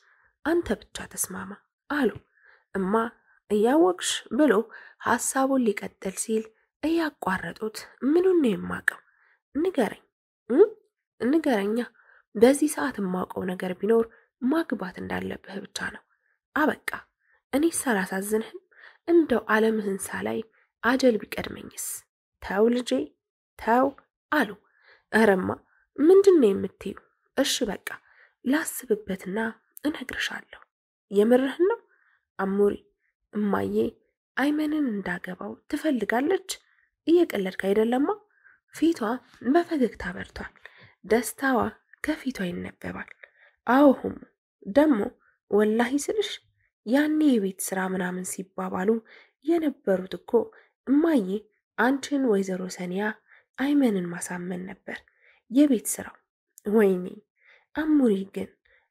አንተ ብቻ ተስማማ አሉ። እማ እያወቅሽ ብሎ ሐሳቡን ሊቀጥል ሲል እያቋረጡት ምኑን ነው የማውቀው? ንገረኛ። በዚህ ሰዓት የማውቀው ነገር ቢኖር ማግባት እንዳለብህ ብቻ ነው። አበቃ። እኔ ሳላሳዝንህም እንደው ዓለምህን ሳላይ አጀል ቢቀድመኝስ? ተው ልጄ ተው አሉ። እረማ ምንድን ነው የምትዩ? እሺ በቃ ላስብበትና እነግርሻለሁ። የምርህን ነው አሙሪ? እማዬ አይመንን እንዳገባው ትፈልጋለች። እየቀለድክ አይደለማ? ፊቷ በፈገግታ በርቷል። ደስታዋ ከፊቷ ይነበባል። አዎሁም ደግሞ ወላሂ ስልሽ ያኔ የቤት ስራ ምናምን ሲባባሉ የነበሩት እኮ እማዬ አንቺን ወይዘሮ ሰኒያ አይመንን ማሳመን ነበር የቤት ስራው። ወይኔ አሙሪ ግን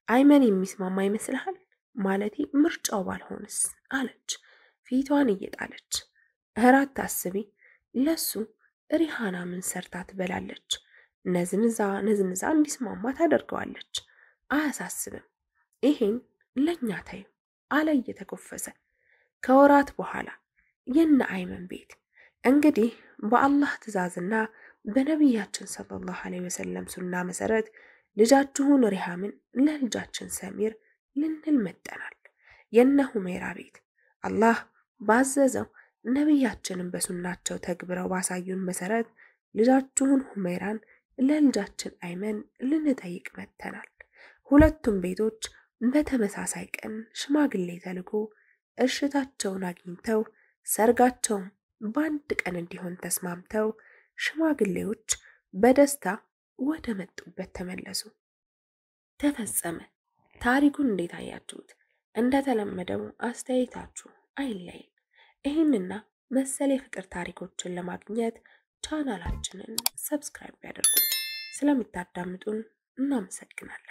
አይመን የሚስማማ ይመስልሃል? ማለቴ ምርጫው ባልሆንስ አለች ፊቷን እየጣለች። እረ አታስቢ፣ ለሱ ሪሃና ምን ሰርታ ትበላለች? ነዝንዛ እንዲስማማ ታደርገዋለች። አያሳስብም፣ ይሄን ለኛ ታዩ አለ እየተኮፈሰ። ከወራት በኋላ የነ አይመን ቤት እንግዲህ በአላህ ትእዛዝና በነቢያችን ሰለላሁ ዐለይሂ ወሰለም ሱና መሰረት ልጃችሁን ሪሃምን ለልጃችን ሰሚር ልንል መጠናል። የነ ሁሜራ ቤት አላህ ባዘዘው ነቢያችንን በሱናቸው ተግብረው ባሳዩን መሰረት ልጃችሁን ሁሜራን ለልጃችን አይመን ልንጠይቅ መጥተናል። ሁለቱም ቤቶች በተመሳሳይ ቀን ሽማግሌ ተልኮ እሽታቸውን አግኝተው ሰርጋቸውን በአንድ ቀን እንዲሆን ተስማምተው ሽማግሌዎች በደስታ ወደ መጡበት ተመለሱ። ተፈጸመ። ታሪኩን እንዴት አያችሁት? እንደተለመደው አስተያየታችሁ አይለይን። ይህንና መሰል የፍቅር ታሪኮችን ለማግኘት ቻናላችንን ሰብስክራይብ ያድርጉ። ስለምታዳምጡን እናመሰግናለን።